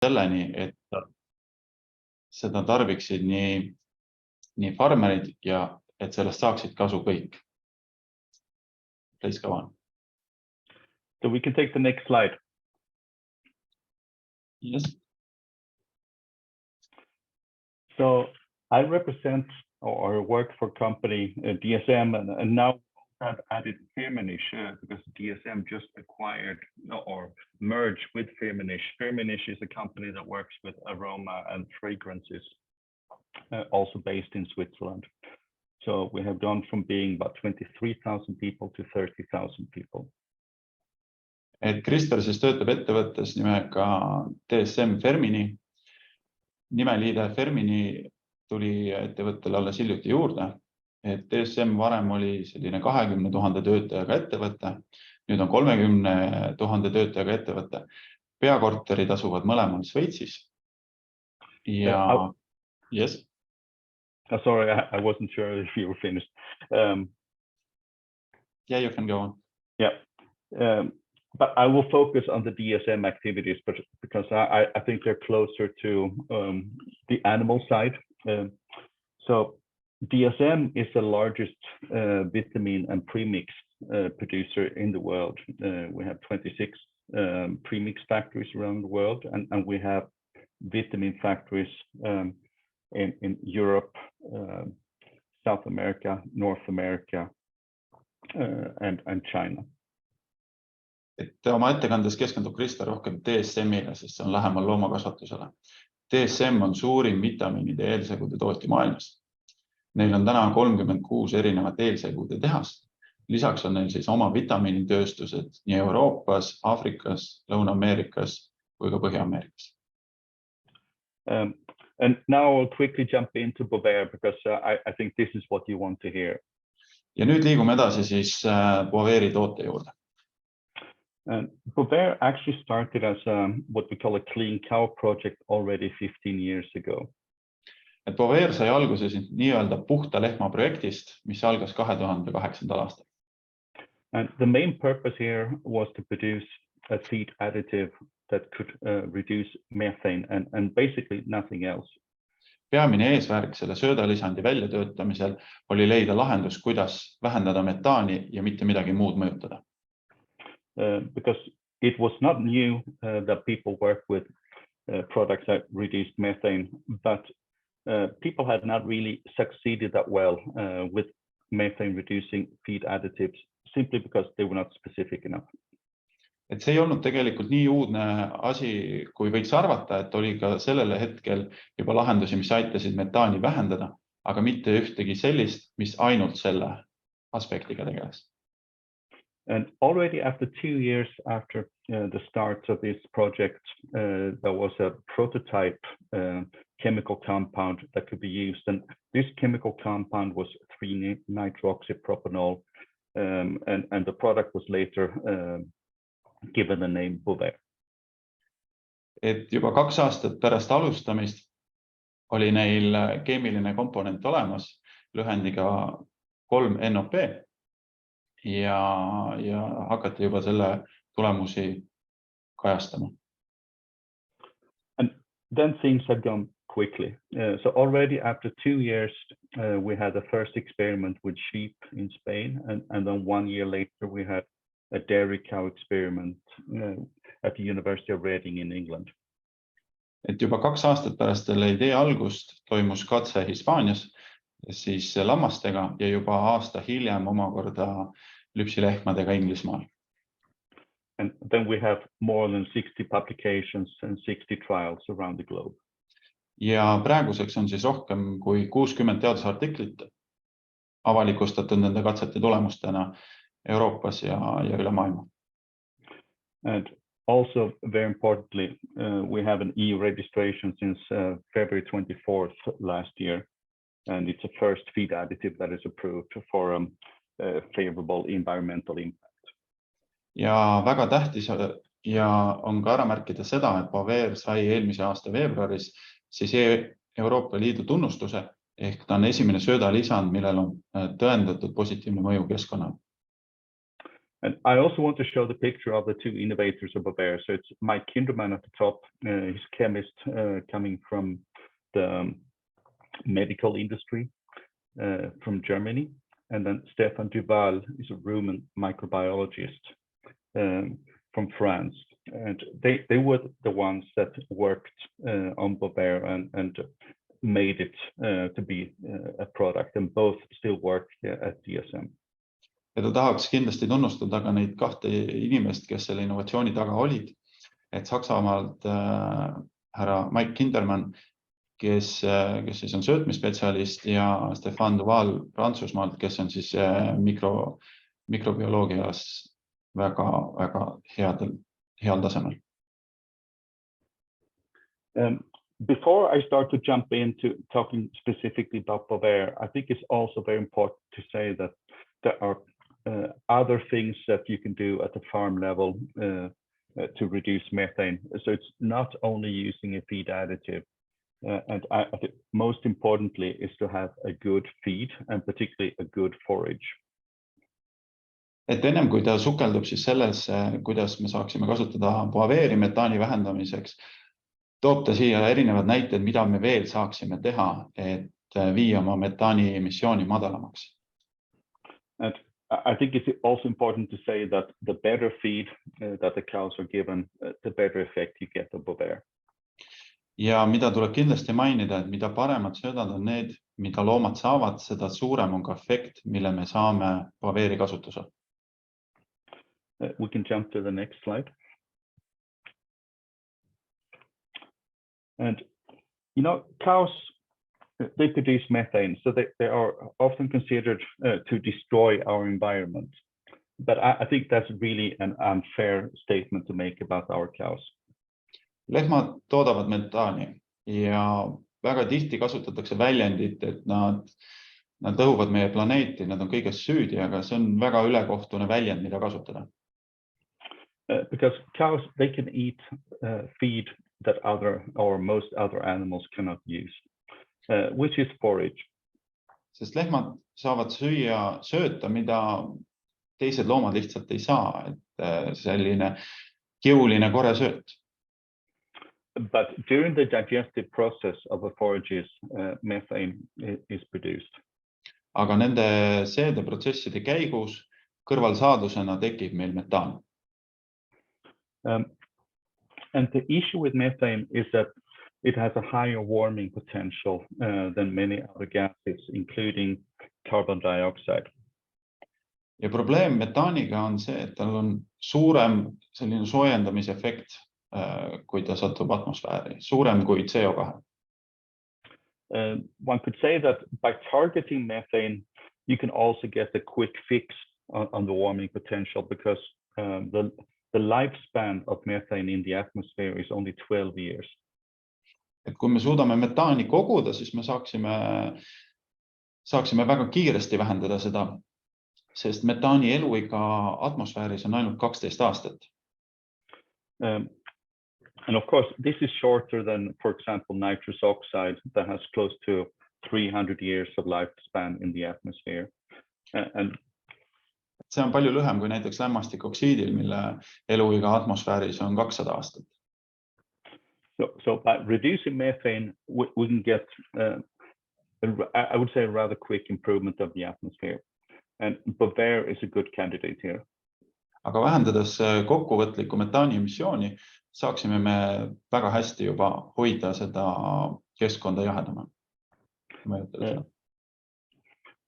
selleni, et seda tarbiksid nii farmerid ja et sellest saaksid kasu kõik. Please go on. So we can take the next slide. Yes. So I represent or work for company DSM, and now I've added Firmenich because DSM just acquired or merged with Firmenich. Firmenich is a company that works with aroma and fragrances, also based in Switzerland. So we have gone from being about 23,000 people to 30,000 people. Et Krister siis töötab ettevõttes nimega DSM Firmenich. Nimeliide Firmenich tuli ettevõttele alles hiljuti juurde. Et DSM varem oli selline 20 000 töötajaga ettevõte, nüüd on 30 000 töötajaga ettevõte. Peakorterid asuvad mõlemal Šveitsis. Ja yes. Sorry, I wasn't sure if you were finished. Yeah, you can go on. Yeah, but I will focus on the DSM activities, but because I think they're closer to the animal side. So DSM is the largest vitamin and premix producer in the world. We have 26 premix factories around the world, and we have vitamin factories in Europe, South America, North America, and China. Et oma ettekandes keskendub Krister rohkem DSM-ile, sest see on lähemal loomakasvatusele. DSM on suurim vitamiinide eelsegude tootja maailmas. Neil on täna 36 erinevat eelsegude tehast. Lisaks on neil siis oma vitamiinitööstused nii Euroopas, Aafrikas, Lõuna-Ameerikas kui ka Põhja-Ameerikas. And now I'll quickly jump into Bovaer because I think this is what you want to hear. Ja nüüd liigume edasi siis Bovaeri toote juurde. Bovaer actually started as what we call a clean cow project already 15 years ago. Et Bovaer sai alguse nii-öelda puhta lehma projektist, mis algas 2008. aastal. And the main purpose here was to produce a feed additive that could reduce methane and basically nothing else. Peamine eesmärk selle söödalisandi väljatöötamisel oli leida lahendus, kuidas vähendada metaani ja mitte midagi muud mõjutada. Because it was not new that people work with products that reduced methane, but people had not really succeeded that well with methane reducing feed additives simply because they were not specific enough. Et see ei olnud tegelikult nii uudne asi, kui võiks arvata, et oli ka sellele hetkel juba lahendusi, mis aitasid metaani vähendada, aga mitte ühtegi sellist, mis ainult selle aspektiga tegeles. And already after 2 years after the start of this project, there was a prototype chemical compound that could be used. And this chemical compound was 3-nitroxypropanol, and the product was later given the name Bovaer. Et juba 2 aastat pärast alustamist oli neil keemiline komponent olemas lühendiga 3-NOP ja hakati juba selle tulemusi kajastama. And then things had gone quickly. So already after 2 years, we had the first experiment with sheep in Spain, and then 1 year later we had a dairy cow experiment at the University of Reading in England. Et juba 2 aastat pärast selle idee algust toimus katse Hispaanias, siis lammastega ja juba aasta hiljem omakorda lüpsilehmadega Inglismaal. And then we have more than 60 publications and 60 trials around the globe. Ja praeguseks on siis rohkem kui 60 teadusartiklit avalikustatud nende katsete tulemustena Euroopas ja üle maailma. And also very importantly, we have an EU registration since February 24th last year. And it's a first feed additive that is approved for a favorable environmental impact. Ja väga tähtis ja on ka ära märkida seda, et Bovaer sai eelmise aasta veebruaris siis Euroopa Liidu tunnustuse, ehk ta on esimene söödalisand, millel on tõendatud positiivne mõju keskkonnale. And I also want to show the picture of the two innovators of Bovaer. So it's Mike Kinderman at the top. He's a chemist coming from the medical industry from Germany. And then Stefan Duval is a Roman microbiologist from France. And they were the ones that worked on Bovaer and made it to be a product, and both still work at DSM. Ja ta tahaks kindlasti tunnustada ka neid kahte inimest, kes selle innovatsiooni taga olid. Et Saksamaalt härra Mike Kinderman, kes siis on söötmisspetsialist, ja Stefan Duval Prantsusmaalt, kes on siis mikrobioloogias väga heal tasemel. Before I start to jump into talking specifically about Bovaer, I think it's also very important to say that there are other things that you can do at the farm level to reduce methane. So it's not only using a feed additive. And I think most importantly is to have a good feed and particularly a good forage. Et ennem kui ta sukeldub siis sellesse, kuidas me saaksime kasutada Bovaeri metaani vähendamiseks, toob ta siia erinevad näited, mida me veel saaksime teha, et viia oma metaani emissiooni madalamaks. And I think it's also important to say that the better feed that the cows are given, the better effect you get of Bovaer. Ja mida tuleb kindlasti mainida, et mida paremad söödad on need, mida loomad saavad, seda suurem on ka efekt, mille me saame Bovaeri kasutusel. We can jump to the next slide. And, you know, cows, they produce methane, so they are often considered to destroy our environment. But I think that's really an unfair statement to make about our cows. Lehmad toodavad metaani ja väga tihti kasutatakse väljendit, et nad õhuvad meie planeeti, nad on kõiges süüdi, aga see on väga ülekohtune väljend, mida kasutada. Because cows, they can eat feed that other or most other animals cannot use, which is forage. Sest lehmad saavad süüa sööta, mida teised loomad lihtsalt ei saa, et selline kiuline kore sööt. But during the digestive process of the forages, methane is produced. Aga nende seedeprotsesside käigus kõrvalsaadusena tekib meil metaan. And the issue with methane is that it has a higher warming potential than many other gases, including carbon dioxide. Ja probleem metaaniga on see, et tal on suurem selline soojendamisefekt, kui ta satub atmosfääri, suurem kui CO2. One could say that by targeting methane, you can also get a quick fix on the warming potential, because the lifespan of methane in the atmosphere is only 12 years. Et kui me suudame metaani koguda, siis me saaksime väga kiiresti vähendada seda, sest metaani eluiga atmosfääris on ainult 12 aastat. And of course, this is shorter than, for example, nitrous oxide that has close to 300 years of lifespan in the atmosphere. And see on palju lühem kui näiteks lämmastikoksiidil, mille eluiga atmosfääris on 200 aastat. So by reducing methane, we can get, I would say, a rather quick improvement of the atmosphere. And Bovaer is a good candidate here. Aga vähendades kokkuvõtlikku metaani emissiooni, saaksime me väga hästi juba hoida seda keskkonda jahedama.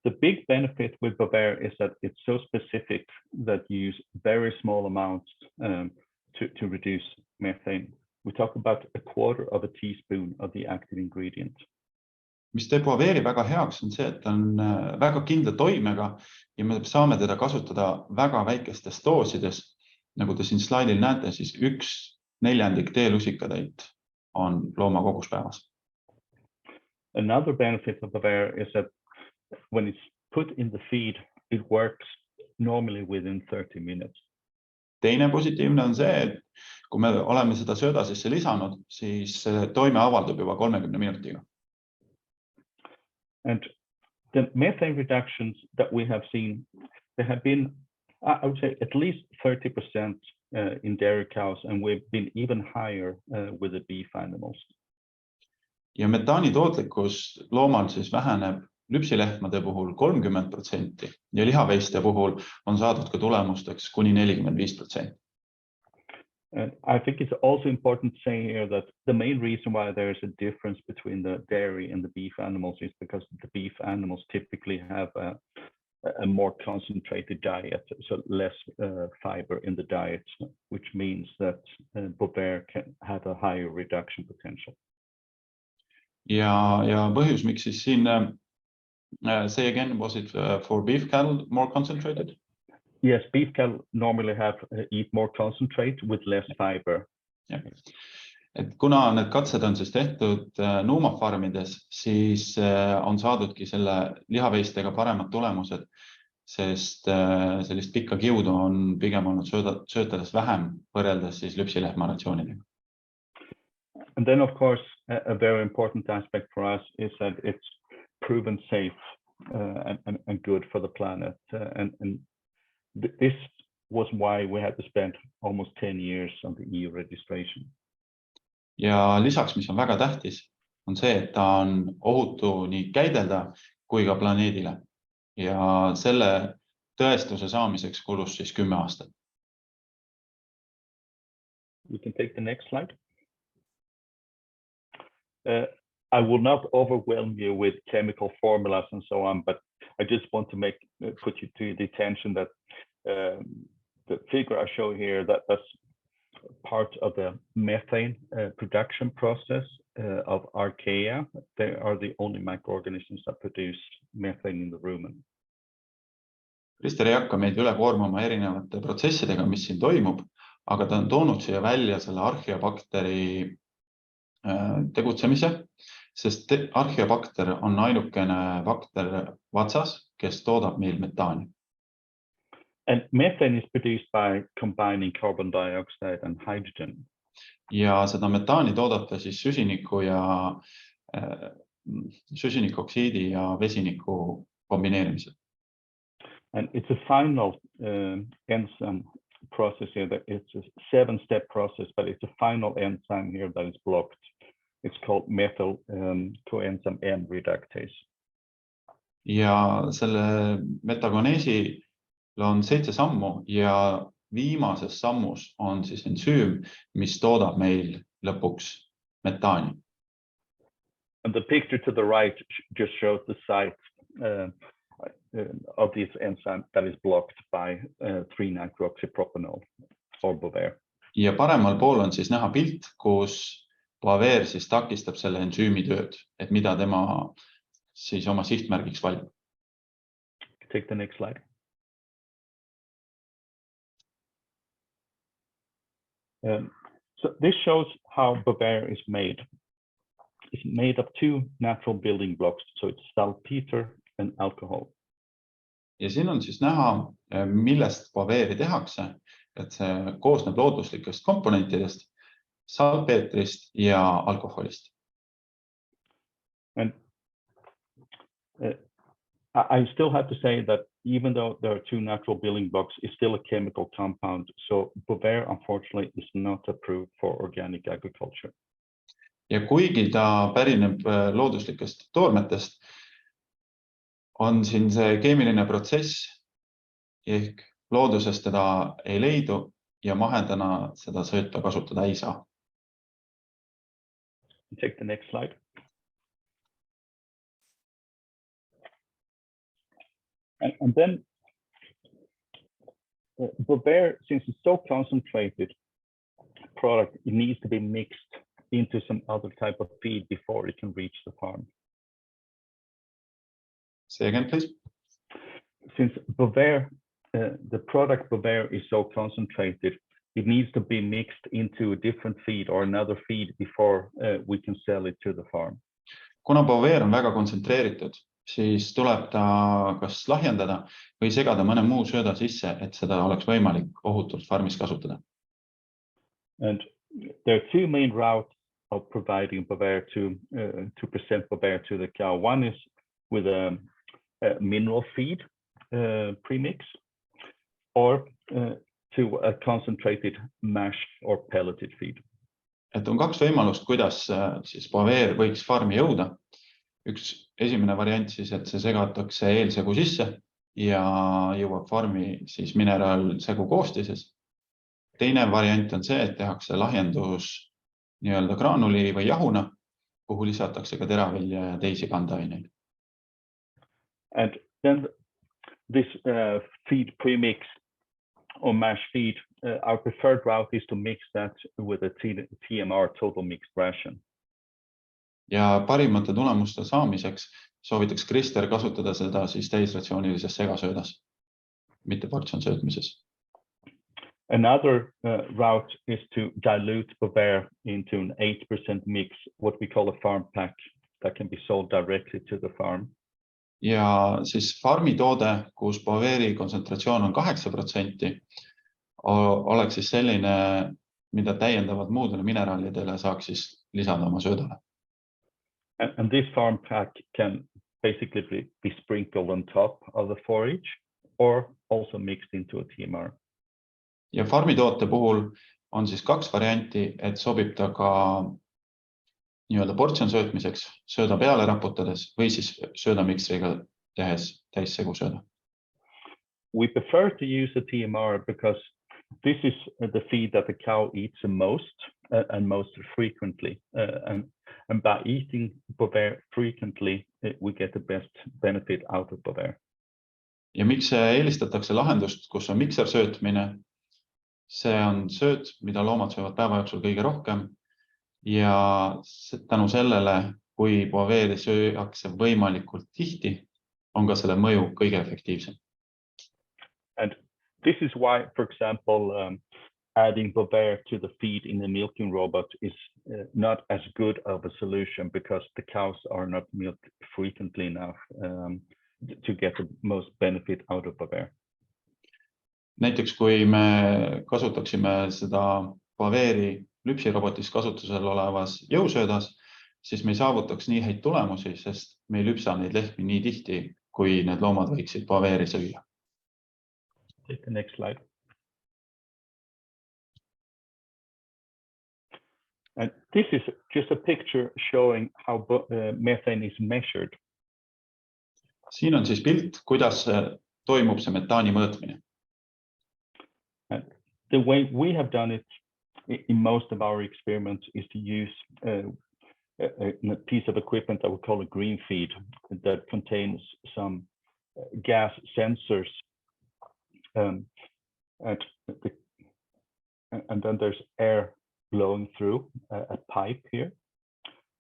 The big benefit with Bovaer is that it's so specific that you use very small amounts to reduce methane. We talk about a quarter of a teaspoon of the active ingredient. Mis teeb Bovaeri väga heaks on see, et on väga kindla toimega ja me saame teda kasutada väga väikestes doosides. Nagu te siin slaidil näete, siis 1/4 teelusikatäit on looma koguspäevas. Another benefit of Bovaer is that when it's put in the feed, it works normally within 30 minutes. Teine positiivne on see, et kui me oleme seda sööda sisse lisanud, siis toime avaldub juba 30 minutiga. And the methane reductions that we have seen, they have been I would say at least 30% in dairy cows, and we've been even higher with the beef animals. Ja metaani tootlikkus loomal siis väheneb lüpsilehmade puhul 30% ja lihaveiste puhul on saadud ka tulemusteks kuni 45%. And I think it's also important to say here that the main reason why there's a difference between the dairy and the beef animals is because the beef animals typically have a more concentrated diet, so less fiber in the diet, which means that Bovaer can have a higher reduction potential. Ja põhjus, miks siis siin, say again, was it for beef cattle more concentrated? Yes, beef cattle normally eat more concentrate with less fiber. Ja. Et kuna need katsed on siis tehtud nuumafarmides, siis on saadudki selle lihaveistega paremad tulemused, sest sellist pikka kiudu on pigem olnud söötades vähem võrreldes siis lüpsilehma ratsioonidega. And then, of course, a very important aspect for us is that it's proven safe and good for the planet. And this was why we had to spend almost 10 years on the EU registration. Ja lisaks, mis on väga tähtis, on see, et ta on ohutu nii käidelda kui ka planeedile. Ja selle tõestuse saamiseks kulus siis 10 aastat. We can take the next slide. I will not overwhelm you with chemical formulas and so on, but I just want to put you to the attention that the figure I show here, that's part of the methane production process of archaea. They are the only microorganisms that produce methane in the rumen. Krister ei hakka meid üle koormama erinevate protsessidega, mis siin toimub, aga ta on toonud siia välja selle archeobakteri tegutsemise, sest archeobakter on ainukene bakter vatsas, kes toodab meil metaani. And methane is produced by combining carbon dioxide and hydrogen. Ja seda metaani toodata siis süsinikoksiidi ja vesiniku kombineerimisel. And it's a final enzyme process here. That it's a 7-step process, but it's a final enzyme here that is blocked. It's called methyl coenzyme M reductase. Ja selle metagoneesi on 7 sammu ja viimases sammus on siis ensüüm, mis toodab meil lõpuks metaani. And the picture to the right just shows the site of this enzyme that is blocked by 3-nitroxypropanol or Bovaer. Ja paremal pool on siis näha pilt, kus Bovaer siis takistab selle ensüümi tööd, et mida tema siis oma sihtmärgiks valib. Take the next slide. So this shows how Bovaer is made. It's made of 2 natural building blocks, so it's saltpeter and alcohol. Ja siin on siis näha, millest Bovaeri tehakse, et see koosneb looduslikest komponentidest, saltpeetrist ja alkoholist. And I still have to say that even though there are 2 natural building blocks, it's still a chemical compound. So Bovaer, unfortunately, is not approved for organic agriculture. Ja kuigi ta pärineb looduslikest toormetest, on siin see keemiline protsess, ehk loodusest teda ei leidu ja mahedana seda sööta kasutada ei saa. Take the next slide. And then Bovaer, since it's so concentrated product, it needs to be mixed into some other type of feed before it can reach the farm. Say again, please. Since Bovaer, the product Bovaer is so concentrated, it needs to be mixed into a different feed or another feed before we can sell it to the farm. Kuna Bovaer on väga kontsentreeritud, siis tuleb ta kas lahjendada või segada mõne muu sööda sisse, et seda oleks võimalik ohutult farmis kasutada. And there are 2 main routes of providing Bovaer to present Bovaer to the cow. One is with a mineral feed premix, or to a concentrated mash or pelleted feed. Et on kaks võimalust, kuidas siis Bovaer võiks farmi jõuda. Esimene variant siis, et see segatakse eelsegu sisse ja jõuab farmi siis mineraalsegu koostises. Teine variant on see, et tehakse lahjendus nii-öelda graanuli või jahuna, kuhu lisatakse ka teravilja ja teisi kandeaineid. And then this feed premix or mash feed, our preferred route is to mix that with a TMR total mixed ration. Ja parimate tulemuste saamiseks soovitaks Krister kasutada seda siis täisratsioonilises segasöödas, mitte portsjon söötmises. Another route is to dilute Bovaer into an 8% mix, what we call a farm pack that can be sold directly to the farm. Ja siis farmi toode, kus Bovaeri kontsentratsioon on 8%, oleks siis selline, mida täiendavad muudele mineraalidele saaks siis lisada oma söödale. And this farm pack can basically be sprinkled on top of the forage or also mixed into a TMR. Ja farmi toote puhul on siis kaks varianti, et sobib ta ka nii-öelda portsjon söötmiseks sööda peale raputades või siis söödamiksriga tehes täissegu sööda. We prefer to use a TMR because this is the feed that the cow eats the most and most frequently. And by eating Bovaer frequently, we get the best benefit out of Bovaer. Ja miks eelistatakse lahendust, kus on miksersöötmine? See on sööt, mida loomad söövad päeva jooksul kõige rohkem ja tänu sellele, kui Bovaeri sööakse võimalikult tihti, on ka selle mõju kõige efektiivsem. And this is why, for example, adding Bovaer to the feed in the milking robot is not as good of a solution because the cows are not milked frequently enough to get the most benefit out of Bovaer. Näiteks kui me kasutaksime seda Bovaeri lüpsirobotis kasutusel olevas jõusöödas, siis me ei saavutaks nii häid tulemusi, sest me ei lüpsa neid lehmi nii tihti, kui need loomad võiksid Bovaeri süüa. Take the next slide. And this is just a picture showing how methane is measured. Siin on siis pilt, kuidas toimub see metaani mõõtmine. And the way we have done it in most of our experiments is to use a piece of equipment that we call a green feed that contains some gas sensors. And then there's air blowing through a pipe here.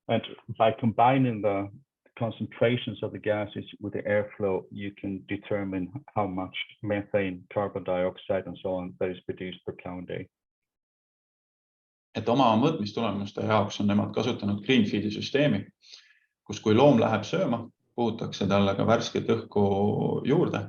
And by combining the concentrations of the gases with the airflow, you can determine how much methane, carbon dioxide, and so on that is produced per cow a day. Et oma mõõtmistulemuste jaoks on nemad kasutanud green feedi süsteemi, kus kui loom läheb sööma, puhutakse talle ka värsket õhku juurde.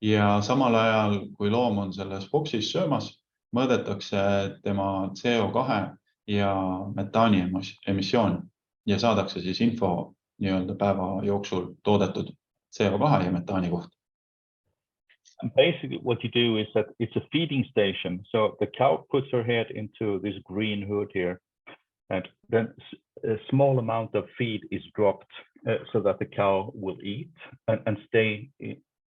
Ja samal ajal, kui loom on selles boksis söömas, mõõdetakse tema CO2 ja metaani emissioon ja saadakse siis info nii-öelda päeva jooksul toodetud CO2 ja metaani kohta. And basically what you do is that it's a feeding station. So the cow puts her head into this green hood here, and then a small amount of feed is dropped so that the cow will eat and stay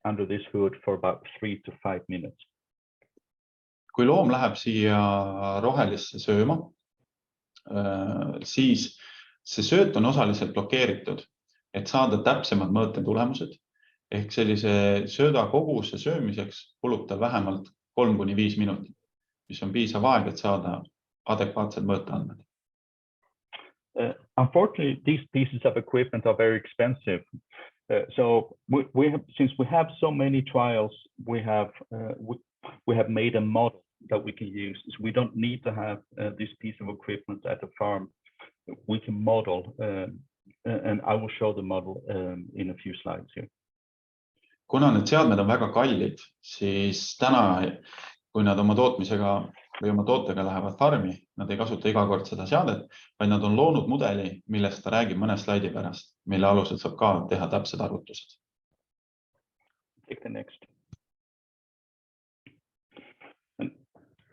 under this hood for about 3 to 5 minutes. Kui loom läheb siia rohelisse sööma, siis see sööt on osaliselt blokeeritud, et saada täpsemad mõõtetulemused. Ehk sellise sööda koguse söömiseks kulub tal vähemalt 3–5 minutit, mis on piisav aeg, et saada adekvaatsed mõõteandmed. Unfortunately, these pieces of equipment are very expensive. So since we have so many trials, we have made a model that we can use. So we don't need to have this piece of equipment at the farm. We can model, and I will show the model in a few slides here. Kuna need seadmed on väga kallid, siis täna, kui nad oma tootmisega või oma tootega lähevad farmi, nad ei kasuta iga kord seda seadet, vaid nad on loonud mudeli, millest ta räägib mõne slaidi pärast, mille alusel saab ka teha täpsed arvutused. Take the next.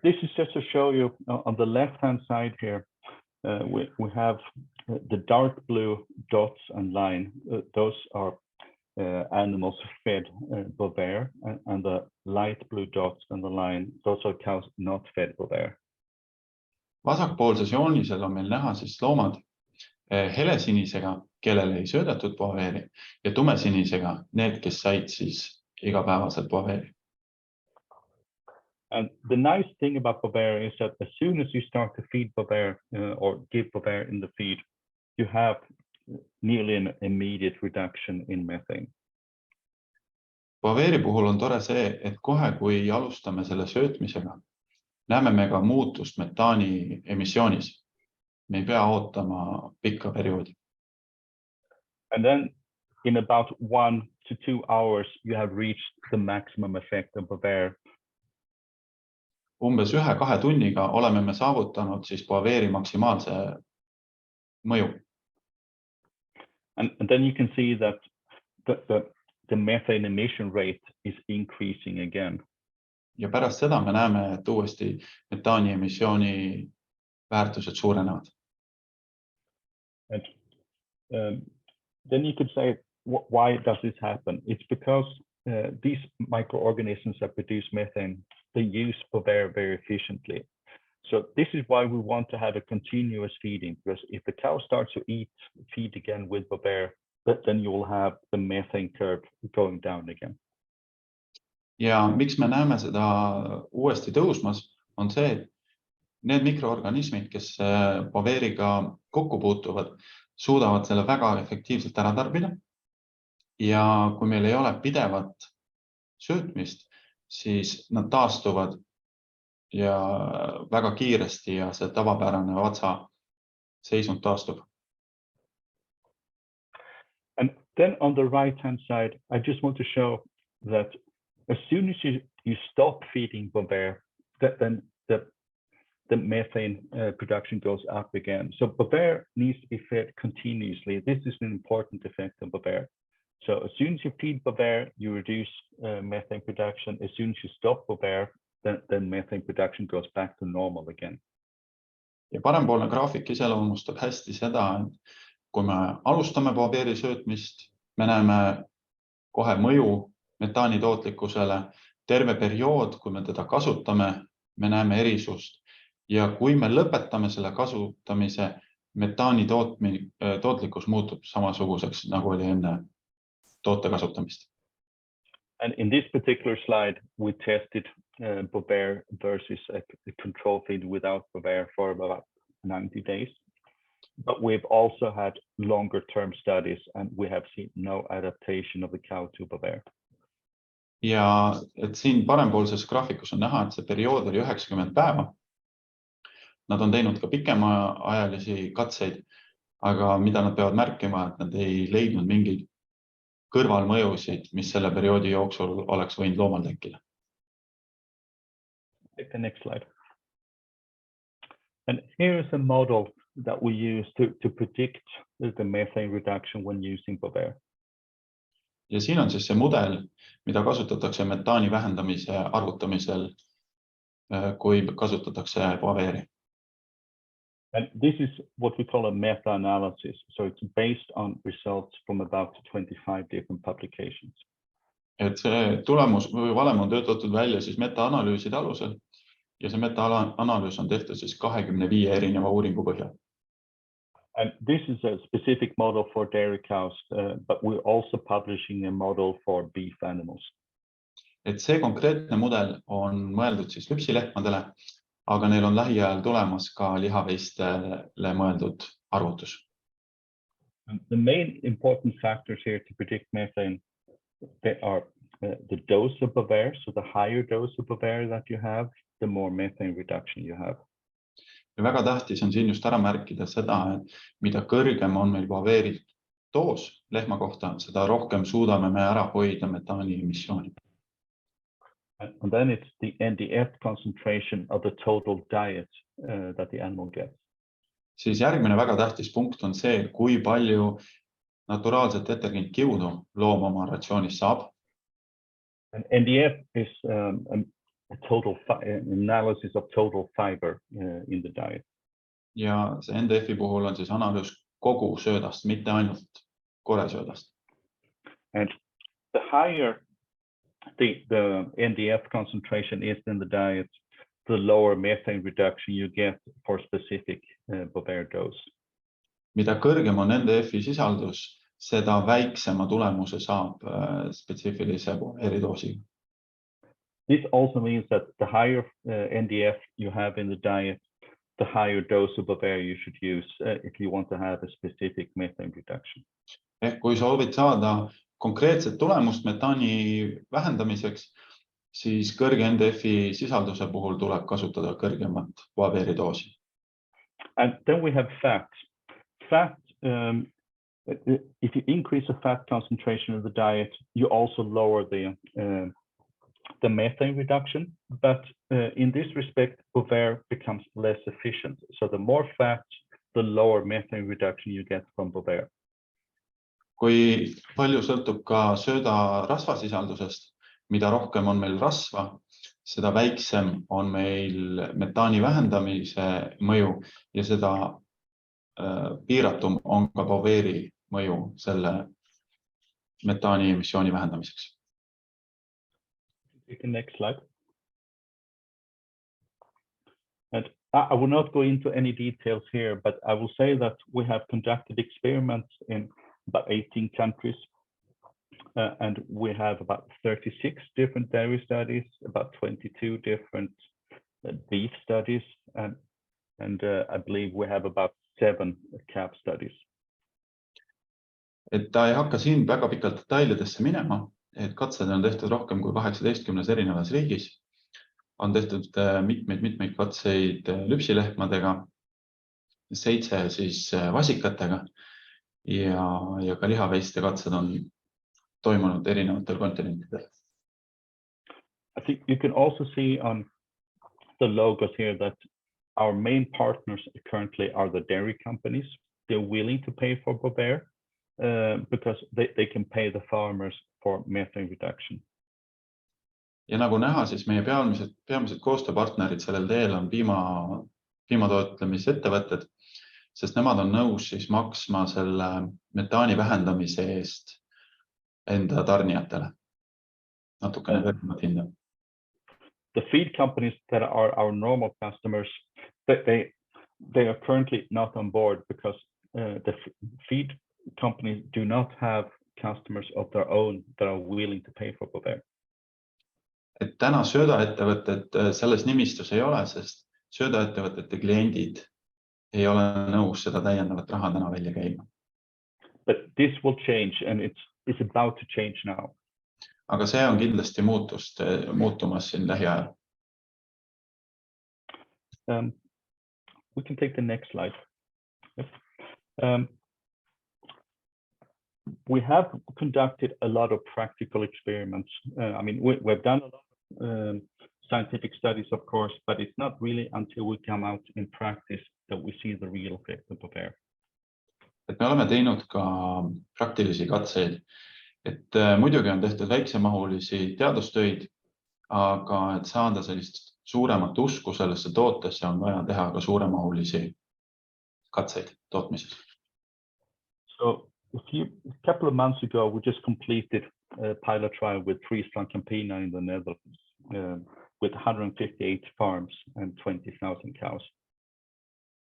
this is just to show you on the left-hand side here, we have the dark blue dots and line. Those are animals fed Bovaer, and the light blue dots and the line, those are cows not fed Bovaer. Vasakpoolses joonisel on meil näha siis loomad helesinisega, kellele ei söödetud Bovaeri, ja tumesinisega need, kes said siis igapäevaselt Bovaeri. And the nice thing about Bovaer is that as soon as you start to feed Bovaer or give Bovaer in the feed, you have nearly an immediate reduction in methane. Bovaeri puhul on tore see, et kohe kui alustame selle söötmisega, näeme me ka muutust metaani emissioonis. Me ei pea ootama pikka perioodi. And then in about 1 to 2 hours, you have reached the maximum effect of Bovaer. Umbes 1-2 tunniga oleme me saavutanud siis Bovaeri maksimaalse mõju. And then you can see that the methane emission rate is increasing again. Ja pärast seda me näeme, et uuesti metaani emissiooni väärtused suurenevad. And then you could say, why does this happen? It's because these microorganisms that produce methane, they use Bovaer very efficiently. So this is why we want to have a continuous feeding, because if the cow starts to feed again with Bovaer, then you will have the methane curve going down again. Ja miks me näeme seda uuesti tõusmas, on see, et need mikroorganismid, kes Bovaeriga kokku puutuvad, suudavad selle väga efektiivselt ära tarbida. Ja kui meil ei ole pidevat söötmist, siis nad taastuvad ja väga kiiresti ja see tavapärane vatsa seisund taastub. And then on the right-hand side, I just want to show that as soon as you stop feeding Bovaer, then the methane production goes up again. So Bovaer needs to be fed continuously. This is an important effect of Bovaer. So as soon as you feed Bovaer, you reduce methane production. As soon as you stop Bovaer, then methane production goes back to normal again. Ja parempoolne graafik iseloomustab hästi seda, et kui me alustame Bovaeri söötmist, me näeme kohe mõju metaani tootlikkusele. Terve periood, kui me teda kasutame, me näeme erisust. Ja kui me lõpetame selle kasutamise, metaani tootlikkus muutub samasuguseks, nagu oli enne toote kasutamist. And in this particular slide, we tested Bovaer versus a control feed without Bovaer for about 90 days. But we've also had longer term studies and we have seen no adaptation of the cow to Bovaer. Ja et siin parempoolses graafikus on näha, et see periood oli 90 päeva. Nad on teinud ka pikemaajalisi katseid, aga mida nad peavad märkima, et nad ei leidnud mingeid kõrvalmõjusid, mis selle perioodi jooksul oleks võinud loomal tekkida. Take the next slide. And here is a model that we use to predict the methane reduction when using Bovaer. Ja siin on siis see mudel, mida kasutatakse metaani vähendamise arvutamisel, kui kasutatakse Bovaeri. And this is what we call a meta-analysis. So it's based on results from about 25 different publications. Et see tulemus või valem on töötatud välja siis meta-analüüside alusel ja see meta-analüüs on tehtud siis 25 erineva uuringu põhjal. And this is a specific model for dairy cows, but we're also publishing a model for beef animals. Et see konkreetne mudel on mõeldud siis lüpsilehmadele, aga neil on lähiajal tulemas ka lihaveistele mõeldud arvutus. The main important factors here to predict methane, they are the dose of Bovaer. So the higher dose of Bovaer that you have, the more methane reduction you have. Ja väga tähtis on siin just ära märkida seda, et mida kõrgem on meil Bovaeri doos lehma kohta, seda rohkem suudame me ära hoida metaani emissiooni. And then it's the NDF concentration of the total diet that the animal gets. Siis järgmine väga tähtis punkt on see, kui palju naturaalset detergentkiudu loom oma ratsioonis saab. And NDF is total analysis of total fiber in the diet. Ja see NDF-i puhul on siis analüüs kogu söödast, mitte ainult koresöödast. And the higher the NDF concentration is in the diet, the lower methane reduction you get for specific Bovaer dose. Mida kõrgem on NDF-i sisaldus, seda väiksema tulemuse saab spetsiifilise eridoosiga. This also means that the higher NDF you have in the diet, the higher dose of Bovaer you should use if you want to have a specific methane reduction. Ehk kui soovid saada konkreetset tulemust metaani vähendamiseks, siis kõrge NDF-i sisalduse puhul tuleb kasutada kõrgemat Bovaeri doosi. And then we have fat. Fat, if you increase the fat concentration in the diet, you also lower the methane reduction. But in this respect, Bovaer becomes less efficient. So the more fat, the lower methane reduction you get from Bovaer. Kui palju sõltub ka sööda rasvasisaldusest, mida rohkem on meil rasva, seda väiksem on meil metaani vähendamise mõju ja seda piiratum on ka Bovaeri mõju selle metaani emissiooni vähendamiseks. Take the next slide. And I will not go into any details here, but I will say that we have conducted experiments in about 18 countries, and we have about 36 different dairy studies, about 22 different beef studies, and I believe we have about 7 calf studies. Et ta ei hakka siin väga pikalt detailidesse minema, et katsed on tehtud rohkem kui 18 erinevas riigis. On tehtud mitmeid katseid lüpsilehmadega, 7 siis vasikatega ja ka lihaveiste katsed on toimunud erinevatel kontinentidel. I think you can also see on the logos here that our main partners currently are the dairy companies. They're willing to pay for Bovaer because they can pay the farmers for methane reduction. Ja nagu näha, siis meie peamised koostööpartnerid sellel teel on piimatootlemis-ettevõtted, sest nemad on nõus siis maksma selle metaani vähendamise eest enda tarnijatele. Natukene kõrgemat hinda. The feed companies that are our normal customers, they are currently not on board because the feed companies do not have customers of their own that are willing to pay for Bovaer. Et täna söödaettevõtted selles nimistus ei ole, sest söödaettevõtete kliendid ei ole nõus seda täiendavat raha täna välja käima. But this will change and it's about to change now. Aga see on kindlasti muutumas siin lähiajal. We can take the next slide. We have conducted a lot of practical experiments. I mean, we've done a lot of scientific studies, of course, but it's not really until we come out in practice that we see the real effect of Bovaer. Et me oleme teinud ka praktilisi katseid. Et muidugi on tehtud väiksemahulisi teadustöid, aga et saada sellist suuremat usku sellesse tootesse on vaja teha ka suuremahulisi katseid tootmises. So a couple of months ago, we just completed a pilot trial with Friesland Campina in the Netherlands with 158 farms and 20,000 cows.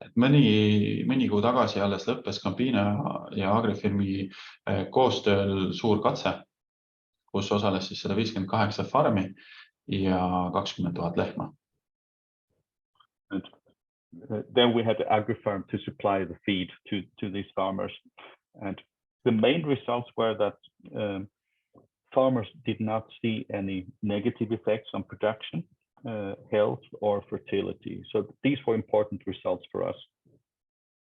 Et mõni kuu tagasi alles lõppes Campina ja agrifirmi koostööl suur katse, kus osales siis 158 farmi ja 20,000 lehma. And then we had the agri-farm to supply the feed to these farmers. And the main results were that farmers did not see any negative effects on production, health or fertility. So these were important results for us.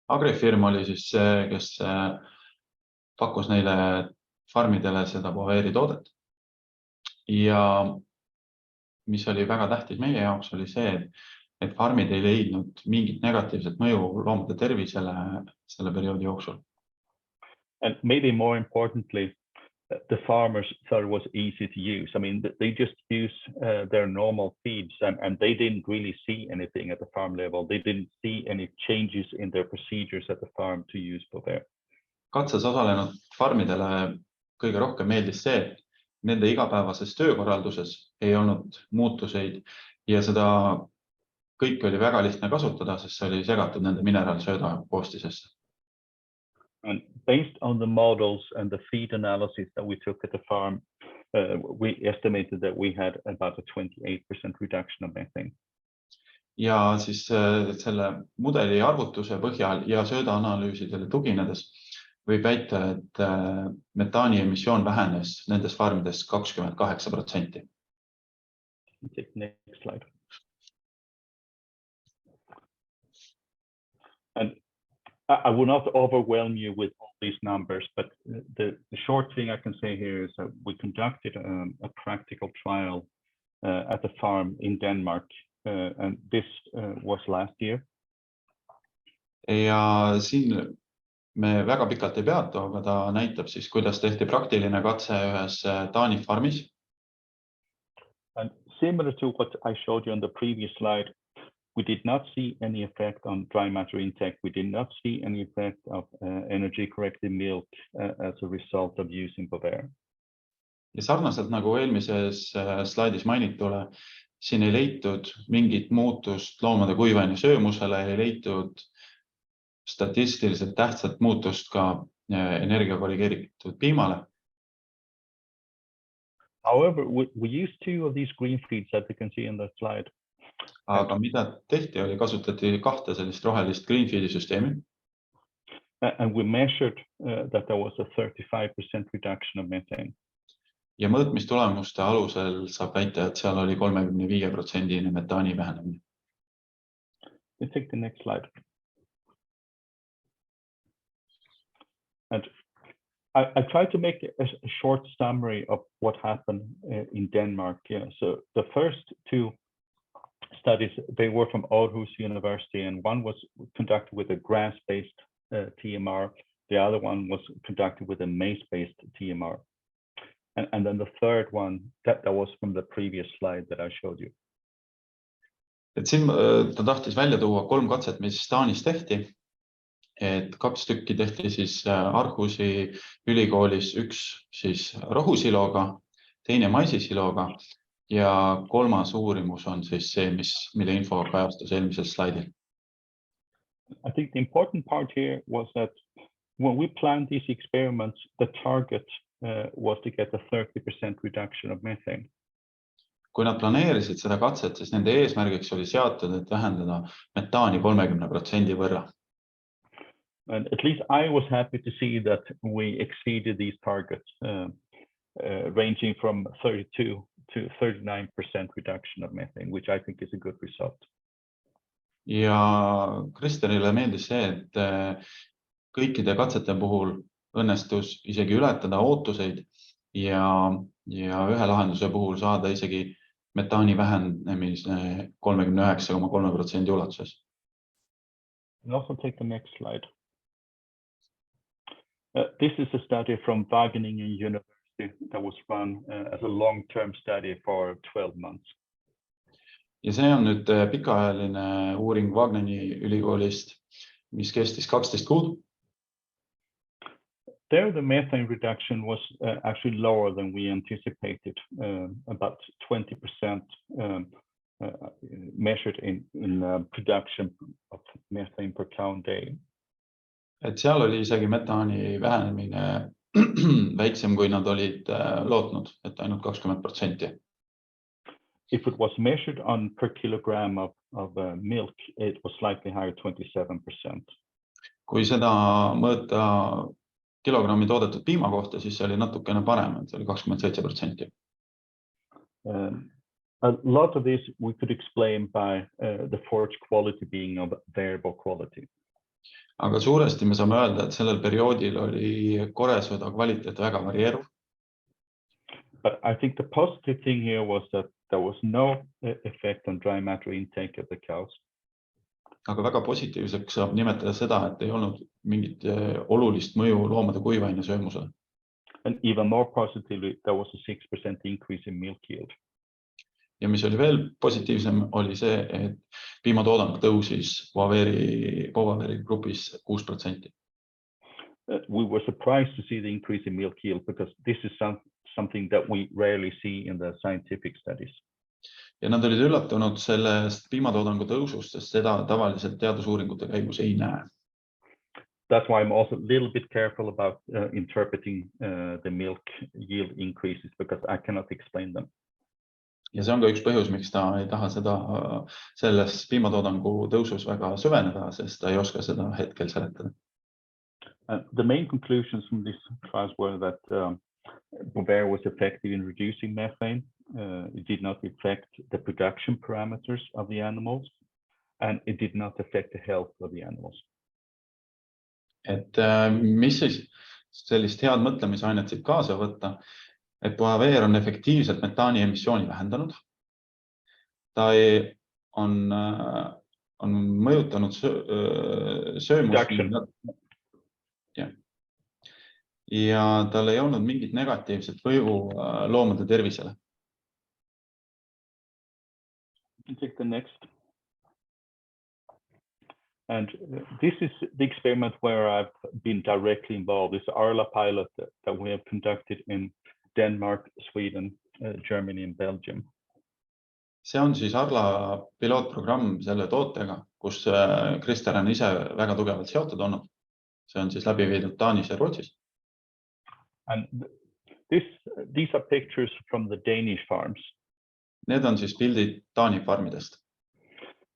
Agrifirm oli siis see, kes pakkus neile farmidele seda Bovaeri toodet. Ja mis oli väga tähtis meie jaoks oli see, et farmid ei leidnud mingit negatiivset mõju loomade tervisele selle perioodi jooksul. And maybe more importantly, the farmers thought it was easy to use. I mean, they just use their normal feeds, and they didn't really see anything at the farm level. They didn't see any changes in their procedures at the farm to use Bovaer. Katses osalenud farmidele kõige rohkem meeldis see, et nende igapäevases töökorralduses ei olnud muutuseid ja seda kõik oli väga lihtne kasutada, sest see oli segatud nende mineraalsööda koostisesse. And based on the models and the feed analysis that we took at the farm, we estimated that we had about a 28% reduction of methane. Ja siis selle mudeli arvutuse põhjal ja söödaanalüüsidele tuginedes võib väita, et metaani emissioon vähenes nendes farmides 28%. Next slide. And I will not overwhelm you with all these numbers, but the short thing I can say here is that we conducted a practical trial at the farm in Denmark, and this was last year. Ja siin me väga pikalt ei peatu, aga ta näitab siis, kuidas tehti praktiline katse ühes Taani farmis. And similar to what I showed you on the previous slide, we did not see any effect on dry matter intake. We did not see any effect of energy-corrected milk as a result of using Bovaer. Ja sarnaselt nagu eelmises slaidis mainitule, siin ei leitud mingit muutust loomade kuivaine söömusele, ei leitud statistiliselt tähtsat muutust ka energia korrigeeritud piimale. However, we used two of these green feeds that you can see in the slide. Aga mida tehti oli, kasutati kahte sellist rohelist green feedi süsteemi. And we measured that there was a 35% reduction of methane. Ja mõõtmistulemuste alusel saab väita, et seal oli 35% metaani vähenemine. Let's take the next slide. And I tried to make a short summary of what happened in Denmark. Yeah, so the first two studies, they were from Ohlsson University, and one was conducted with a grass-based TMR. The other one was conducted with a maize-based TMR. And then the third one, that was from the previous slide that I showed you. Et siin ta tahtis välja tuua 3 katset, mis Taanis tehti. Et 2 tükki tehti siis Arhusi ülikoolis, 1 siis rohusilooga, teine maisisilooga ja 3. uurimus on siis see, mille info kajastus eelmisel slaidil. I think the important part here was that when we planned these experiments, the target was to get a 30% reduction of methane. Kui nad planeerisid seda katset, siis nende eesmärgiks oli seatud, et vähendada metaani 30% võrra. And at least I was happy to see that we exceeded these targets, ranging from 32 to 39% reduction of methane, which I think is a good result. Ja Kristerile meeldis see, et kõikide katsete puhul õnnestus isegi ületada ootuseid ja ühe lahenduse puhul saada isegi metaani vähenemise 39,3% ulatuses. And also take the next slide. This is a study from Wageningen University that was run as a long-term study for 12 months. Ja see on nüüd pikaajaline uuring Wageningeni ülikoolist, mis kestis 12 kuud. There, the methane reduction was actually lower than we anticipated, about 20% measured in production of methane per cow day. Et seal oli isegi metaani vähenemine väiksem, kui nad olid lootnud, et ainult 20%. If it was measured on per kilogram of milk, it was slightly higher, 27%. Kui seda mõõta kilogrammi toodetud piima kohta, siis see oli natukene parem, et see oli 27%. A lot of this we could explain by the forage quality being of variable quality. Aga suuresti me saame öelda, et sellel perioodil oli koresööda kvaliteet väga varieeruv. But I think the positive thing here was that there was no effect on dry matter intake of the cows. Aga väga positiivseks saab nimetada seda, et ei olnud mingit olulist mõju loomade kuivaine söömusele. And even more positively, there was a 6% increase in milk yield. Ja mis oli veel positiivsem, oli see, et piimatoodang tõusis Bovaeri grupis 6%. We were surprised to see the increase in milk yield because this is something that we rarely see in the scientific studies. Ja nad olid üllatunud sellest piimatoodangu tõusust, sest seda tavaliselt teadusuuringute käigus ei näe. That's why I'm also a little bit careful about interpreting the milk yield increases because I cannot explain them. Ja see on ka üks põhjus, miks ta ei taha selles piimatoodangu tõusus väga süveneda, sest ta ei oska seda hetkel seletada. The main conclusions from this trials were that Bovaer was effective in reducing methane. It did not affect the production parameters of the animals, and it did not affect the health of the animals. Et mis siis sellist head mõtlemisainet siit kaasa võtta, et Bovaer on efektiivselt metaani emissiooni vähendanud. Ta on mõjutanud söömust. Ja tal ei olnud mingit negatiivset mõju loomade tervisele. Take the next. And this is the experiment where I've been directly involved. This Arla pilot that we have conducted in Denmark, Sweden, Germany and Belgium. See on siis Arla pilootprogramm selle tootega, kus Krister on ise väga tugevalt seotud olnud. See on siis läbi viidud Taanis ja Rootsis. And these are pictures from the Danish farms. Need on siis pildid Taani farmidest.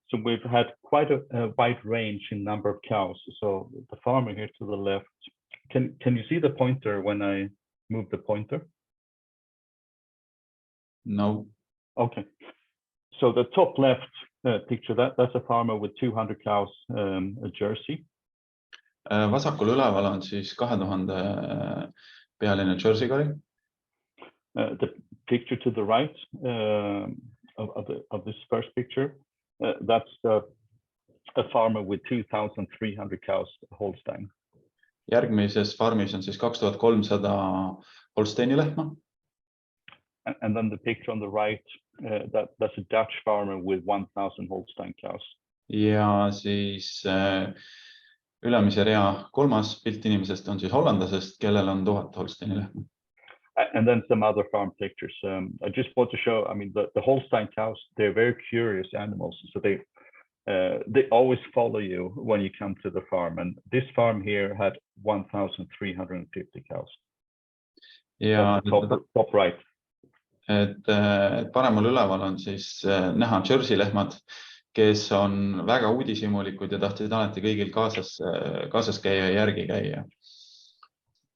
So we've had quite a wide range in number of cows. So the farmer here to the left, can you see the pointer when I move the pointer? No. Okay. So the top left picture, that's a farmer with 200 cows, a Jersey. Vasakul üleval on siis 2000 pealine Jersey kari. The picture to the right of this first picture, that's a farmer with 2,300 cows, Holstein. Järgmises farmis on siis 2300 Holsteini lehma. And then the picture on the right, that's a Dutch farmer with 1,000 Holstein cows. Ja siis ülemise rea kolmas pilt inimesest on siis hollandlasest, kellel on 1000 Holsteini lehma. And then some other farm pictures. I just want to show, I mean, the Holstein cows, they're very curious animals. So they always follow you when you come to the farm. And this farm here had 1,350 cows. Ja top right. Et paremal üleval on siis näha Jersey lehmad, kes on väga uudishimulikud ja tahtsid alati kõigil kaasas käia ja järgi käia.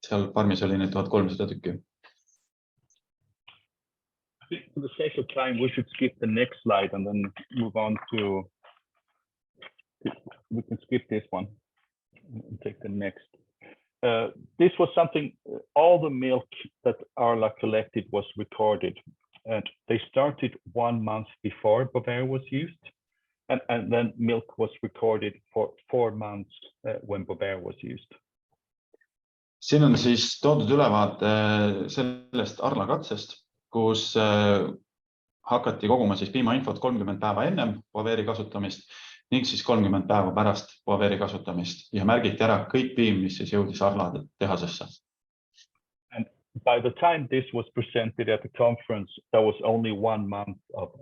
Seal farmis oli neid 1300 tükki. For the sake of time, we should skip the next slide and then move on to, we can skip this one and take the next. This was something, all the milk that Arla collected was recorded, and they started 1 month before Bovaer was used, and then milk was recorded for 4 months when Bovaer was used. Siin on siis toodud ülevaate sellest Arla katsest, kus hakati koguma siis piimainfot 30 päeva ennem Bovaeri kasutamist ning siis 30 päeva pärast Bovaeri kasutamist ja märgiti ära kõik piim, mis siis jõudis Arla tehasesse. And by the time this was presented at the conference, there was only 1 month of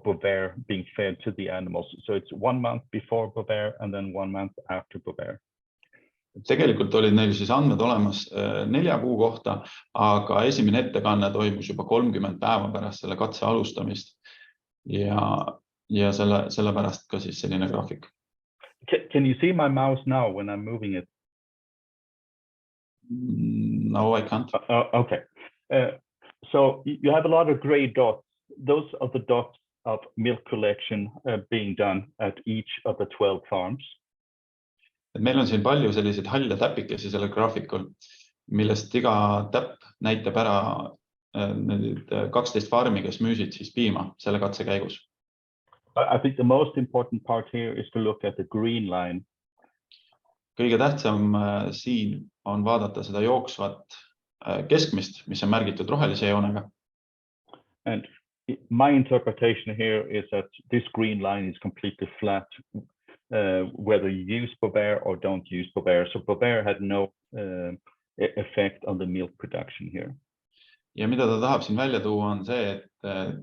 Bovaer being fed to the animals. So it's 1 month before Bovaer and then 1 month after Bovaer. Tegelikult olid neil siis andmed olemas 4 kuu kohta, aga esimene ettekanne toimus juba 30 päeva pärast selle katse alustamist ja selle pärast ka siis selline graafik. Can you see my mouse now when I'm moving it? No, I can't. Okay. So you have a lot of gray dots. Those are the dots of milk collection being done at each of the 12 farms. Et meil on siin palju selliseid halle täpikesi sellel graafikul, millest iga täpp näitab ära 12 farmi, kes müüsid siis piima selle katse käigus. I think the most important part here is to look at the green line. Kõige tähtsam siin on vaadata seda jooksvat keskmist, mis on märgitud rohelise joonega. And my interpretation here is that this green line is completely flat, whether you use Bovaer or don't use Bovaer. So Bovaer had no effect on the milk production here. Ja mida ta tahab siin välja tuua on see, et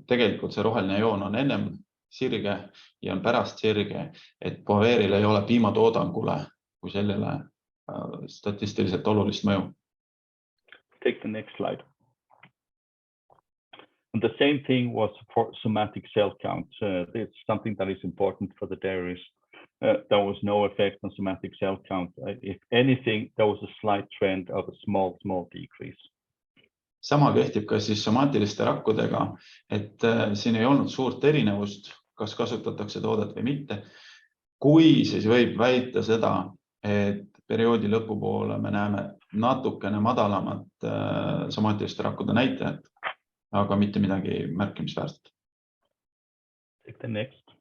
tegelikult see roheline joon on ennem sirge ja on pärast sirge, et Bovaeril ei ole piimatoodangule kui sellele statistiliselt olulist mõju. Take the next slide. And the same thing was for somatic cell count. It's something that is important for the dairies. There was no effect on somatic cell count. If anything, there was a slight trend of a small decrease. Sama kehtib ka siis somaatiliste rakkudega, et siin ei olnud suurt erinevust, kas kasutatakse toodet või mitte. Kui siis võib väita seda, et perioodi lõpupoole me näeme natukene madalamat somaatiliste rakkude näitajat, aga mitte midagi märkimisväärset. Take the next.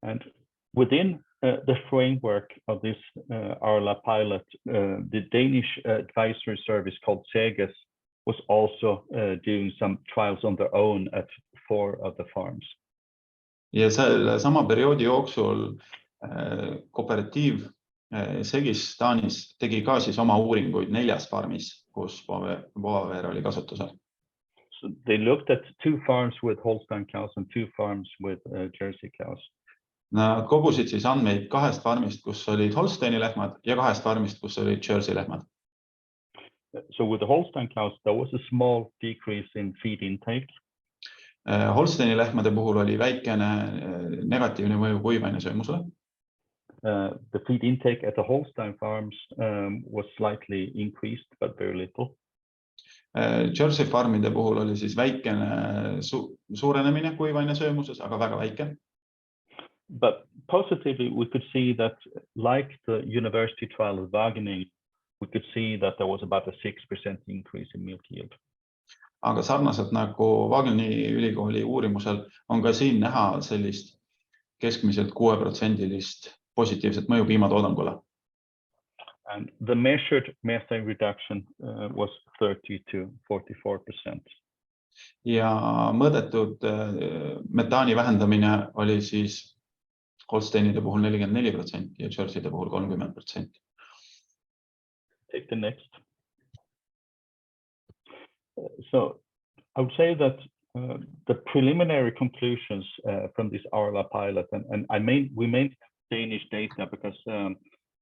And within the framework of this Arla pilot, the Danish advisory service called SEGES was also doing some trials on their own at 4 of the farms. Ja selle sama perioodi jooksul kooperatiiv SEGES Taanis tegi ka siis oma uuringuid 4 farmis, kus Bovaer oli kasutusel. So they looked at 2 farms with Holstein cows and 2 farms with Jersey cows. Nad kogusid siis andmeid 2 farmist, kus olid Holsteini lehmad ja 2 farmist, kus olid Jersey lehmad. So with the Holstein cows, there was a small decrease in feed intake. Holsteini lehmade puhul oli väikene negatiivne mõju kuivaine söömusele. The feed intake at the Holstein farms was slightly increased, but very little. Jersey farmide puhul oli siis väikene suurenemine kuivaine söömuses, aga väga väike. But positively, we could see that, like the university trial of Wageningen, we could see that there was about a 6% increase in milk yield. Aga sarnaselt nagu Wageningeni ülikooli uurimusel on ka siin näha sellist keskmiselt 6% positiivset mõju piimatoodangule. And the measured methane reduction was 30 to 44%. Ja mõõdetud metaani vähendamine oli siis Holsteinide puhul 44% ja Jerseyde puhul 30%. Take the next. So I would say that the preliminary conclusions from this Arla pilot, and we mainly have Danish data because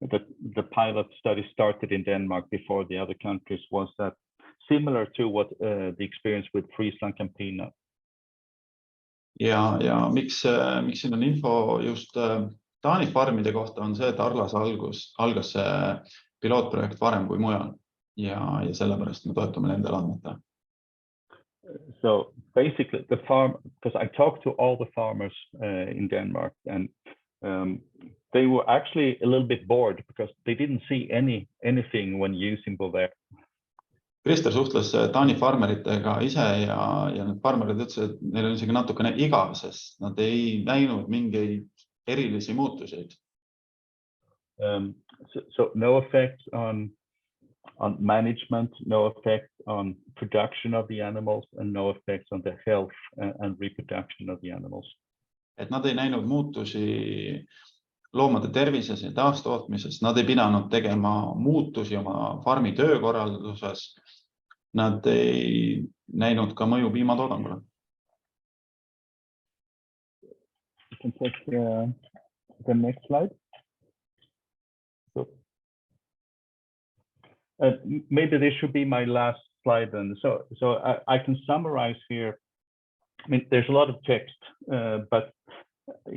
the pilot study started in Denmark before the other countries, was that similar to what the experience with Friesland Campina. Ja miks siin on info just Taani farmide kohta on see, et Arlas algas see pilootprojekt varem kui mujal ja sellepärast me toetume nendele andmetele. So basically the farm, because I talked to all the farmers in Denmark and they were actually a little bit bored because they didn't see anything when using Bovaer. Krister suhtles Taani farmeritega ise ja need farmerid ütlesid, et neil on isegi natukene igav, sest nad ei näinud mingeid erilisi muutuseid. So no effect on management, no effect on production of the animals, and no effect on the health and reproduction of the animals. Et nad ei näinud muutusi loomade tervises ja taastootmises, nad ei pidanud tegema muutusi oma farmi töökorralduses, nad ei näinud ka mõju piimatoodangule. You can take the next slide. So, maybe this should be my last slide then. So I can summarize here. I mean, there's a lot of text, but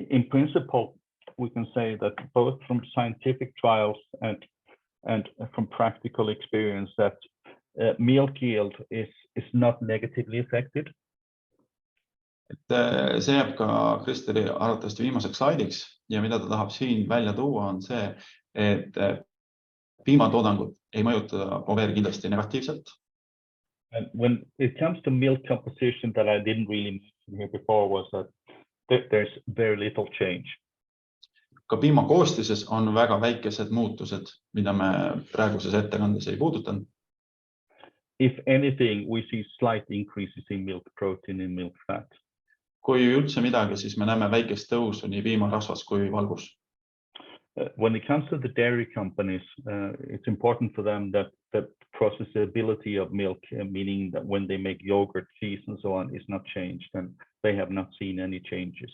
in principle, we can say that both from scientific trials and from practical experience that milk yield is not negatively affected. See jääb ka Kristeri arvatavasti viimaseks slaidiks ja mida ta tahab siin välja tuua on see, et piimatoodangut ei mõjuta Bovaer kindlasti negatiivselt. And when it comes to milk composition that I didn't really mention here before was that there's very little change. Ka piima koostises on väga väikesed muutused, mida me praeguses ettekandes ei puudutanud. If anything, we see slight increases in milk protein and milk fat. Kui üldse midagi, siis me näeme väikest tõusu nii piimarasvas kui valgus. When it comes to the dairy companies, it's important for them that the processability of milk, meaning that when they make yogurt, cheese and so on, is not changed, and they have not seen any changes.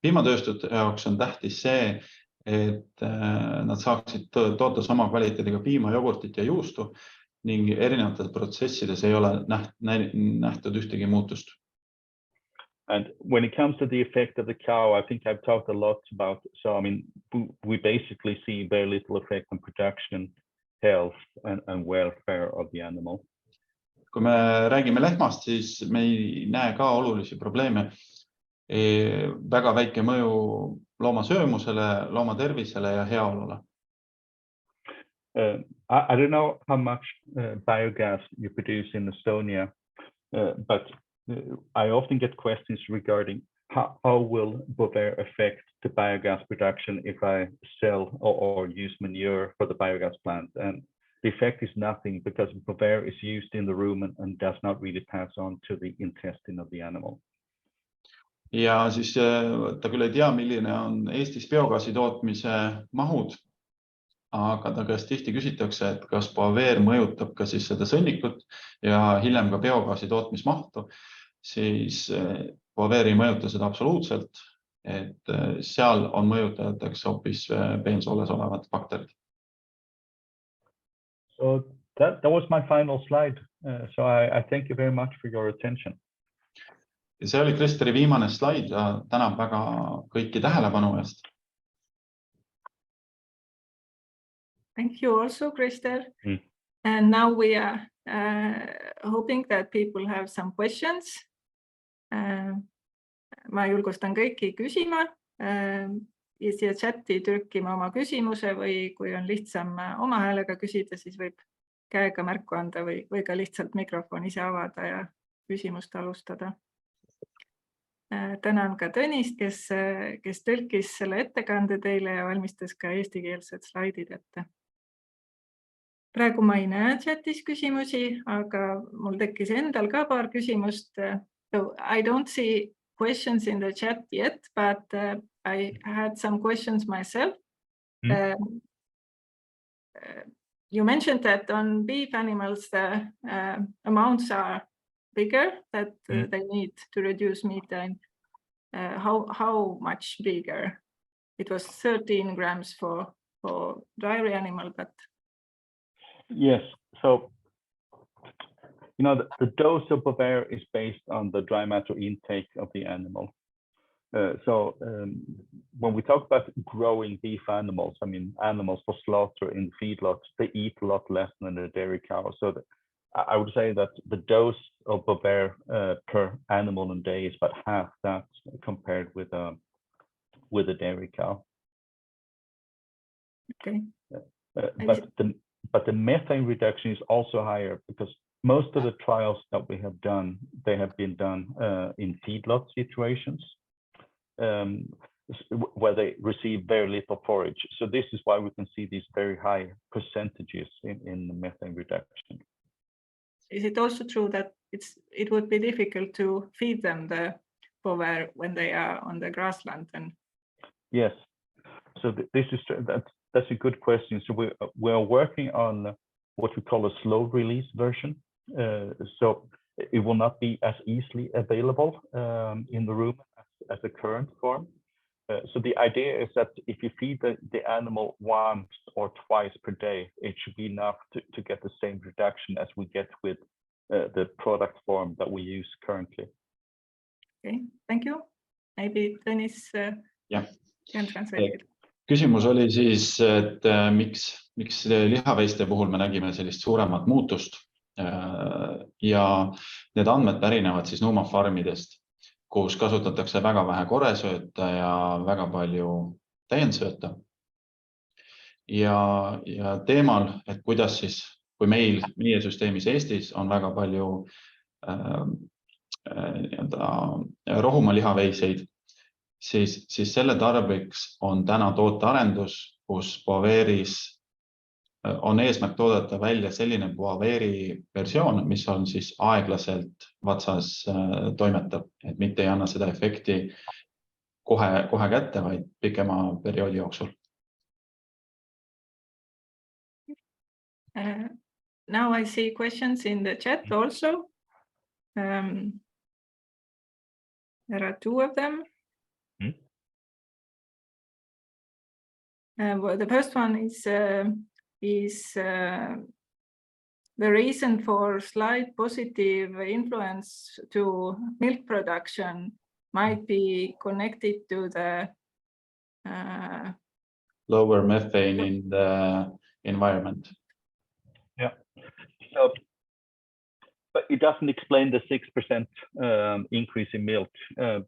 Piimatööstuse jaoks on tähtis see, et nad saaksid toota sama kvaliteediga piima, jogurtit ja juustu ning erinevates protsessides ei ole nähtud ühtegi muutust. And when it comes to the effect of the cow, I think I've talked a lot about, so I mean, we basically see very little effect on production, health and welfare of the animal. Kui me räägime lehmast, siis me ei näe ka olulisi probleeme. Väga väike mõju looma söömusele, looma tervisele ja heaolule. I don't know how much biogas you produce in Estonia, but I often get questions regarding how will Bovaer affect the biogas production if I sell or use manure for the biogas plant. And the effect is nothing because Bovaer is used in the rumen and does not really pass on to the intestine of the animal. Ja siis ta küll ei tea, milline on Eestis biogaasi tootmise mahud, aga ta käest tihti küsitakse, et kas Bovaer mõjutab ka siis seda sõnnikut ja hiljem ka biogaasi tootmismahtu, siis Bovaer ei mõjuta seda absoluutselt, et seal on mõjutajateks hoopis peensooles olevad bakterid. So that was my final slide. So I thank you very much for your attention. Ja see oli Kristeri viimane slaid ja tänab väga kõiki tähelepanu eest. Thank you also, Krister. And now we are hoping that people have some questions. Ma julgustan kõiki küsima ja siia chati trükkima oma küsimuse või kui on lihtsam oma häälega küsida, siis võib käega märku anda või ka lihtsalt mikrofon ise avada ja küsimust alustada. Tänan ka Tõnist, kes tõlkis selle ettekande teile ja valmistas ka eestikeelsed slaidid ette. Praegu ma ei näe chatis küsimusi, aga mul tekkis endal ka paar küsimust. So I don't see questions in the chat yet, but I had some questions myself. You mentioned that on beef animals, the amounts are bigger that they need to reduce methane. How much bigger? It was 13 grams for dairy animal, but yes. So you know the dose of Bovaer is based on the dry matter intake of the animal. When we talk about growing beef animals, I mean animals for slaughter in feedlots, they eat a lot less than a dairy cow. So I would say that the dose of Bovaer per animal a day is about half that compared with a dairy cow. Okay. But the methane reduction is also higher because most of the trials that we have done, they have been done in feedlot situations where they receive very little forage. So this is why we can see these very high percentages in the methane reduction. Is it also true that it would be difficult to feed them the Bovaer when they are on the grassland? Yes. So this is that's a good question. So we are working on what we call a slow release version. So it will not be as easily available in the room as the current form. So the idea is that if you feed the animal once or twice per day, it should be enough to get the same reduction as we get with the product form that we use currently. Okay, thank you. Maybe Tõnis can translate it. Küsimus oli siis, et miks lihaveiste puhul me nägime sellist suuremat muutust ja need andmed pärinevad siis nuumafarmidest, kus kasutatakse väga vähe koresööta ja väga palju täiendsööta. Ja teemal, et kuidas siis, kui meie süsteemis Eestis on väga palju rohumaa lihaveiseid, siis selle tarbiks on täna tootearendus, kus Bovaeris on eesmärk toodata välja selline Bovaeri versioon, mis on siis aeglaselt vatsas toimetav, et mitte ei anna seda efekti kohe kätte, vaid pikema perioodi jooksul. Now I see questions in the chat also. There are two of them. Well, the first one is the reason for slight positive influence to milk production might be connected to the lower methane in the environment. Yeah, so, but it doesn't explain the 6% increase in milk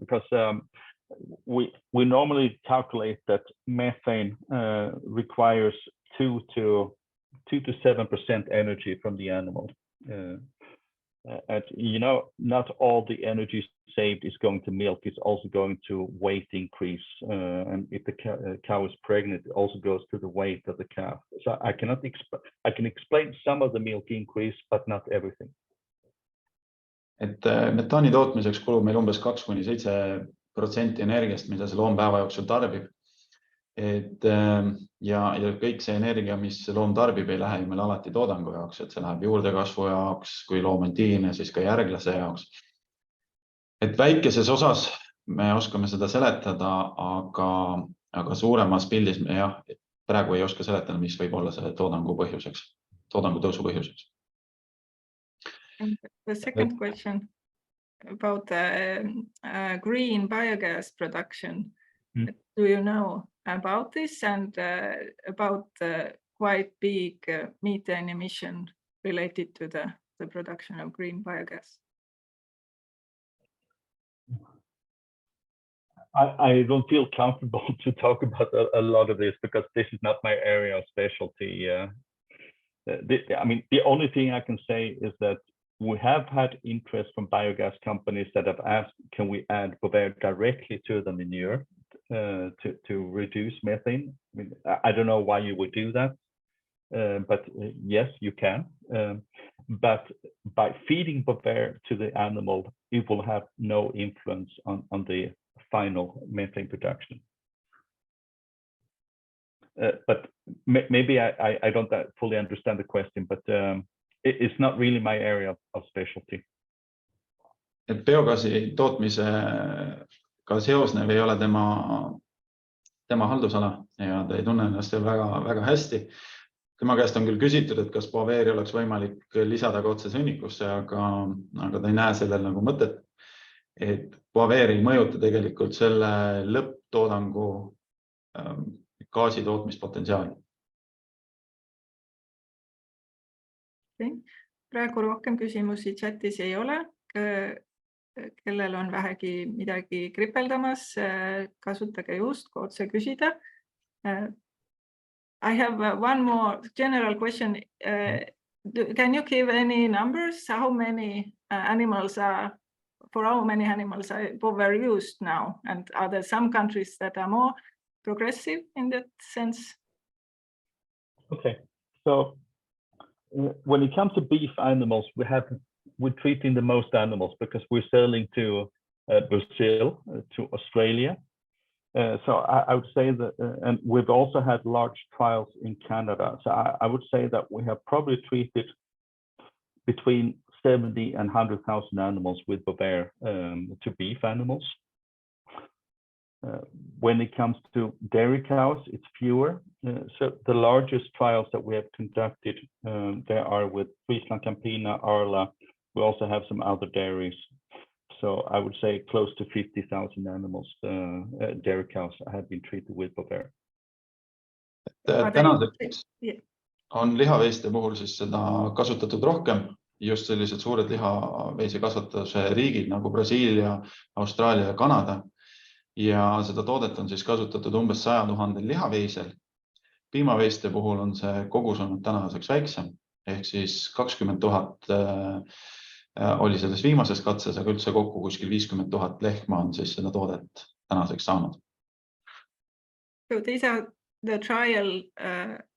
because we normally calculate that methane requires 2 to 7% energy from the animal. Not all the energy saved is going to milk, it's also going to weight increase. And if the cow is pregnant, it also goes to the weight of the calf. So I can explain some of the milk increase, but not everything. Et metaani tootmiseks kulub meil umbes 2–7% energiast, mida see loom päeva jooksul tarbib. Ja kõik see energia, mis loom tarbib, ei lähe meil alati toodangu jaoks, et see läheb juurdekasvu jaoks, kui loom on tiine, siis ka järglase jaoks. Et väikeses osas me oskame seda seletada, aga suuremas pildis me praegu ei oska seletada, mis võib olla see toodangu tõusu põhjuseks. And the second question about green biogas production. Do you know about this and about quite big methane emission related to the production of green biogas? I don't feel comfortable to talk about a lot of this because this is not my area of specialty. The only thing I can say is that we have had interest from biogas companies that have asked, can we add Bovaer directly to the manure to reduce methane? I don't know why you would do that, but yes, you can. But by feeding Bovaer to the animal, it will have no influence on the final methane production. But maybe I don't fully understand the question, but it's not really my area of specialty. Et biogaasi tootmisega seosnev ei ole tema haldusala ja ta ei tunne ennast väga, väga hästi. Tema käest on küll küsitud, et kas Bovaeri oleks võimalik lisada ka otse sõnnikusse, aga ta ei näe sellel nagu mõtet. Et Bovaeri ei mõjuta tegelikult selle lõpptoodangu gaasi tootmispotentsiaali. Praegu rohkem küsimusi chatis ei ole. Kellel on vähegi midagi kripeldamas, kasutage juhust otse küsida. I have one more general question. Can you give any numbers? How many animals are Bovaer used now? And are there some countries that are more progressive in that sense? Okay, so when it comes to beef animals, we're treating the most animals because we're selling to Brazil, to Australia. So I would say that, and we've also had large trials in Canada. So I would say that we have probably treated between 70 and 100,000 animals with Bovaer to beef animals. When it comes to dairy cows, it's fewer. So the largest trials that we have conducted, there are with Friesland Campina, Arla. We also have some other dairies. So I would say close to 50,000 animals, dairy cows have been treated with Bovaer. Tänaseks on lihaveiste puhul siis seda kasutatud rohkem, just sellised suured lihaveise kasvatuse riigid nagu Brasiilia, Austraalia ja Kanada. Ja seda toodet on siis kasutatud umbes 100 000 lihaveisel. Piimaveiste puhul on see kogus olnud tänaseks väiksem, ehk siis 20 000 oli selles viimases katses, aga üldse kokku kuskil 50 000 lehma on siis seda toodet tänaseks saanud. So these are the trial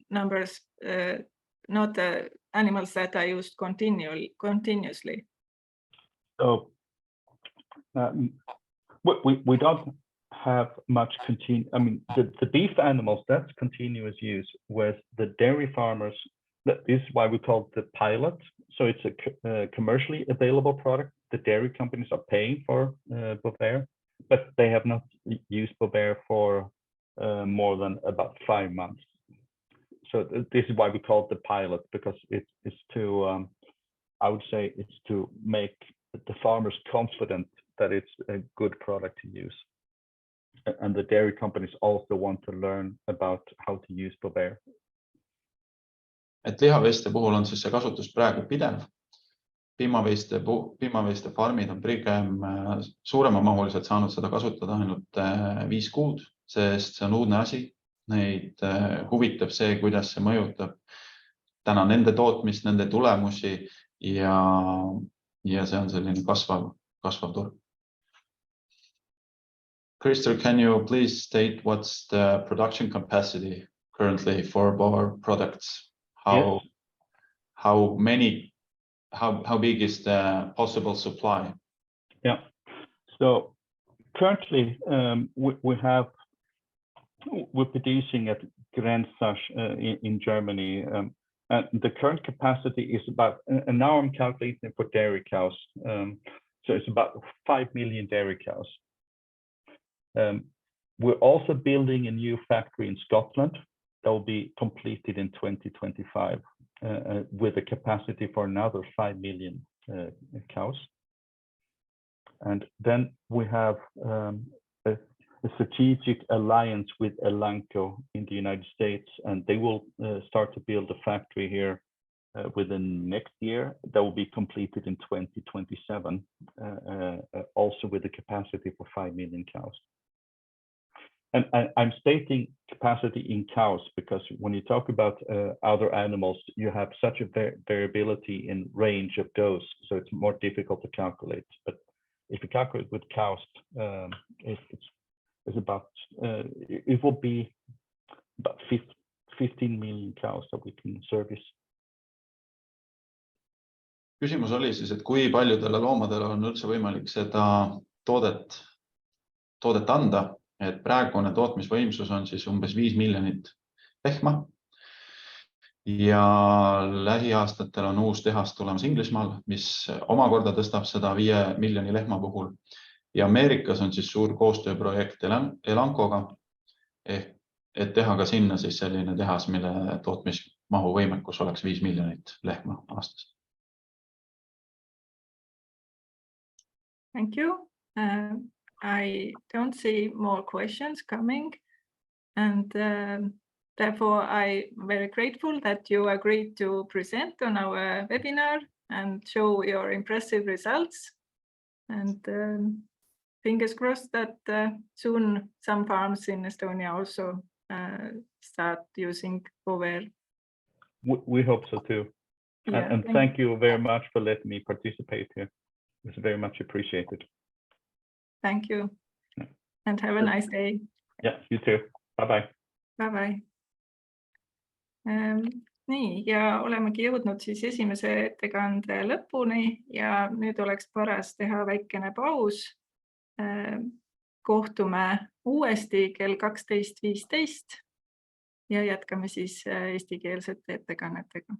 numbers, not the animals that are used continuously. So we don't have much the beef animals, that's continuous use, with the dairy farmers. This is why we call it the pilot. So it's a commercially available product. The dairy companies are paying for Bovaer, but they have not used Bovaer for more than about 5 months. So this is why we call it the pilot, because it's to, I would say, it's to make the farmers confident that it's a good product to use. And the dairy companies also want to learn about how to use Bovaer. Et lihaveiste puhul on siis see kasutus praegu pidev. Piimaveiste farmid on pigem suuremamahuliselt saanud seda kasutada ainult 5 kuud, sest see on uudne asi. Neid huvitab see, kuidas see mõjutab täna nende tootmist, nende tulemusi ja see on selline kasvav turg. Krister, can you please state what's the production capacity currently for Bovaer products? How big is the possible supply? Yeah, so currently we're producing at Grenzach in Germany, and the current capacity is about, and now I'm calculating for dairy cows, so it's about 5 million dairy cows. We're also building a new factory in Scotland that will be completed in 2025 with a capacity for another 5 million cows. And then we have a strategic alliance with Elanco in the United States, and they will start to build a factory here within next year that will be completed in 2027, also with a capacity for 5 million cows. And I'm stating capacity in cows because when you talk about other animals, you have such a variability in range of dose, so it's more difficult to calculate. But if you calculate with cows, it's about it will be about 15 million cows that we can service. Küsimus oli siis, et kui paljudele loomadele on üldse võimalik seda toodet anda, et praegune tootmisvõimsus on siis umbes 5 miljonit lehma ja lähiaastatel on uus tehas tulemas Inglismaal, mis omakorda tõstab seda 5 miljoni lehma puhul. Ja Ameerikas on siis suur koostööprojekt Elancoga, et teha ka sinna siis selline tehas, mille tootmismahu võimekus oleks 5 miljonit lehma aastas. Thank you. I don't see more questions coming, and therefore I'm very grateful that you agreed to present on our webinar and show your impressive results. And fingers crossed that soon some farms in Estonia also start using Bovaer. We hope so too. Yeah, and thank you very much for letting me participate here. It's very much appreciated. Thank you. And have a nice day. Yeah, you too. Bye-bye. Bye-bye. Nii, ja olemegi jõudnud siis esimese ettekande lõpuni ja nüüd oleks paras teha väikene paus. Kohtume uuesti kell 12:15 ja jätkame siis eestikeelsete ettekannetega.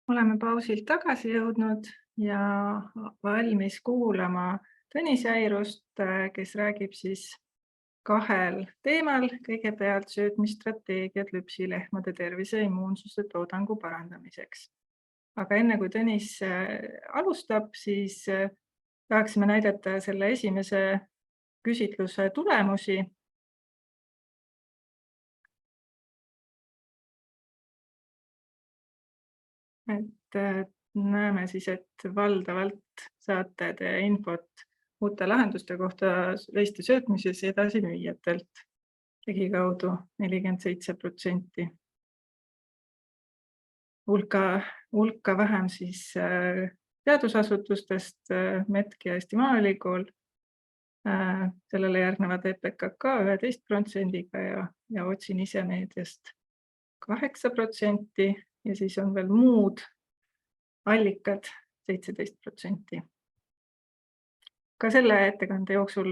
Oleme pausilt tagasi jõudnud ja valmis kuulama Tõnis Jairust, kes räägib siis kahel teemal. Kõigepealt söötmisstrateegiad lüpsilehmade tervise, immuunsuse, toodangu parandamiseks. Aga enne kui Tõnis alustab, siis tahaksime näidata selle esimese küsitluse tulemusi. Näeme siis, et valdavalt saate te infot uute lahenduste kohta Eesti söötmises edasimüüjatelt ligikaudu 47%. Hulka vähem siis teadusasutustest, METK ja Eesti Maaülikool. Sellele järgnevad EPKK 11% ja otsin ise meediast 8%. Ja siis on veel muud allikad 17%. Ka selle ettekande jooksul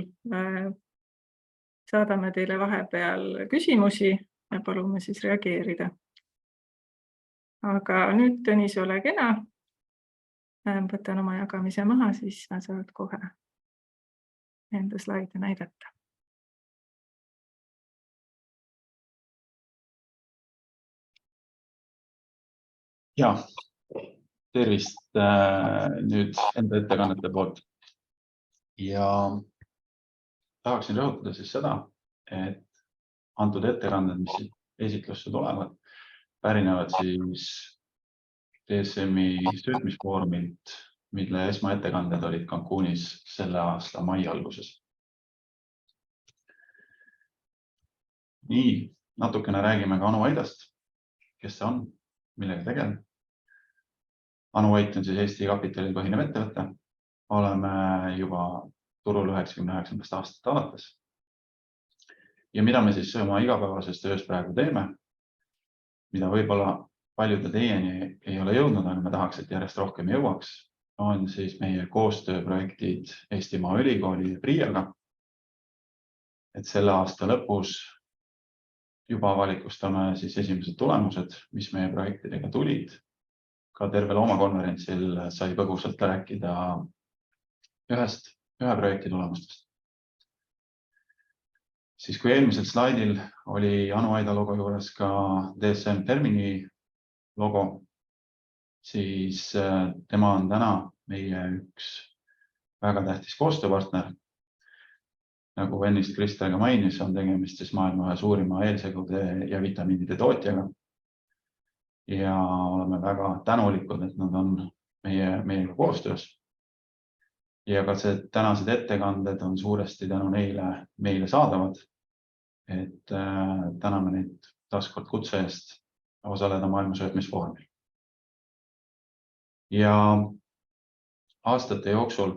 saadame teile vahepeal küsimusi ja palume siis reageerida. Aga nüüd, Tõnis, ole kena. Võtan oma jagamise maha, siis sa saad kohe enda slaide näidata. Ja, tervist nüüd enda ettekannete poolt. Ja tahaksin rõhutada siis seda, et antud ettekanded, mis esitlusse tulevad, pärinevad siis DSM-i söötmisfoorumilt, mille esmaettekanded olid Cancunis selle aasta mai alguses. Nii, natukene räägime ka Anu Aidast, kes see on, millega tegeleb. Anu Ait on siis Eesti kapitalil põhinev ettevõte. Oleme juba turul 99. aastat alates. Ja mida me siis oma igapäevases töös praegu teeme, mida võib-olla paljude teieni ei ole jõudnud, aga me tahaks, et järjest rohkem jõuaks, on siis meie koostööprojektid Eesti Maaülikooli ja PRIAga. Et selle aasta lõpus juba avalikustame siis esimesed tulemused, mis meie projektidega tulid. Ka terve loomakonverentsil sai põgusalt rääkida ühe projekti tulemustest. Siis kui eelmisel slaidil oli Anu Aida logo juures ka DSM Fermini logo, siis tema on täna meie üks väga tähtis koostööpartner. Nagu ennist Kristel ka mainis, on tegemist siis maailma ühe suurima eelsegude ja vitamiinide tootjaga. Ja oleme väga tänulikud, et nad on meiega koostöös. Ja ka tänased ettekanded on suuresti tänu meile saadavad, et täname neid taaskord kutse eest osaleda maailma söötmisfoorumil. Ja aastate jooksul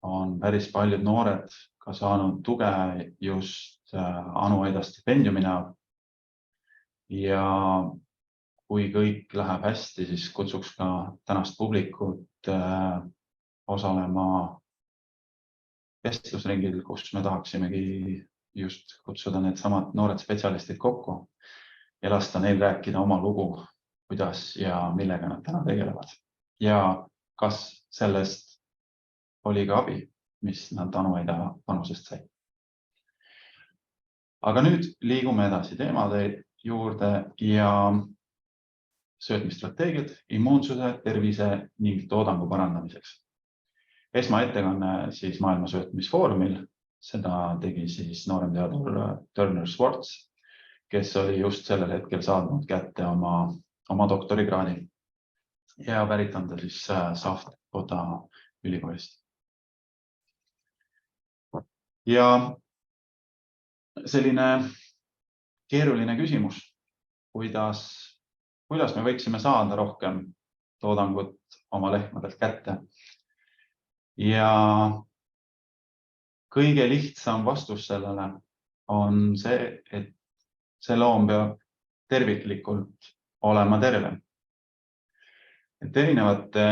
on päris paljud noored ka saanud tuge just Anu Aida stipendiumina. Ja kui kõik läheb hästi, siis kutsuks ka tänast publikut osalema vestlusringil, kus me tahaksimegi just kutsuda need samad noored spetsialistid kokku ja lasta neil rääkida oma lugu, kuidas ja millega nad täna tegelevad. Ja kas sellest oli ka abi, mis nad Anu Aida panusest sai. Aga nüüd liigume edasi teemade juurde ja söötmisstrateegiad, immuunsuse, tervise ning toodangu parandamiseks. Esmaettekanne siis maailma söötmisfoorumil, seda tegi siis nooremteadur Turner Swartz, kes oli just sellel hetkel saanud kätte oma doktorikraadi ja pärit on ta siis Bovaeri ülikoolist. Ja selline keeruline küsimus, kuidas me võiksime saada rohkem toodangut oma lehmadelt kätte. Ja kõige lihtsam vastus sellele on see, et see loom peab terviklikult olema terve. Et erinevate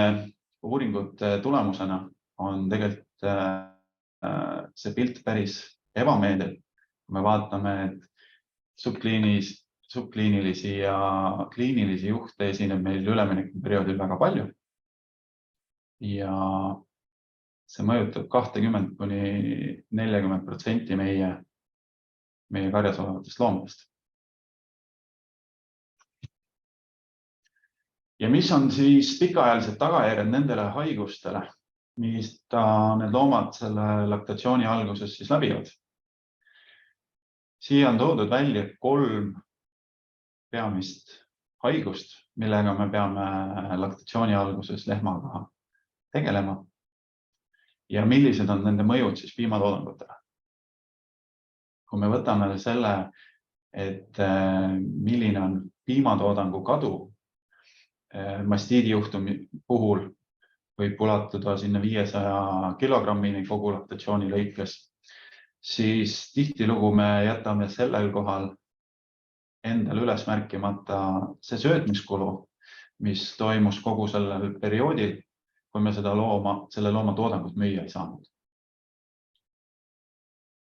uuringute tulemusena on tegelikult see pilt päris ebameeldiv. Kui me vaatame, et subkliinilisi ja kliinilisi juhte esineb meil üleminekuperioodil väga palju. Ja see mõjutab 20–40% meie karjas olevatest loomadest. Ja mis on siis pikaajalised tagajärjed nendele haigustele, mis need loomad selle laktatsiooni alguses siis läbivad? Siia on toodud välja 3 peamist haigust, millega me peame laktatsiooni alguses lehmaga tegelema. Ja millised on nende mõjud siis piimatoodangutele? Kui me võtame selle, et milline on piimatoodangu kadu, mastiidi juhtumi puhul võib ulatuda sinna 500 kilogrammini kogu laktatsiooni lõikes, siis tihtilugu me jätame sellel kohal endal üles märkimata see söötmiskulu, mis toimus kogu sellel perioodil, kui me selle looma toodangut müüa ei saanud.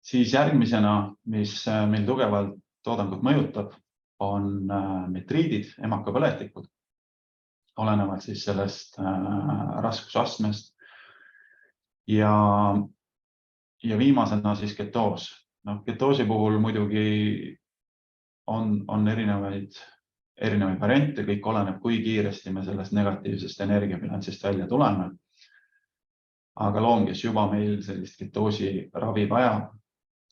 Siis järgmisena, mis meil tugevalt toodangut mõjutab, on metriidid, emakapõletikud, olenevalt siis sellest raskusastmest. Ja viimasena siis ketoos. Ketoosi puhul muidugi on erinevaid variante, kõik oleneb, kui kiiresti me sellest negatiivsest energiabilansist välja tuleme. Aga loom, kes juba meil sellist ketoosi ravi vajab,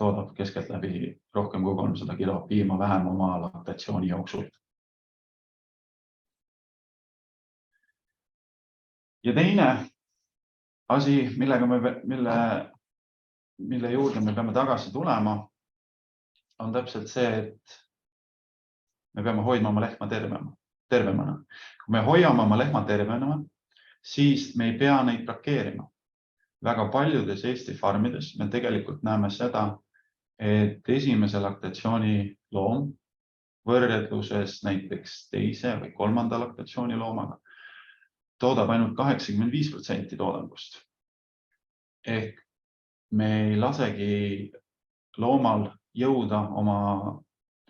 toodab keskeltläbi rohkem kui 300 kilo piima vähem oma laktatsiooni jooksul. Ja teine asi, mille juurde me peame tagasi tulema, on täpselt see, et me peame hoidma oma lehma tervemana. Kui me hoiame oma lehma tervena, siis me ei pea neid brakeerima. Väga paljudes Eesti farmides me tegelikult näeme seda, et esimese laktatsiooni loom võrdluses näiteks teise või 3. laktatsiooni loomaga toodab ainult 85% toodangust. Ehk me ei lasegi loomal jõuda oma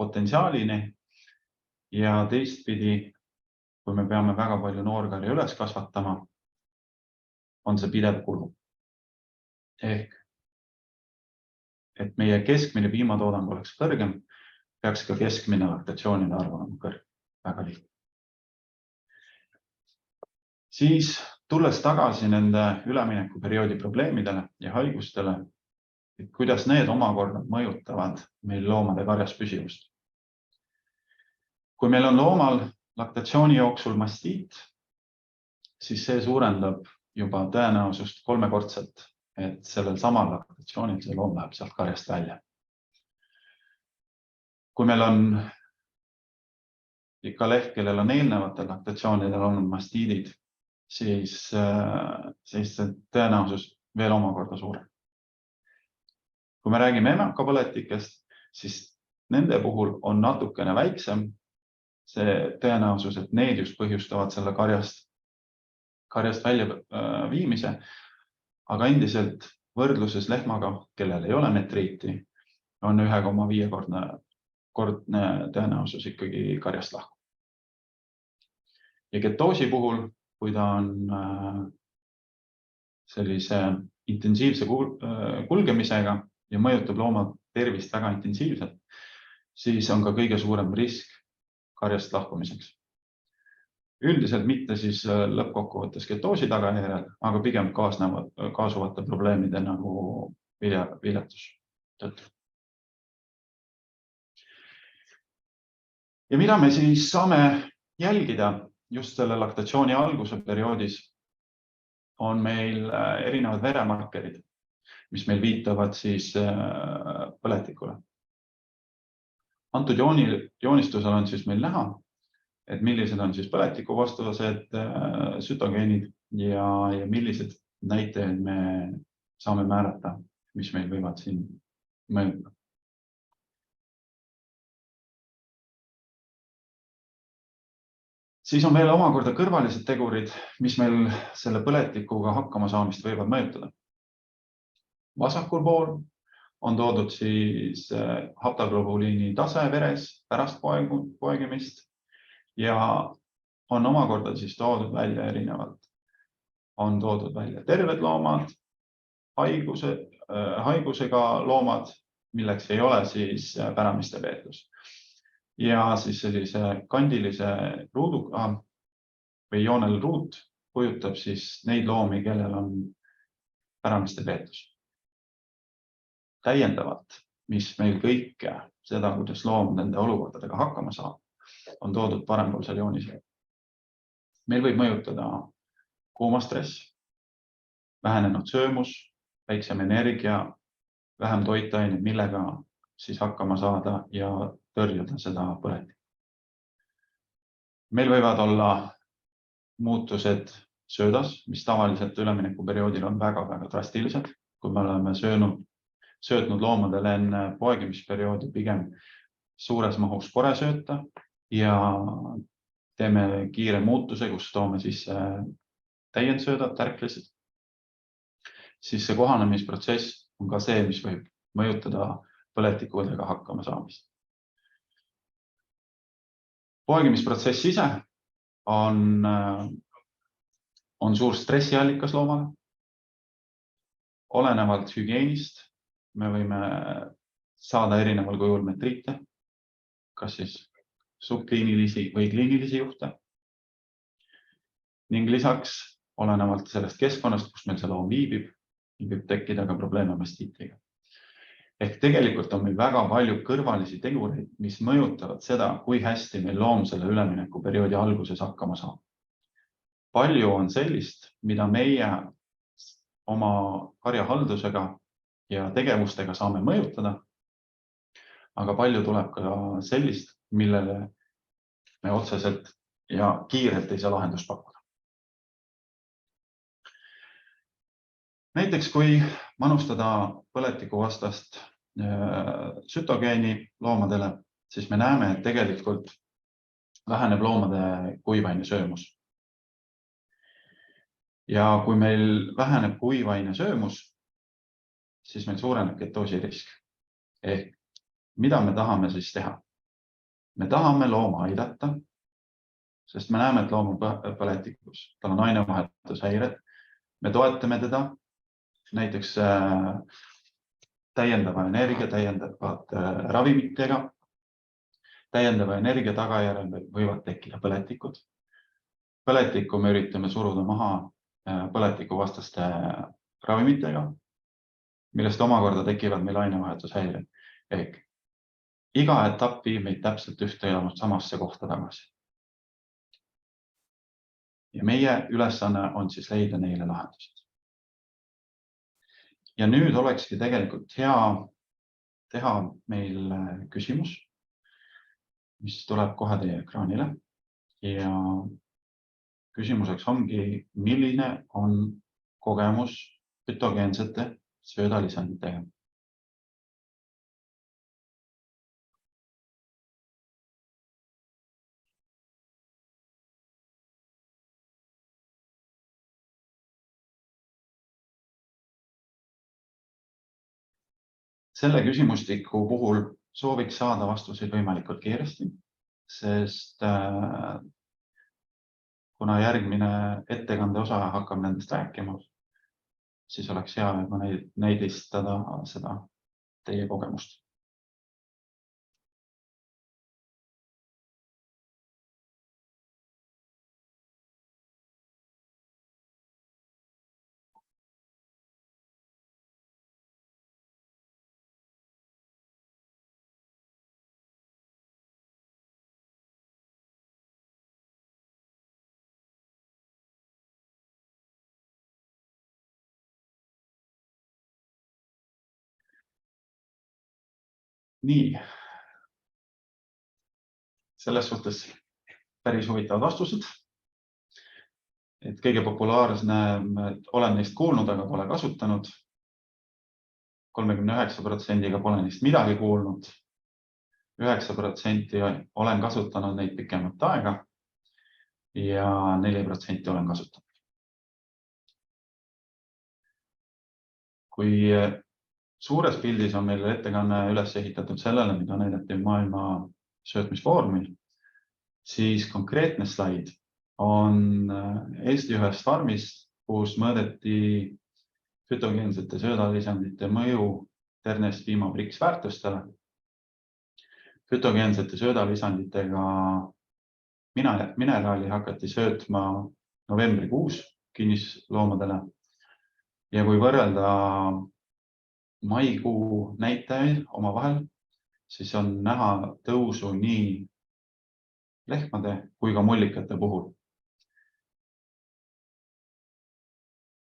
potentsiaalini ja teistpidi, kui me peame väga palju noorkarja üles kasvatama, on see pidev kulu. Ehk, et meie keskmine piimatoodang oleks kõrgem, peaks ka keskmine laktatsioonide arv olema kõrgem. Väga lihtne. Siis tulles tagasi nende üleminekuperioodi probleemidele ja haigustele, et kuidas need omakorda mõjutavad meil loomade karjas püsivust. Kui meil on loomal laktatsiooni jooksul mastiit, siis see suurendab juba tõenäosust 3-kordselt, et sellel samal laktatsioonil see loom läheb sealt karjast välja. Kui meil on ikka leht, kellel on eelnevatel laktatsioonidel olnud mastiidid, siis tõenäosus veel omakorda suurem. Kui me räägime emakapõletikest, siis nende puhul on natukene väiksem see tõenäosus, et need just põhjustavad selle karjast välja viimise, aga endiselt võrdluses lehmaga, kellel ei ole metriiti, on 1,5-kordne tõenäosus ikkagi karjast lahku. Ja ketoosi puhul, kui ta on sellise intensiivse kulgemisega ja mõjutab looma tervist väga intensiivselt, siis on ka kõige suurem risk karjast lahkumiseks. Üldiselt mitte siis lõppkokkuvõttes ketoosi tagajärjel, aga pigem kaasuvate probleemide nagu viljatus tõttu. Ja mida me siis saame jälgida just selle laktatsiooni alguse perioodis, on meil erinevad veremarkerid, mis meil viitavad siis põletikule. Antud joonistusel on siis meil näha, et millised on siis põletiku vastased sütogeenid ja millised näitajad me saame määrata, mis meil võivad siin mõjuda. Siis on veel omakorda kõrvalised tegurid, mis meil selle põletikuga hakkama saamist võivad mõjutada. Vasakul pool on toodud siis haptoglobuliini tase veres pärast poegimist ja on omakorda siis toodud välja erinevalt. On toodud välja terved loomad, haigusega loomad, milleks ei ole siis päramiste peetus. Ja siis sellise kandilise ruuduga või joonel ruut kujutab siis neid loomi, kellel on päramiste peetus. Täiendavalt, mis meil kõike seda, kuidas loom nende olukordadega hakkama saab, on toodud parempoolsel joonisel. Meil võib mõjutada kuumastress, vähenenud söömus, väiksem energia, vähem toitained, millega siis hakkama saada ja tõrjuda seda põletikku. Meil võivad olla muutused söödas, mis tavaliselt üleminekuperioodil on väga-väga drastilised. Kui me oleme söötnud loomadele enne poegimisperioodi pigem suures mahus koresööta ja teeme kiire muutuse, kus toome sisse täiendsöödad, tärklised, siis see kohanemisprotsess on ka see, mis võib mõjutada põletikudega hakkama saamist. Poegimisprotsess ise on suur stressiallikas loomale. Olenevalt hügieenist me võime saada erineval kujul metriite, kas siis subkliinilisi või kliinilisi juhte. Ning lisaks, olenevalt sellest keskkonnast, kus meil see loom viibib, võib tekkida ka probleeme mastiitiga. Ehk tegelikult on meil väga palju kõrvalisi tegureid, mis mõjutavad seda, kui hästi meil loom selle üleminekuperioodi alguses hakkama saab. Palju on sellist, mida meie oma karjahaldusega ja tegevustega saame mõjutada, aga palju tuleb ka sellist, millele me otseselt ja kiirelt ei saa lahendust pakkuda. Näiteks kui manustada põletiku vastast sütogeeni loomadele, siis me näeme, et tegelikult väheneb loomade kuivaine söömus. Ja kui meil väheneb kuivaine söömus, siis meil suureneb ketoosirisk. Ehk mida me tahame siis teha? Me tahame looma aidata, sest me näeme, et loom on põletikus, tal on ainevahetushäired. Me toetame teda näiteks täiendava energia, täiendavate ravimitega. Täiendava energia tagajärjel võivad tekkida põletikud. Põletikku me üritame suruda maha põletiku vastaste ravimitega, millest omakorda tekivad meil ainevahetushäired. Ehk iga etapp viib meid täpselt ühte ja samasse kohta tagasi. Ja meie ülesanne on siis leida neile lahendused. Ja nüüd olekski tegelikult hea teha meil küsimus, mis tuleb kohe teie ekraanile. Ja küsimuseks ongi, milline on kogemus pütogeensete söödalisanditega. Selle küsimustiku puhul sooviks saada vastuseid võimalikult kiiresti, sest kuna järgmine ettekande osa hakkab nendest rääkima, siis oleks hea näidistada seda teie kogemust. Nii, selles suhtes päris huvitavad vastused. Et kõige populaarsem, olen neist kuulnud, aga pole kasutanud. 39% pole neist midagi kuulnud. 9% olen kasutanud neid pikemat aega ja 4% olen kasutanud. Kui Suures pildis on meil ettekanne üles ehitatud sellele, mida näidati maailma söötmisfoorumil, siis konkreetne slaid on Eesti ühest farmist, kus mõõdeti fütogeensete söödalisandite mõju ternest piimapriksväärtustele. Fütogeensete söödalisanditega mineraali hakati söötma novembrikuus kinnisloomadele ja kui võrrelda maikuu näitajaid omavahel, siis on näha tõusu nii lehmade kui ka mullikate puhul.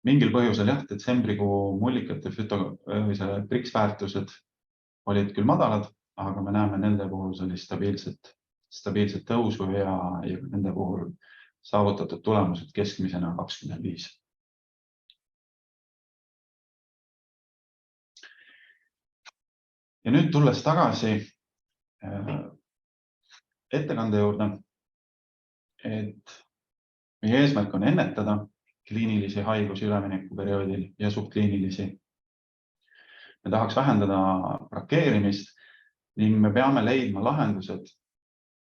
Mingil põhjusel detsembrikuu mullikate priksväärtused olid küll madalad, aga me näeme nende puhul sellist stabiilset tõusu ja nende puhul saavutatud tulemused keskmisena 25. Ja nüüd tulles tagasi ettekande juurde, et meie eesmärk on ennetada kliinilisi haigusi üleminekuperioodil ja subkliinilisi. Me tahaks vähendada brakeerimist ning me peame leidma lahendused,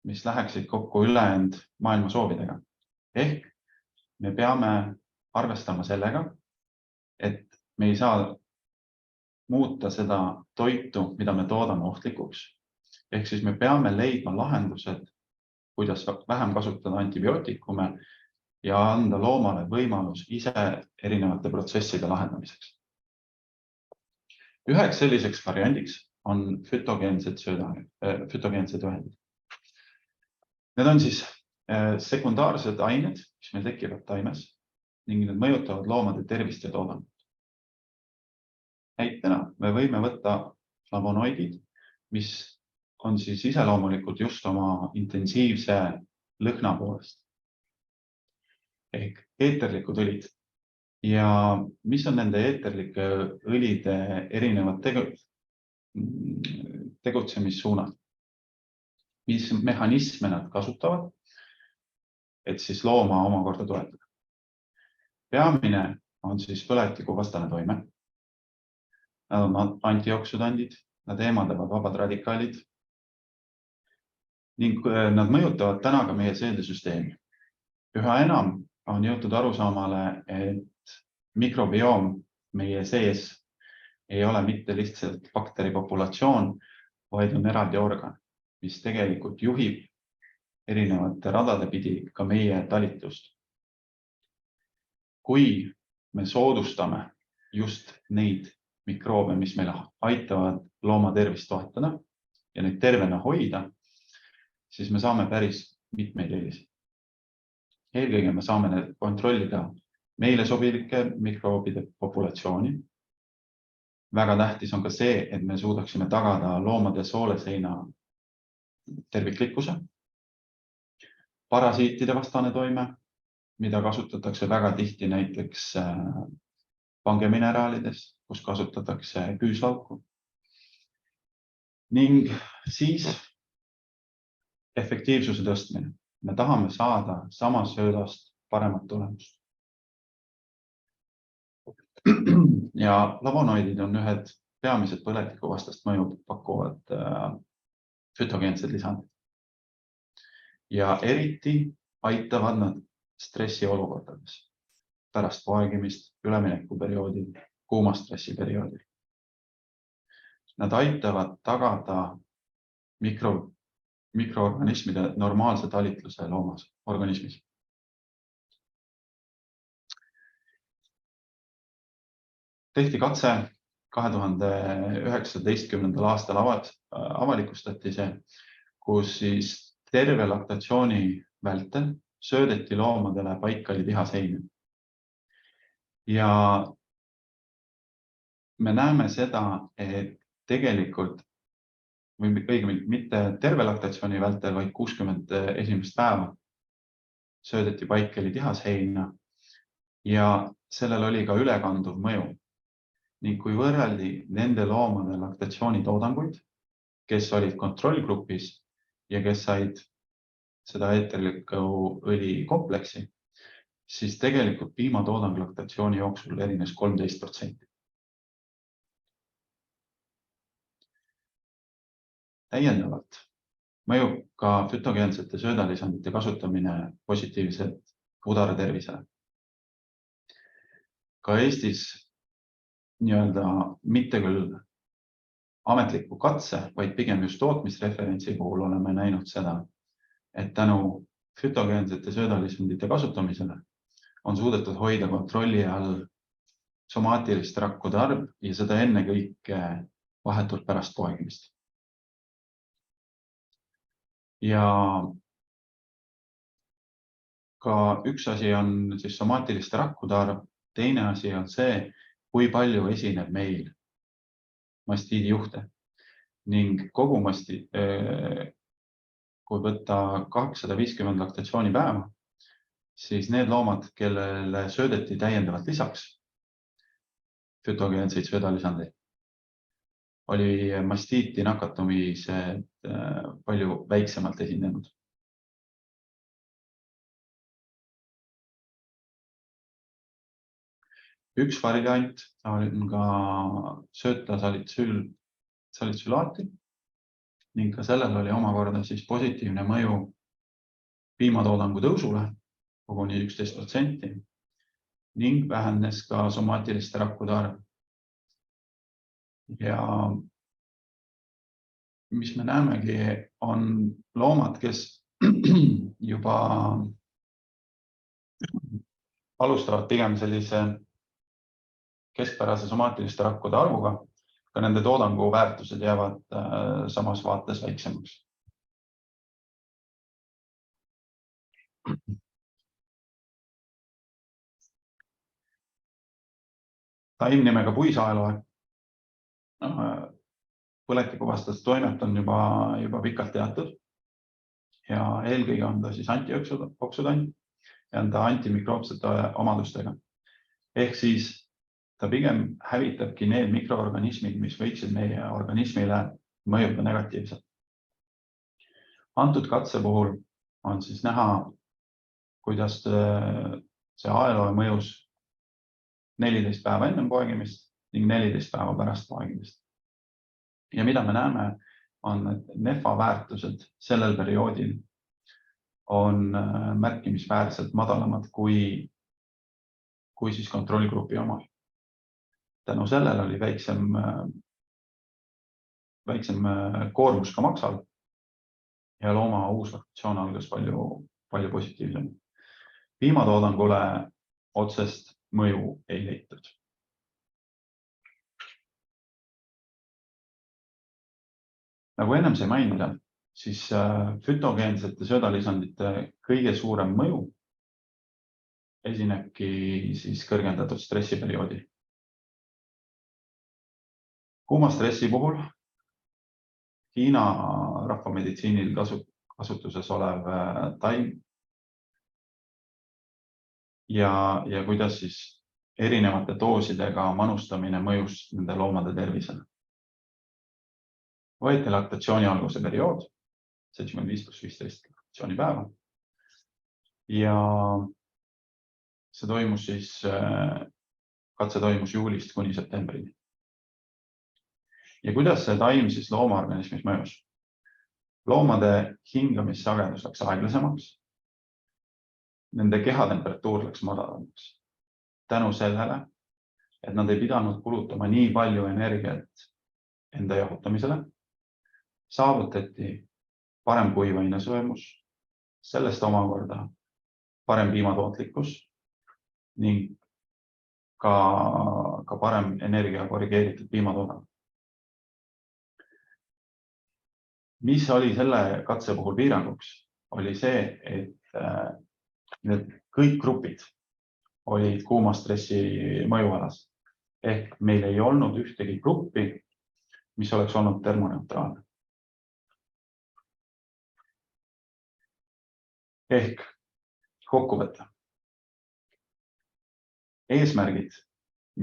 mis läheksid kokku ülejäänud maailma soovidega. Ehk me peame arvestama sellega, et me ei saa muuta seda toitu, mida me toodame ohtlikuks. Ehk siis me peame leidma lahendused, kuidas vähem kasutada antibiootikume ja anda loomale võimalus ise erinevate protsesside lahendamiseks. Üheks selliseks variandiks on fütogeensed ühendid. Need on siis sekundaarsed ained, mis meil tekivad taimes ning need mõjutavad loomade tervist ja toodangut. Näitena me võime võtta flavonoidid, mis on siis iseloomulikud just oma intensiivse lõhna poolest. Ehk eeterlikud õlid. Ja mis on nende eeterlike õlide erinevad tegutsemissuunad? Mis mehhanisme nad kasutavad, et siis looma omakorda toetada? Peamine on siis põletikuvastane toime. Nad on antioksüdandid, nad eemaldavad vabad radikaalid ning nad mõjutavad täna ka meie seedesüsteemi. Üha enam on jõutud arusaamale, et mikrobioom meie sees ei ole mitte lihtsalt bakteripopulatsioon, vaid on eraldi organ, mis tegelikult juhib erinevate radade pidi ka meie talitlust. Kui me soodustame just neid mikroobe, mis meile aitavad looma tervist toetada ja neid tervena hoida, siis me saame päris mitmeid eeliseid. Eelkõige me saame kontrollida meile sobilike mikroobide populatsiooni. Väga tähtis on ka see, et me suudaksime tagada loomade sooleseina terviklikkuse. Parasiitide vastane toime, mida kasutatakse väga tihti näiteks pangemineralides, kus kasutatakse küüslauku. Ning siis efektiivsuse tõstmine. Me tahame saada samas söödast paremat tulemust. Ja flavonoidid on ühed peamised põletikuvastast mõju pakkuvad fütogeensed lisandid. Ja eriti aitavad nad stressiolukordades, pärast poegimist, üleminekuperioodil, kuuma stressiperioodil. Nad aitavad tagada mikroorganismide normaalse talitluse loomas organismis. Tehti katse 2019. aastal avalikustati see, kus siis terve laktatsiooni vältel söödeti loomadele paikali lihaseine. Ja me näeme seda, et tegelikult või õigemini mitte terve laktatsiooni vältel, vaid 61 päeva söödeti paikali lihasheina ja sellel oli ka ülekanduv mõju. Ning kui võrreldi nende loomade laktatsiooni toodanguid, kes olid kontrollgrupis ja kes said seda eeterliku õli kompleksi, siis tegelikult piimatoodang laktatsiooni jooksul erines 13%. täiendavalt mõjub ka fütogeensete söödalisandite kasutamine positiivselt udara tervisele. Ka Eestis mitte küll ametliku katse, vaid pigem just tootmisreferentsi puhul oleme näinud seda, et tänu fütogeensete söödalisandite kasutamisele on suudetud hoida kontrolli all somaatiliste rakkude arv ja seda ennekõike vahetult pärast poegimist. Ja ka üks asi on siis somaatiliste rakkude arv, teine asi on see, kui palju esineb meil mastiidijuhte ning kogu kui võtta 250 laktatsioonipäeva, siis need loomad, kellele söödeti täiendavalt lisaks fütogeenseid söödalisandeid, oli mastiiti nakatumised palju väiksemalt esinenud. Üks variant on ka sööta salitsülaati ning ka sellel oli omakorda siis positiivne mõju piimatoodangu tõusule koguni 11% ning vähenes ka somaatiliste rakkude arv. Ja mis me näemegi, on loomad, kes juba alustavad pigem sellise keskpärase somaatiliste rakkude arvuga, ka nende toodangu väärtused jäävad samas vaates väiksemaks. Taim nimega puisaeloe põletikuvastast toimet on juba pikalt teatud ja eelkõige on ta siis antioksüdant ja on ta antimikroopsete omadustega. Ehk siis ta pigem hävitabki need mikroorganismid, mis võiksid meie organismile mõjuda negatiivselt. Antud katse puhul on siis näha, kuidas see aeloe mõjus 14 päeva enne poegimist ning 14 päeva pärast poegimist. Ja mida me näeme, on, et NEFA väärtused sellel perioodil on märkimisväärselt madalamad kui siis kontrollgrupi omal. Tänu sellele oli väiksem koormus ka maksal ja looma uus laktatsioon algas palju positiivsem. Piimatoodangule otsest mõju ei leitud. Nagu ennem sai mainida, siis fütogeensete söödalisandite kõige suurem mõju esinebki siis kõrgendatud stressiperioodil. Kuuma stressi puhul Hiina rahvameditsiinil kasutuses olev taim ja kuidas siis erinevate doosidega manustamine mõjus nende loomade tervisele. Võeti laktatsiooni alguse periood, 75+15 laktatsioonipäeva ja see toimus siis, katse toimus juulist kuni septembrini. Ja kuidas see taim siis loomaorganismis mõjus? Loomade hingamissagedus läks aeglasemaks, nende kehatemperatuur läks madalamaks. Tänu sellele, et nad ei pidanud kulutama nii palju energiat enda jahutamisele, saavutati parem kuivainesõemus, sellest omakorda parem piimatootlikkus ning ka parem energia korrigeeritud piimatoodang. Mis oli selle katse puhul piiranguks, oli see, et need kõik grupid olid kuuma stressi mõjualas. Ehk meil ei olnud ühtegi gruppi, mis oleks olnud termoneutraalne. Ehk kokkuvõte. Eesmärgid,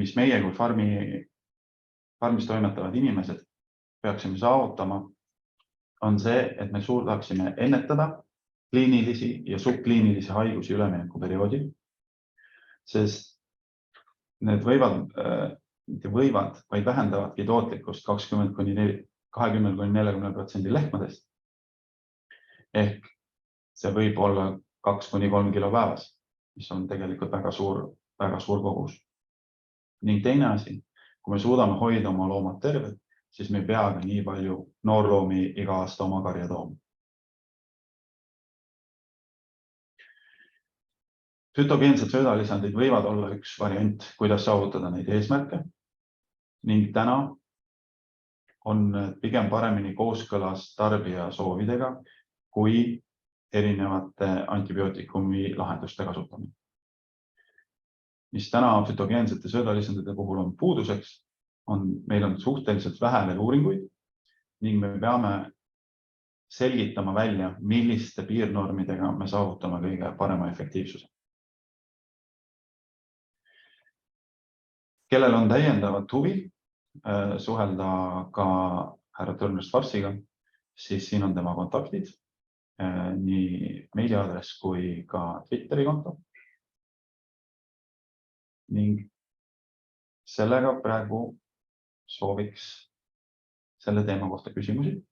mis meie kui farmis toimetavad inimesed peaksime saavutama, on see, et me suudaksime ennetada kliinilisi ja subkliinilisi haigusi üleminekuperioodil, sest need võivad, vaid vähendavadki tootlikkust 20–40% lehmadest. Ehk see võib olla 2–3 kilo päevas, mis on tegelikult väga suur kogus. Ning teine asi, kui me suudame hoida oma loomad terved, siis me ei pea ka nii palju noorloomi iga aasta oma karja tooma. Fütogeensed söödalisandid võivad olla üks variant, kuidas saavutada neid eesmärke. Ning täna on pigem paremini kooskõlas tarbija soovidega kui erinevate antibiootikumi lahenduste kasutamine. Mis täna fütogeensete söödalisandide puhul on puuduseks, meil on suhteliselt vähe veel uuringuid ning me peame selgitama välja, milliste piirnormidega me saavutame kõige parema efektiivsuse. Kellel on täiendavat huvi suhelda ka härra Tõnis Jairusega, siis siin on tema kontaktid, nii meiliaadress kui ka Twitteri konto. Ning sellega praegu sooviks selle teema kohta küsimusi.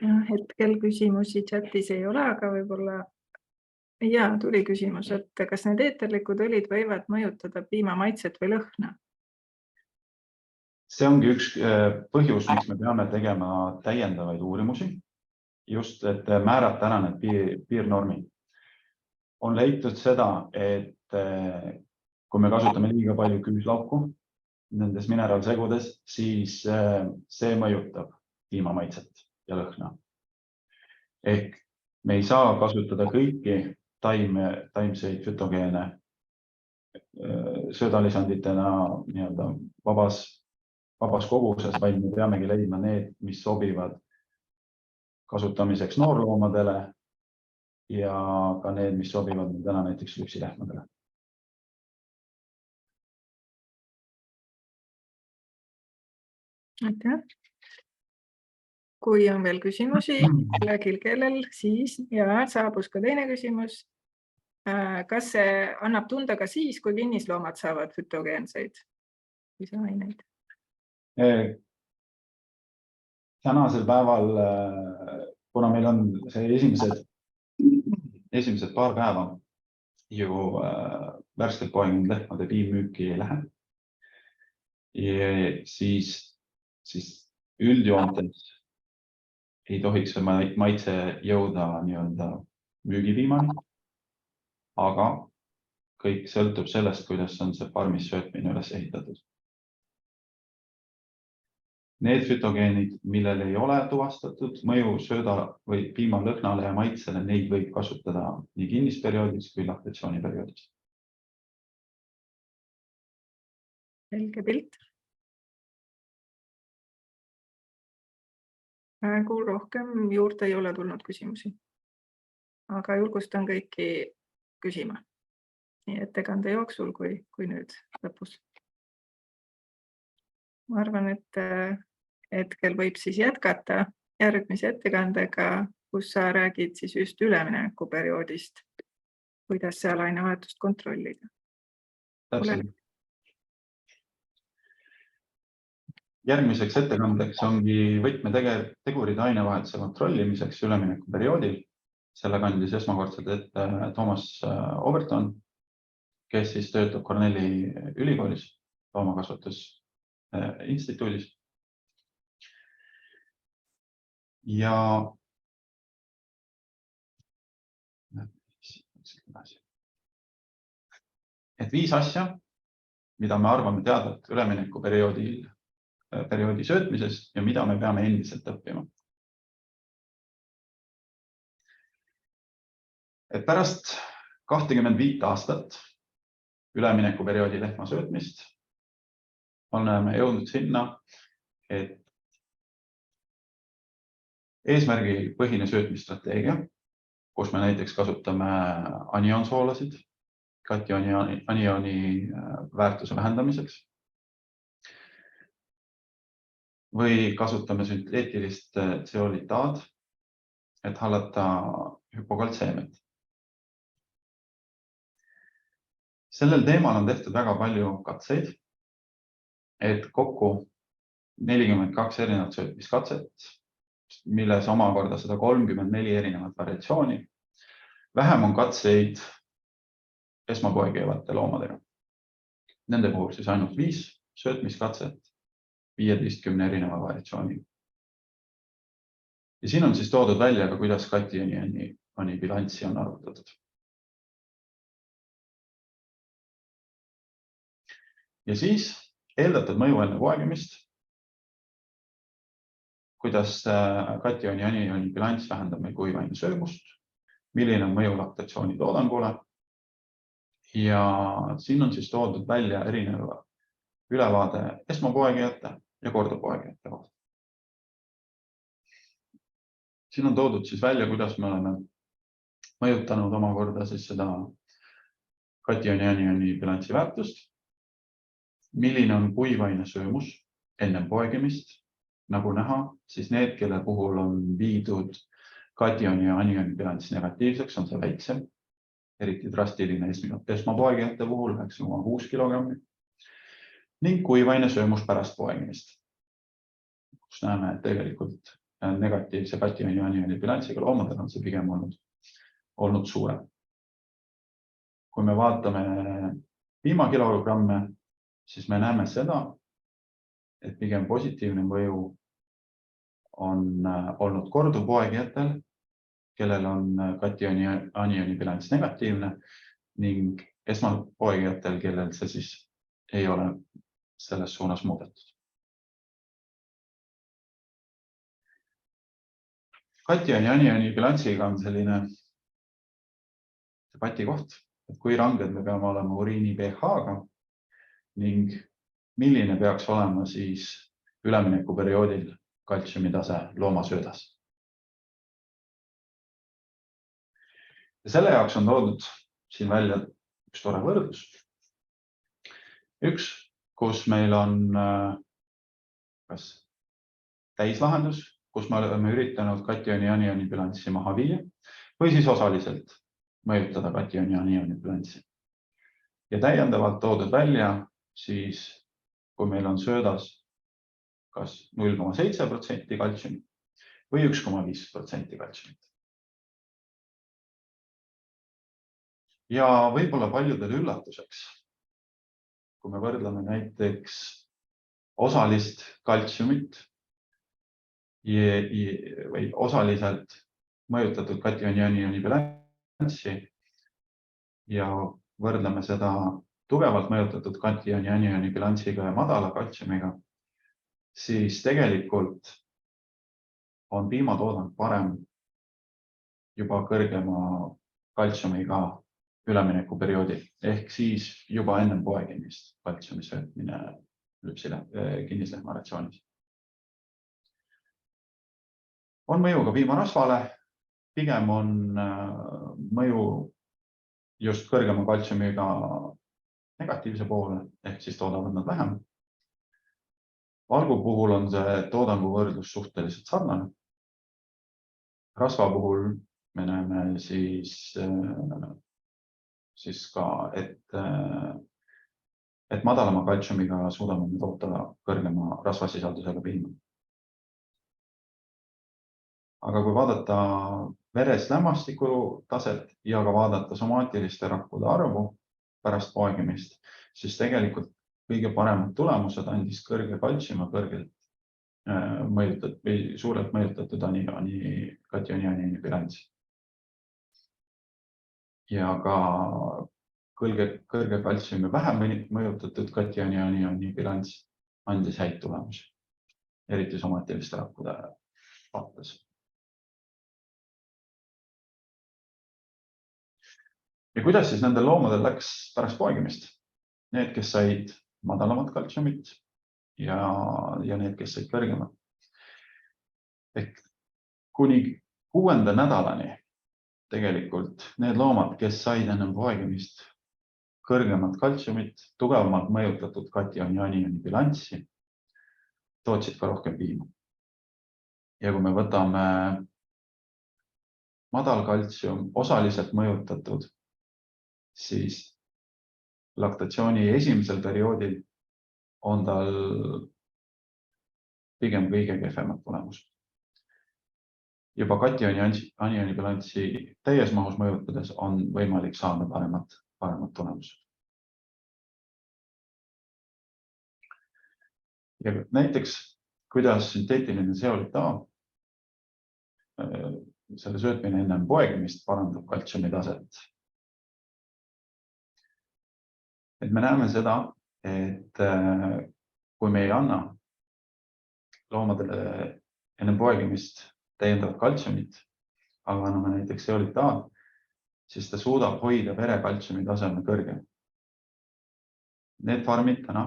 Hetkel küsimusi chatis ei ole, aga võib-olla tuli küsimus, et kas need eeterlikud õlid võivad mõjutada piima maitset või lõhna? See ongi üks põhjus, miks me peame tegema täiendavaid uurimusi, just et määrata ära need piirnormid. On leitud seda, et kui me kasutame liiga palju küüslauku nendes mineraalsegudes, siis see mõjutab piima maitset ja lõhna. Ehk me ei saa kasutada kõiki taimseid fütogeene söödalisanditena vabas koguses, vaid me peamegi leidma need, mis sobivad kasutamiseks noorloomadele ja ka need, mis sobivad täna näiteks lüpsilehmadele. Aitäh! Kui on veel küsimusi kellel, siis saabus ka teine küsimus. Kas see annab tunda ka siis, kui kinnisloomad saavad fütogeenseid lisaaineid? Tänasel päeval, kuna meil on see esimesed paar päeva ju värskelt poeginud lehmade piimmüüki ei lähe, siis üldjoontes ei tohiks see maitse jõuda müügipiimani, aga kõik sõltub sellest, kuidas on see farmis söötmine üles ehitatud. Need fütogeenid, millel ei ole tuvastatud mõju sööda või piima lõhnale ja maitsele, neid võib kasutada nii kinnisperioodis kui laktatsiooniperioodis. Selge pilt. Praegu rohkem juurde ei ole tulnud küsimusi, aga julgustan kõiki küsima nii ettekande jooksul kui nüüd lõpus. Ma arvan, et hetkel võib siis jätkata järgmise ettekandega, kus sa räägid siis just üleminekuperioodist, kuidas seal ainevahetust kontrollida. Järgmiseks ettekandeks ongi võtmetegurid ainevahetuse kontrollimiseks üleminekuperioodil. Selle kandis esmakordselt ette Thomas Ohlsson, kes siis töötab Cornelli ülikoolis loomakasvatusinstituudis. Ja et 5 asja, mida me arvame teadvat üleminekuperioodi söötmises ja mida me peame endiselt õppima. Et pärast 25 aastat üleminekuperioodi lehma söötmist oleme jõudnud sinna, et eesmärgipõhine söötmisstrateegia, kus me näiteks kasutame anionssoolasid kationioni väärtuse vähendamiseks või kasutame sünteetilist tseolitaad et hallata hüpokaltseemiat. Sellel teemal on tehtud väga palju katseid, et kokku 42 erinevat söötmiskatset, milles omakorda 134 erinevat variatsiooni. Vähem on katseid esmapoegivate loomadega. Nende puhul siis ainult 5 söötmiskatset 15 erineva variatsiooniga. Ja siin on siis toodud välja ka, kuidas kationi bilanssi on arvutatud. Ja siis eeldatud mõju enne poegimist, kuidas kationi bilanss vähendab meil kuivaine söömust, milline on mõju laktatsiooni toodangule. Ja siin on siis toodud välja erineva ülevaade esmapoegijate ja kordapoegijate kohta. Siin on toodud siis välja, kuidas me oleme mõjutanud omakorda siis seda kationi bilanssi väärtust, milline on kuivaine söömus enne poegimist, nagu näha, siis need, kelle puhul on viidud kationi ja anioni bilanss negatiivseks, on see väiksem, eriti drastiline esmapoegijate puhul 9,6 kilogrammi, ning kuivaine söömus pärast poegimist, kus näeme, et tegelikult negatiivse kationi ja anioni bilanssiga loomadel on see pigem olnud suurem. Kui me vaatame piimakilogramme, siis me näeme seda, et pigem positiivne mõju on olnud kordupoegijatel, kellel on kationi ja anioni bilanss negatiivne, ning esmapoegijatel, kellel see siis ei ole selles suunas muudetud. Kationi ja anioni bilanssiga on selline debati koht, et kui ranged me peame olema uriini pH-ga ning milline peaks olema siis üleminekuperioodil kaltsiumitase loomasöödas. Ja selle jaoks on toodud siin välja üks tore võrdlus. Üks, kus meil on kas täislahendus, kus me oleme üritanud kationi ja anioni bilanssi maha viia, või siis osaliselt mõjutada kationi ja anioni bilanssi. Ja täiendavalt toodud välja siis, kui meil on söödas kas 0,7% kaltsiumit või 1,5% kaltsiumit. Ja võib-olla paljudel üllatuseks, kui me võrdleme näiteks osalist kaltsiumit või osaliselt mõjutatud kationi ja anioni bilanssi ja võrdleme seda tugevalt mõjutatud kationi ja anioni bilanssiga ja madala kaltsiumiga, siis tegelikult on piimatoodang parem juba kõrgema kaltsiumiga üleminekuperioodil, ehk siis juba ennem poegimist kaltsiumi söötmine kinnislehma ratsioonis. On mõju ka piimarasvale, pigem on mõju just kõrgema kaltsiumiga negatiivse poole, ehk siis toodavad nad vähem. Valgu puhul on see toodangu võrdlus suhteliselt sarnane. Rasva puhul me näeme siis ka, et madalama kaltsiumiga suudame me toota kõrgema rasvasisaldusega piima. Aga kui vaadata veres lämmastiku taset ja ka vaadata somaatiliste rakkude arvu pärast poegimist, siis tegelikult kõige paremad tulemused andis kõrge kaltsium ja kõrgelt mõjutatud või suurelt mõjutatud kationi ja anioni bilanss. Ja ka kõrge kaltsium ja vähem mõjutatud kationi ja anioni bilanss andis häid tulemusi, eriti somaatiliste rakkude vaates. Ja kuidas siis nendel loomadel läks pärast poegimist? Need, kes said madalamat kaltsiumit ja need, kes said kõrgemat. Ehk kuni 6. nädalani tegelikult need loomad, kes said ennem poegimist kõrgemat kaltsiumit, tugevamalt mõjutatud kationi ja anioni bilanssi, tootsid ka rohkem piima. Ja kui me võtame madal kaltsium osaliselt mõjutatud, siis laktatsiooni esimesel perioodil on tal pigem kõige kehvemad tulemused. Juba kationi bilanssi täies mahus mõjutades on võimalik saada paremad tulemused. Ja näiteks, kuidas sünteetiline seolit A, selle söötmine ennem poegimist parandab kaltsiumi taset. Et me näeme seda, et kui me ei anna loomadele ennem poegimist täiendavat kaltsiumit, aga anname näiteks seolit A, siis ta suudab hoida vere kaltsiumi taseme kõrge. Need farmid täna,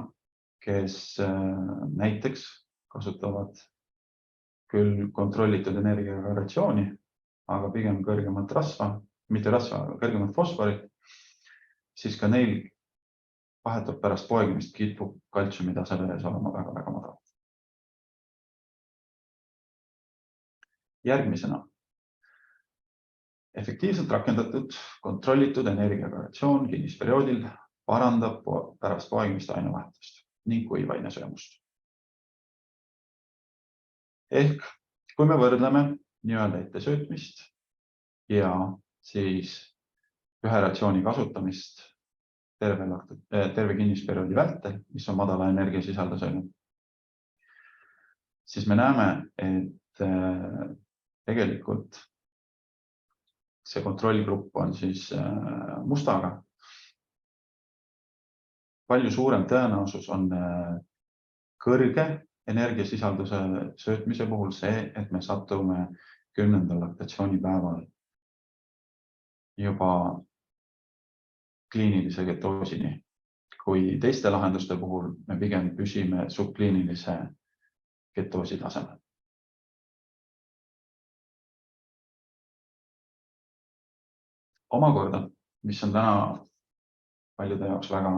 kes näiteks kasutavad küll kontrollitud energiaga ratsiooni, aga pigem kõrgemat rasva, mitte rasva, aga kõrgemat fosforit, siis ka neil vahetult pärast poegimist kipub kaltsiumi tase veres olema väga madal. Järgmisena, efektiivselt rakendatud kontrollitud energiaga ratsioon kinnisperioodil parandab pärast poegimist ainevahetust ning kuivaine söömust. Ehk kui me võrdleme nii-öelda ette söötmist ja siis ühe ratsiooni kasutamist terve kinnisperioodi vältel, mis on madala energiasisaldusega, siis me näeme, et tegelikult see kontrollgrupp on siis mustaga. Palju suurem tõenäosus on kõrge energiasisalduse söötmise puhul see, et me satume 10. laktatsioonipäeval juba kliinilise ketoosini, kui teiste lahenduste puhul me pigem püsime subkliinilise ketoosi tasemel. Omakorda, mis on täna paljude jaoks väga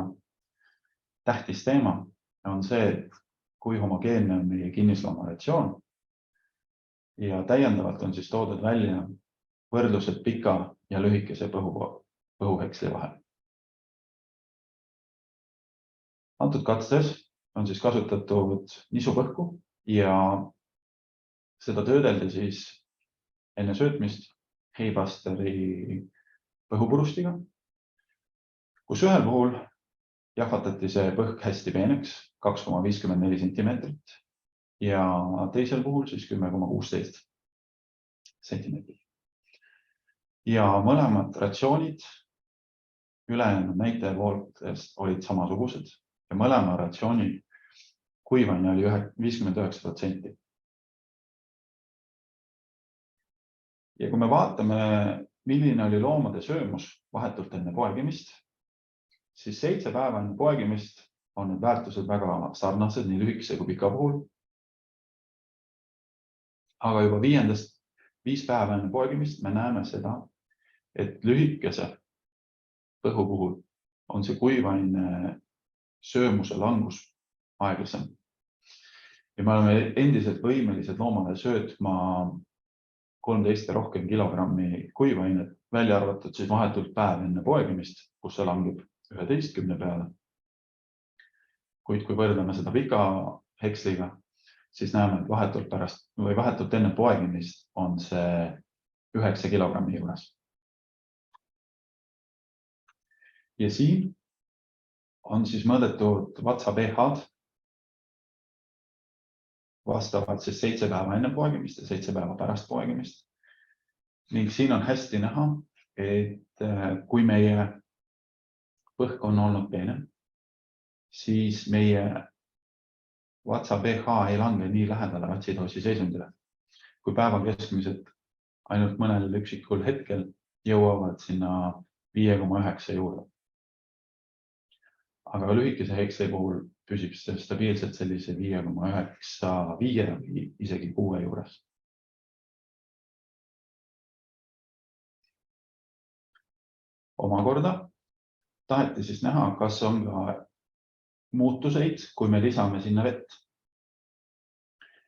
tähtis teema, on see, et kui homogeenne on meie kinnislooma ratsioon ja täiendavalt on siis toodud välja võrdlused pika ja lühikese põhuheksli vahel. Antud katstes on siis kasutatud nisupõhku ja seda töödeldi siis enne söötmist heibasteri põhupurustiga, kus ühel puhul jahvatati see põhk hästi peeneks 2,54 sentimeetrit ja teisel puhul siis 10,16 sentimeetrit. Ja mõlemad ratsioonid ülejäänud näitaja pooltest olid samasugused ja mõlema ratsiooni kuivaine oli 59%. Ja kui me vaatame, milline oli loomade söömus vahetult enne poegimist, siis 7 päeva enne poegimist on need väärtused väga sarnased nii lühikese kui pika puhul. Aga juba 5 päeva enne poegimist me näeme seda, et lühikese põhu puhul on see kuivaine söömuse langus aeglasem. Ja me oleme endiselt võimelised loomale söötma 13 ja rohkem kilogrammi kuivainet, välja arvatud siis vahetult päev enne poegimist, kus see langeb 11 peale. Kuid kui võrdleme seda pika heksliga, siis näeme, et vahetult enne poegimist on see 9 kilogrammi juures. Ja siin on siis mõõdetud vatsa Ph.D vastavalt siis 7 päeva enne poegimist ja 7 päeva pärast poegimist. Ning siin on hästi näha, et kui meie põhk on olnud peenem, siis meie vatsa Ph ei lange nii lähedale atsidoosi seisundile, kui päeva keskmiselt ainult mõnel üksikul hetkel jõuavad sinna 5,9 juurde. Aga lühikese heksli puhul püsib see stabiilselt sellise 5,95 või isegi 6 juures. Omakorda taheti siis näha, kas on ka muutuseid, kui me lisame sinna vett.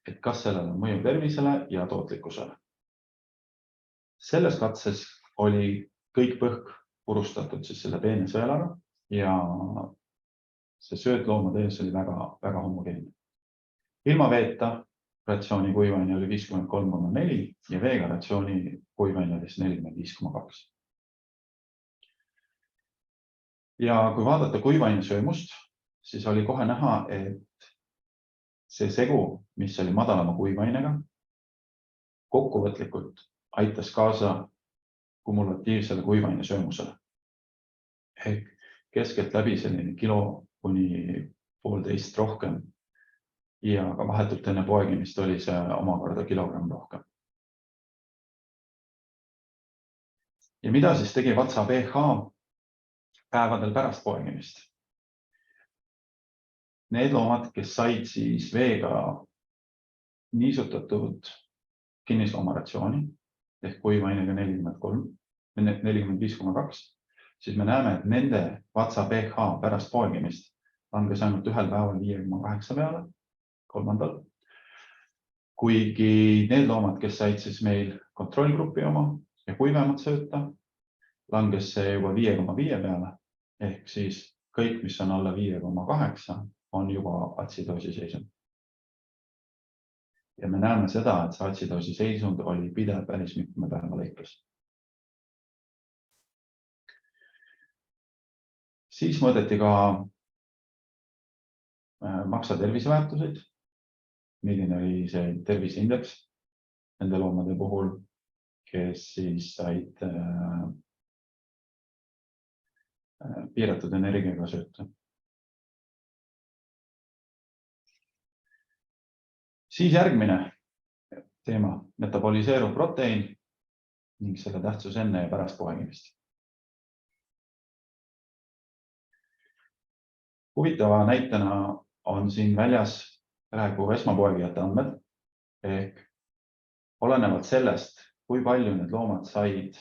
Et kas sellel on mõju tervisele ja tootlikkusele. Selles katses oli kõik põhk purustatud siis selle peene sõelaga ja see sööt loomade ees oli väga homogeenne. Ilma veeta ratsiooni kuivaine oli 53,4 ja veega ratsiooni kuivaine oli 45,2. Ja kui vaadata kuivaine söömust, siis oli kohe näha, et see segu, mis oli madalama kuivainega, kokkuvõtlikult aitas kaasa kumulatiivsele kuivaine söömusele. Ehk keskelt läbi selline kilo kuni 1,5 rohkem ja ka vahetult enne poegimist oli see omakorda kilogramm rohkem. Ja mida siis tegi vatsa Ph päevadel pärast poegimist? Need loomad, kes said siis veega niisutatud kinnisloomaratsiooni ehk kuivainega 45,2, siis me näeme, et nende vatsa Ph pärast poegimist langes ainult ühel päeval 5,8 peale, kolmandal. Kuigi need loomad, kes said siis meil kontrollgrupi oma ja kuivemat sööta, langes see juba 5,5 peale, ehk siis kõik, mis on alla 5,8, on juba atsidoosi seisund. Ja me näeme seda, et see atsidoosi seisund oli pidev päris mitme päeva lõikes. Siis mõõdeti ka maksa terviseväärtuseid, milline oli see terviseindeks nende loomade puhul, kes siis said piiratud energiaga sööta. Siis järgmine teema, metaboliseeruv proteiin ning selle tähtsus enne ja pärast poegimist. Huvitava näitena on siin väljas praegu esmapoegijate andmed, ehk olenevalt sellest, kui palju need loomad said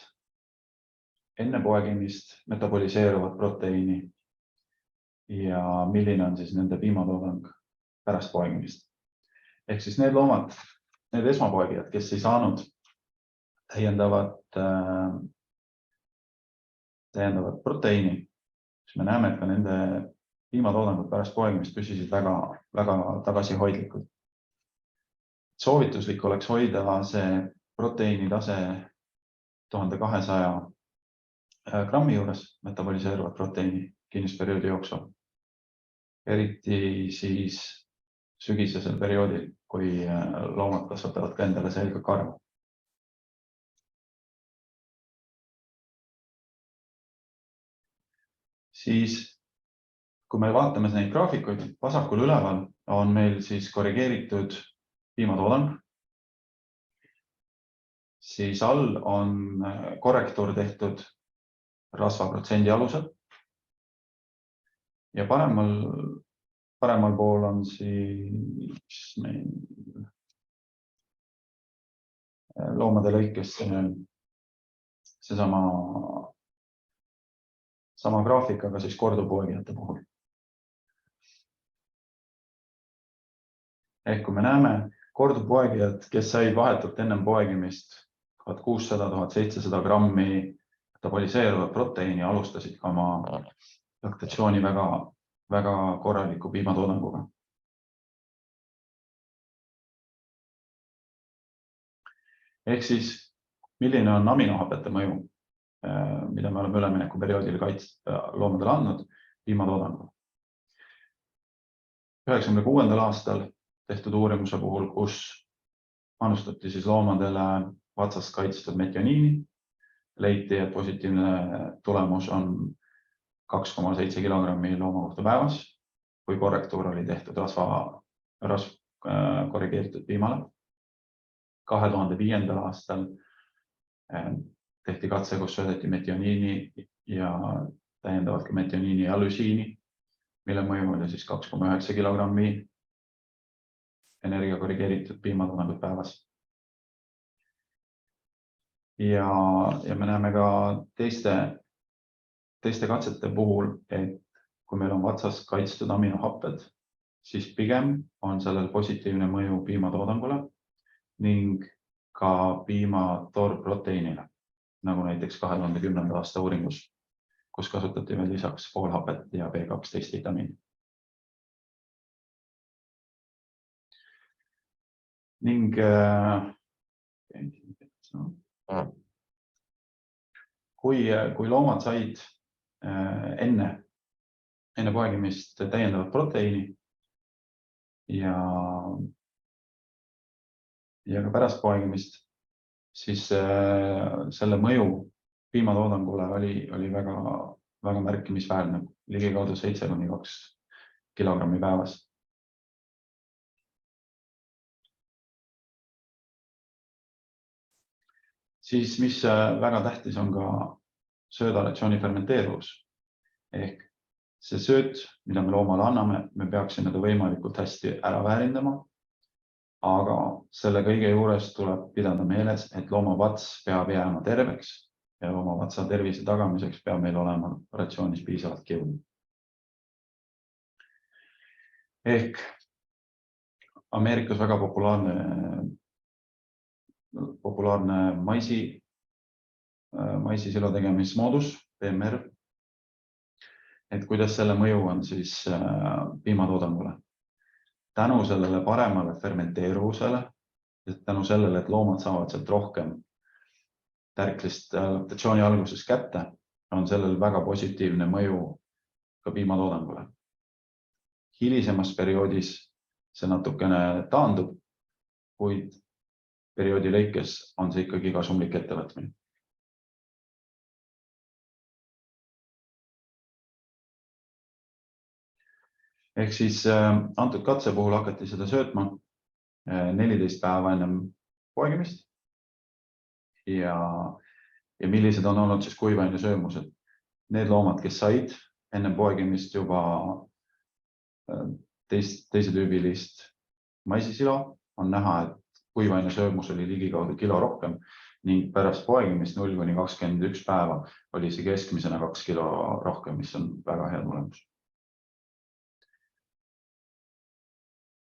enne poegimist metaboliseeruvat proteiini ja milline on siis nende piimatoodang pärast poegimist. Ehk siis need loomad, need esmapoegijad, kes ei saanud täiendavat proteiini, siis me näeme, et ka nende piimatoodangud pärast poegimist püsisid väga tagasihoidlikud. Soovituslik oleks hoida see proteiini tase 1200 grammi juures metaboliseeruvat proteiini kinnisperioodi jooksul. Eriti siis sügisesel perioodil, kui loomad kasvatavad ka endale selga karva. Siis, kui me vaatame neid graafikuid, vasakul üleval on meil siis korrigeeritud piimatoodang. Siis all on korrektuur tehtud rasvaprotsendi alusel. Ja paremal pool on siis meil loomade lõikes sama graafikaga siis korduvpoegijate puhul. Ehk kui me näeme korduvpoegijad, kes said vahetult ennem poegimist 1600–1700 grammi metaboliseeruvat proteiini, alustasid ka oma laktatsiooni väga korraliku piimatoodanguga. Ehk siis, milline on aminohapete mõju, mida me oleme üleminekuperioodil loomadele andnud piimatoodangu. 1996. aastal tehtud uurimuse puhul, kus panustati siis loomadele vatsast kaitstud metioniini, leiti, et positiivne tulemus on 2,7 kilogrammi looma kohta päevas, kui korrektuur oli tehtud rasv korrigeeritud piimale. 2005. aastal tehti katse, kus söödeti metioniini ja täiendavalt ka metioniini ja lüsiini, mille mõju oli siis 2,9 kilogrammi energia korrigeeritud piimatoodangut päevas. Ja me näeme ka teiste katsete puhul, et kui meil on vatsas kaitstud aminohapped, siis pigem on sellel positiivne mõju piimatoodangule ning ka piima toorproteiinile. nagu näiteks 2010. aasta uuringus, kus kasutati veel lisaks poolhapet ja B12 vitamiini. Ning kui loomad said enne poegimist täiendavat proteiini ja ka pärast poegimist, siis selle mõju piimatoodangule oli väga märkimisväärne, ligikaudu 7–2 kilogrammi päevas. Siis, mis väga tähtis on ka söödaratsiooni fermenteeruvus. Ehk see sööt, mida me loomale anname, me peaksime ta võimalikult hästi ära väärindama, aga selle kõige juures tuleb pidada meeles, et loomavats peab jääma terveks ja loomavatsa tervise tagamiseks peab meil olema ratsioonis piisavalt kiudu. Ehk Ameerikas väga populaarne maisisilo tegemismoodus, PMR, et kuidas selle mõju on siis piimatoodangule. Tänu sellele paremale fermenteeruvusele, tänu sellele, et loomad saavad sealt rohkem tärklist laktatsiooni alguses kätte, on sellel väga positiivne mõju ka piimatoodangule. Hilisemas perioodis see natukene taandub, kuid perioodi lõikes on see ikkagi kasumlik ettevõtmine. Ehk siis antud katse puhul hakati seda söötma 14 päeva ennem poegimist ja millised on olnud siis kuivaine söömused. Need loomad, kes said enne poegimist juba teise tüübilist maisisilo, on näha, et kuivaine söömus oli ligikaudu kilo rohkem ning pärast poegimist 0–21 päeva oli see keskmisena 2 kilo rohkem, mis on väga hea tulemus.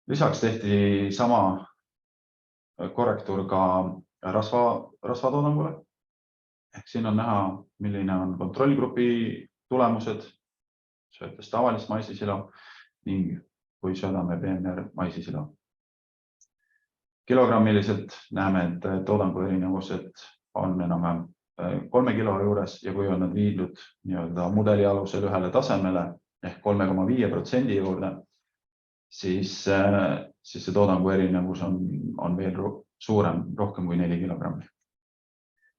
Lisaks tehti sama korrektuur ka rasvatoodangule. Ehk siin on näha, milline on kontrollgrupi tulemused, söötes tavalist maisisilo ning kui söödame PMR maisisilo. Kilogrammiliselt näeme, et toodangu erinevused on enam 3 kilo juures ja kui on nad viidud mudeli alusel ühele tasemele ehk 3,5% juurde, siis see toodangu erinevus on veel suurem, rohkem kui 4 kilogrammi.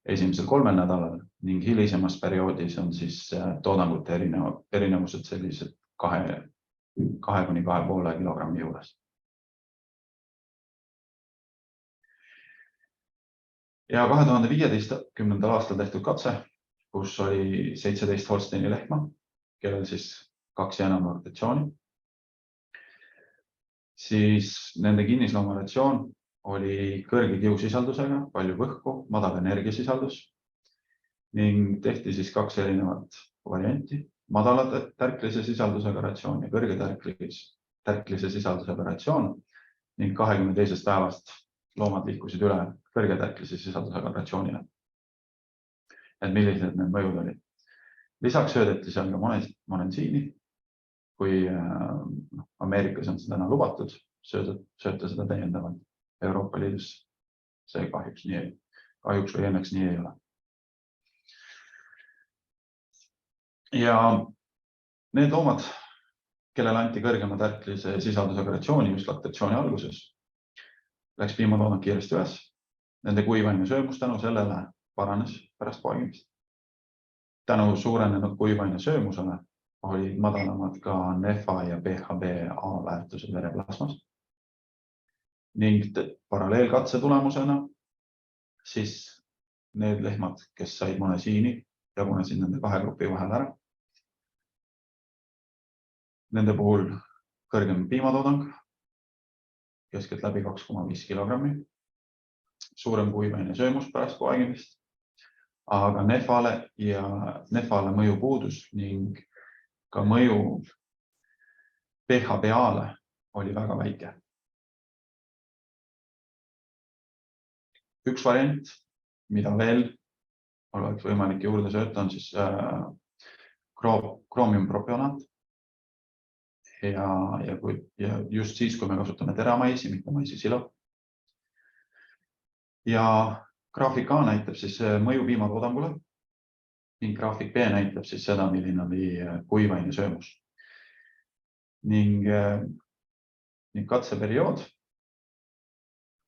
Esimesel 3 nädalal ning hilisemas perioodis on siis toodangute erinevused sellised 2–2,5 kilogrammi juures. Ja 2015. aastal tehtud katse, kus oli 17 Ohlssoni lehma, kellel siis 2 ja enam laktatsiooni, siis nende kinnisloomaratsioon oli kõrge kiusisaldusega, palju põhku, madal energiasisaldus ning tehti siis 2 erinevat varianti, madala tärklise sisaldusega ratsioon ja kõrge tärklise sisaldusega ratsioon ning 22. päevast loomad liikusid üle kõrge tärklise sisaldusega ratsioonile. Et millised need mõjud olid. Lisaks söödeti seal ka monensiini, kui Ameerikas on seda lubatud, sööta seda täiendavalt. Euroopa Liidus see kahjuks või õnneks nii ei ole. Ja need loomad, kellele anti kõrgema tärklise sisaldusega ratsiooni just laktatsiooni alguses, läks piimatoodang kiiresti üles. Nende kuivaine söömus tänu sellele paranes pärast poegimist. Tänu suurenenud kuivaine söömusele olid madalamad ka NEFA ja Ph.D väärtused vereplasmas. Ning paralleelkatse tulemusena siis need lehmad, kes said monesiini, jagunesid nende 2 grupi vahel ära. Nende puhul kõrgem piimatoodang, keskelt läbi 2,5 kilogrammi, suurem kuivaine söömus pärast poegimist, aga NEFA-le mõju puudus ning ka mõju Ph.D-le oli väga väike. Üks variant, mida veel oleks võimalik juurde sööta, on siis kroomiumpropionaat. Ja just siis, kui me kasutame teramaisi, mitte maisi silo. Ja graafik A näitab siis mõju piimatoodangule ning graafik B näitab siis seda, milline oli kuivaine söömus. Ning katseperiood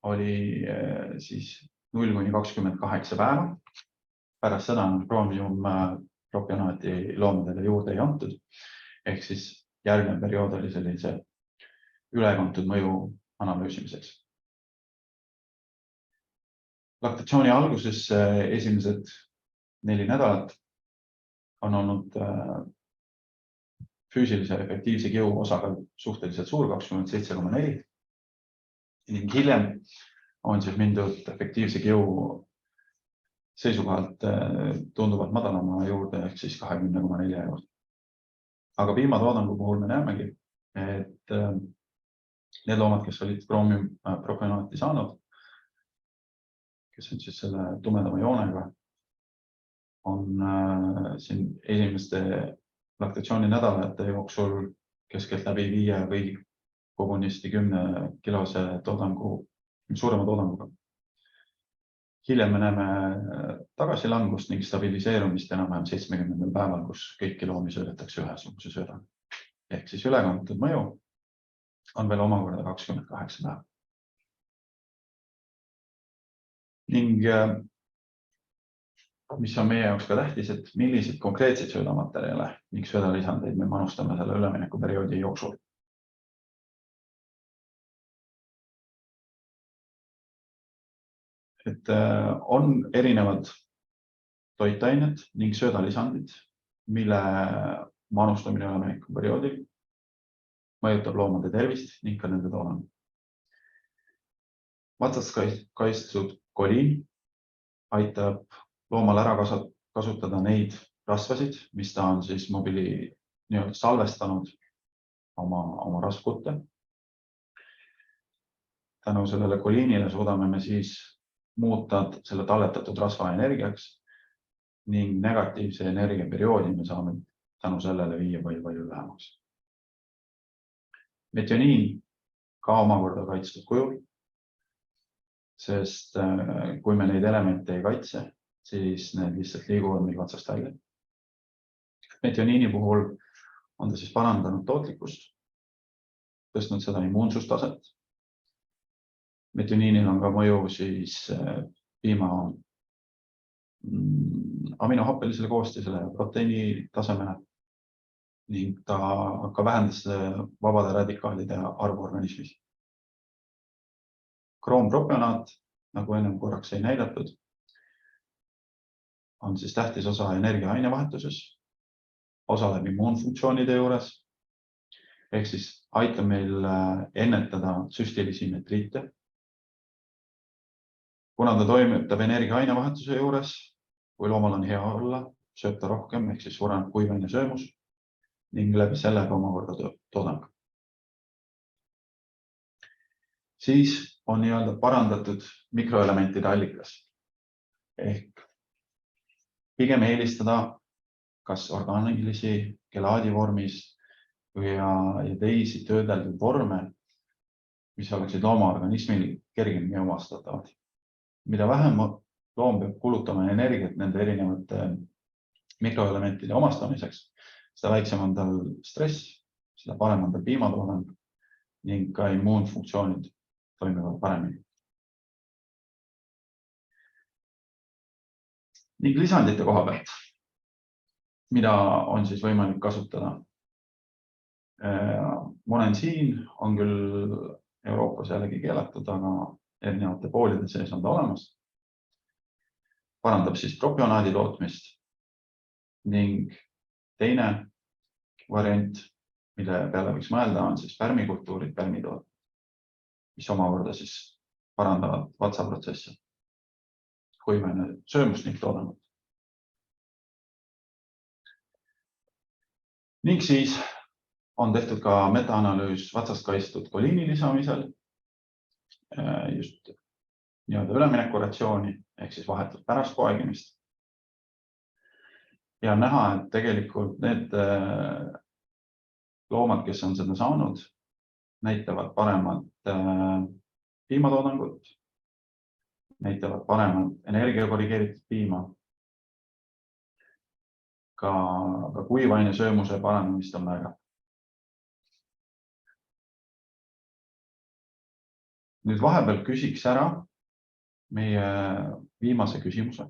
oli siis 0–28 päeva. Pärast seda on kroomiumpropionaati loomadele juurde ei antud. Ehk siis järgnev periood oli sellise ülekantud mõju analüüsimiseks. Laktatsiooni alguses esimesed 4 nädalat on olnud füüsilise efektiivse kihu osakaal suhteliselt suur, 27,4. Ning hiljem on siis mindud efektiivse kihu seisukohalt tunduvalt madalama juurde, ehk siis 20,4 eurot. Aga piimatoodangu puhul me näemegi, et need loomad, kes olid kroomiumpropionaati saanud, kes on siis selle tumedama joonega, on siin esimeste laktatsiooni nädalate jooksul keskelt läbi 5 või kogunisti 10 kilose toodangu, suurema toodanguga. Hiljem me näeme tagasilangust ning stabiliseerumist enam-vähem 70. päeval, kus kõiki loomi söödetakse ühesuguse söödaga. Ehk siis ülekantud mõju on veel omakorda 28 päeva. Ning mis on meie jaoks ka tähtis, et milliseid konkreetseid söödamaterjale ning söödalisandeid me manustame selle üleminekuperioodi jooksul. Et on erinevad toitained ning söödalisandid, mille manustamine üleminekuperioodil mõjutab loomade tervist ning ka nende toodangut. Vatsast kaitstud koliin aitab loomal ära kasutada neid rasvasid, mis ta on siis salvestanud oma rasvkutte. Tänu sellele koliinile suudame me siis muuta selle talletatud rasva energiaks ning negatiivse energiaperioodi me saame tänu sellele viia palju lühemaks. Metaaniin ka omakorda kaitstud kujul, sest kui me neid elemente ei kaitse, siis need lihtsalt liiguvad meil vatsast välja. Metaaniini puhul on ta siis parandanud tootlikkust, tõstnud seda immuunsustaset. Metaaniinil on ka mõju siis piima aminohappelisele koostisele ja proteiini tasemele ning ta ka vähendas vabade radikaalide arvu organismis. Kroompropionaat, nagu ennem korraks sai näidatud, on siis tähtis osa energia ainevahetuses, osaleb immuunfunktsioonide juures, ehk siis aitab meil ennetada süstilisi metriite. Kuna ta toimetab energia ainevahetuse juures, kui loomal on hea olla, sööb ta rohkem, ehk siis suureneb kuivaine söömus ning läbi sellega omakorda toodang. Siis on parandatud mikroelementide allikas. Ehk pigem eelistada kas orgaanilisi gelaadi vormis ja teisi töödeldud vorme, mis oleksid looma organismil kergemini omastatavad. Mida vähem loom peab kulutama energiat nende erinevate mikroelementide omastamiseks, seda väiksem on tal stress, seda parem on tal piimatoodang ning ka immuunfunktsioonid toimivad paremini. Ning lisandite koha pealt, mida on siis võimalik kasutada. Monensiin on küll Euroopas jällegi keelatud, aga erinevate poolide sees on ta olemas. Parandab siis propionaadi tootmist ning teine variant, mille peale võiks mõelda, on siis pärmikultuurid, pärmitood, mis omakorda siis parandavad vatsaprotsessi, kuivaine söömust ning toodangut. Ning siis on tehtud ka metaanalüüs vatsast kaitstud koliini lisamisel, just üleminekuratsiooni ehk siis vahetult pärast poegimist. Ja näha, et tegelikult need loomad, kes on seda saanud, näitavad paremat piimatoodangut, näitavad paremat energiakorrigeeritud piima, ka kuivaine söömuse paranemist on väga. Nüüd vahepeal küsiks ära meie viimase küsimuse.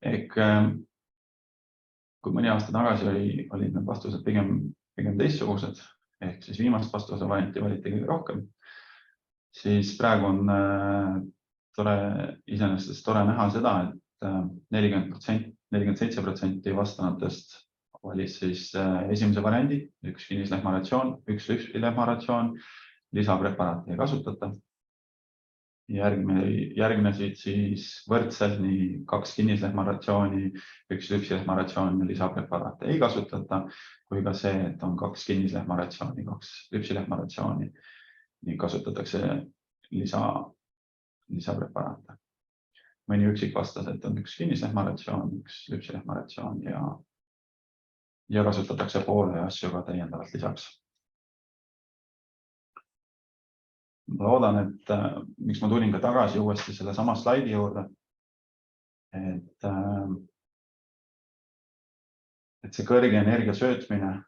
Ehk kui mõni aasta tagasi olid need vastused pigem teistsugused, ehk siis viimast vastuse varianti valiti kõige rohkem, siis praegu on iseenesest tore näha seda, et 47% vastanutest valis siis esimese variandi, üks kinnislehmaratsioon, üks lüpsilehmaratsioon, lisapreparaati ei kasutata. Järgnesid siis võrdselt nii 2 kinnislehmaratsiooni, üks lüpsilehmaratsioon ja lisapreparaate ei kasutata, kui ka see, et on 2 kinnislehmaratsiooni, 2 lüpsilehmaratsiooni, nii kasutatakse lisapreparaate. Mõni üksik vastas, et on 1 kinnislehmaratsioon, 1 lüpsilehmaratsioon ja kasutatakse poole asju ka täiendavalt lisaks. Ma loodan, et miks ma tulin ka tagasi uuesti selle sama slaidi juurde, et see kõrge energia söötmine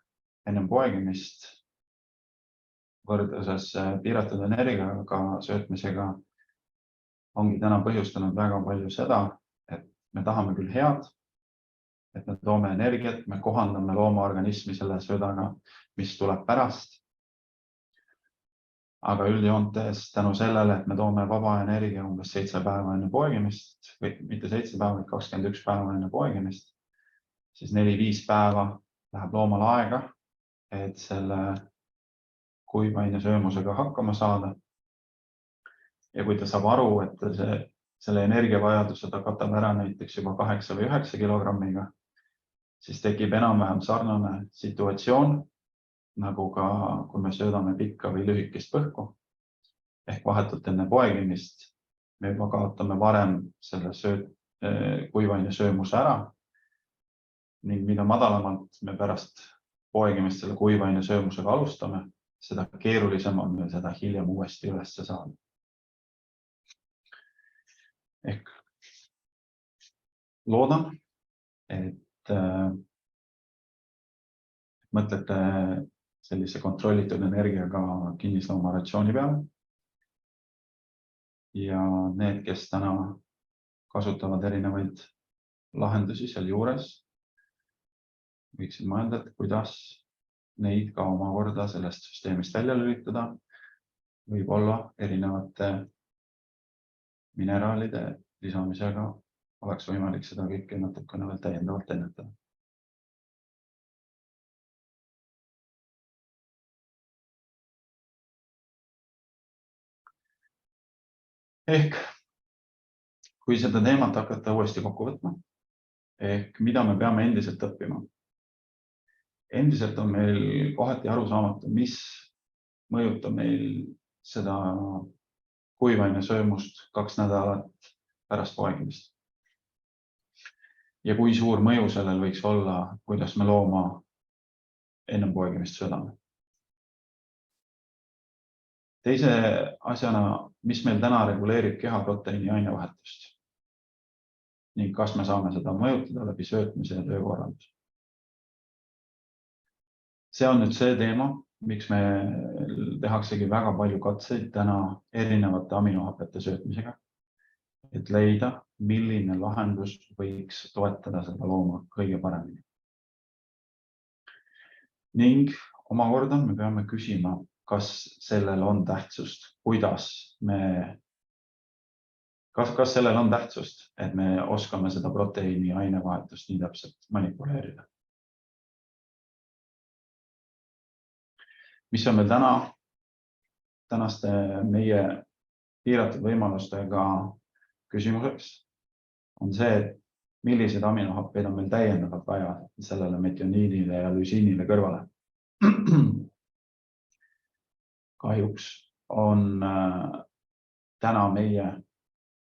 ennem poegimist võrdluses piiratud energiaga söötmisega ongi täna põhjustanud väga palju seda, et me tahame küll head, et me toome energiat, me kohandame loomaorganismi selle söödaga, mis tuleb pärast. Aga üldjoontes tänu sellele, et me toome vaba energia umbes 7 päeva enne poegimist, või mitte 7 päeva, vaid 21 päeva enne poegimist, siis 4-5 päeva läheb loomal aega, et selle kuivaine söömusega hakkama saada. Ja kui ta saab aru, et selle energiavajaduse ta katab ära näiteks juba 8 või 9 kilogrammiga, siis tekib enam-vähem sarnane situatsioon, nagu ka kui me söödame pikka või lühikest põhku, ehk vahetult enne poegimist me juba kaotame varem selle kuivaine söömuse ära ning mida madalamalt me pärast poegimist selle kuivaine söömusega alustame, seda keerulisem on meil seda hiljem uuesti üles saada. Ehk loodan, et mõtlete sellise kontrollitud energiaga kinnisloomaratsiooni peale. Ja need, kes täna kasutavad erinevaid lahendusi seal juures, võiksid mõelda, et kuidas neid ka omakorda sellest süsteemist välja lülitada, võib olla erinevate mineraalide lisamisega oleks võimalik seda kõike natukene veel täiendavalt ennetada. Ehk kui seda teemat hakata uuesti kokku võtma, ehk mida me peame endiselt õppima. Endiselt on meil kohati arusaamatu, mis mõjutab meil seda kuivaine söömust 2 nädalat pärast poegimist. Ja kui suur mõju sellel võiks olla, kuidas me looma ennem poegimist söödame. Teise asjana, mis meil täna reguleerib kehaproteiini ainevahetust ning kas me saame seda mõjutada läbi söötmise ja töökorralduse. See on nüüd see teema, miks me tehaksegi väga palju katseid täna erinevate aminohapete söötmisega, et leida, milline lahendus võiks toetada seda looma kõige paremini. Ning omakorda me peame küsima, kas sellel on tähtsust, kas sellel on tähtsust, et me oskame seda proteiini ainevahetust nii täpselt manipuleerida. Mis on meil tänaste meie piiratud võimalustega küsimuseks, on see, et millised aminohappeid on meil täiendavalt vaja sellele metioniinile ja lüsiinile kõrvale. Kahjuks on täna meie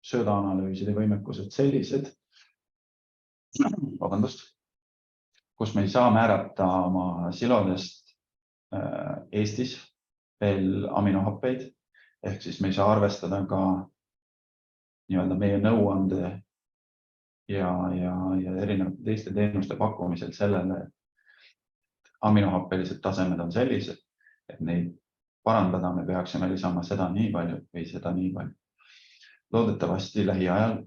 söödaanalüüside võimekused sellised, kus me ei saa määrata oma silodest Eestis veel aminohappeid, ehk siis me ei saa arvestada ka meie nõuande ja erinevate teiste teenuste pakkumisel sellele, et aminohappelised tasemed on sellised, et neid parandada me peaksime lisama seda nii palju või seda nii palju. Loodetavasti lähiajal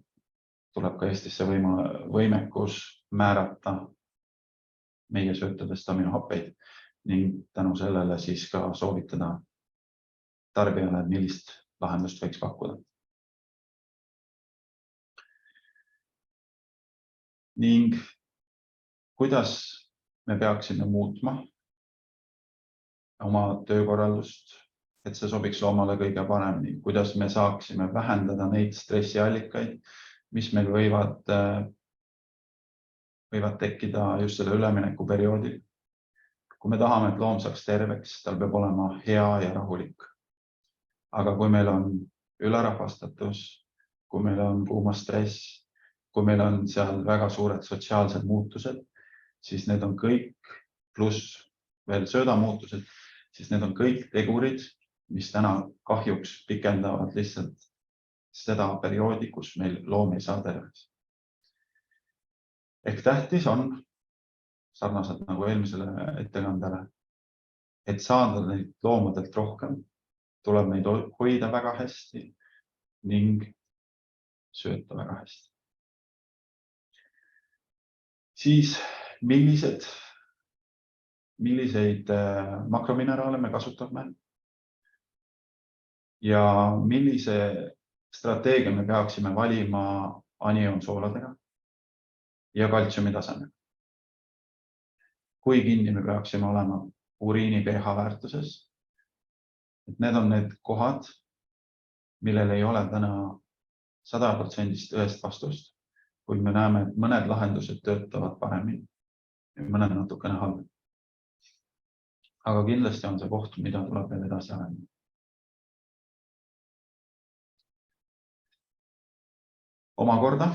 tuleb ka Eestisse võimekus määrata meie söötadest aminohappeid ning tänu sellele siis ka soovitada tarbijale, millist lahendust võiks pakkuda. Ning kuidas me peaksime muutma oma töökorraldust, et see sobiks loomale kõige paremini, kuidas me saaksime vähendada neid stressiallikaid, mis meil võivad tekkida just selle üleminekuperioodil. Kui me tahame, et loom saaks terveks, tal peab olema hea ja rahulik. Aga kui meil on ülerahvastatus, kui meil on kuumastress, kui meil on seal väga suured sotsiaalsed muutused, siis need on kõik, pluss veel söödamuutused, siis need on kõik tegurid, mis täna kahjuks pikendavad lihtsalt seda perioodi, kus meil loom ei saa terveks. Ehk tähtis on, sarnaselt nagu eelmisele ettekandele, et saada neid loomadelt rohkem, tuleb neid hoida väga hästi ning sööta väga hästi. Siis milliseid makromineraale me kasutame ja millise strateegia me peaksime valima anionsooladega ja kaltsiumi tasemega. Kui kinni me peaksime olema uriini pH väärtuses. Et need on need kohad, millel ei ole täna 100% ühest vastust, kuid me näeme, et mõned lahendused töötavad paremini ja mõned natukene halvemini. Aga kindlasti on see koht, mida tuleb veel edasi arendada. Omakorda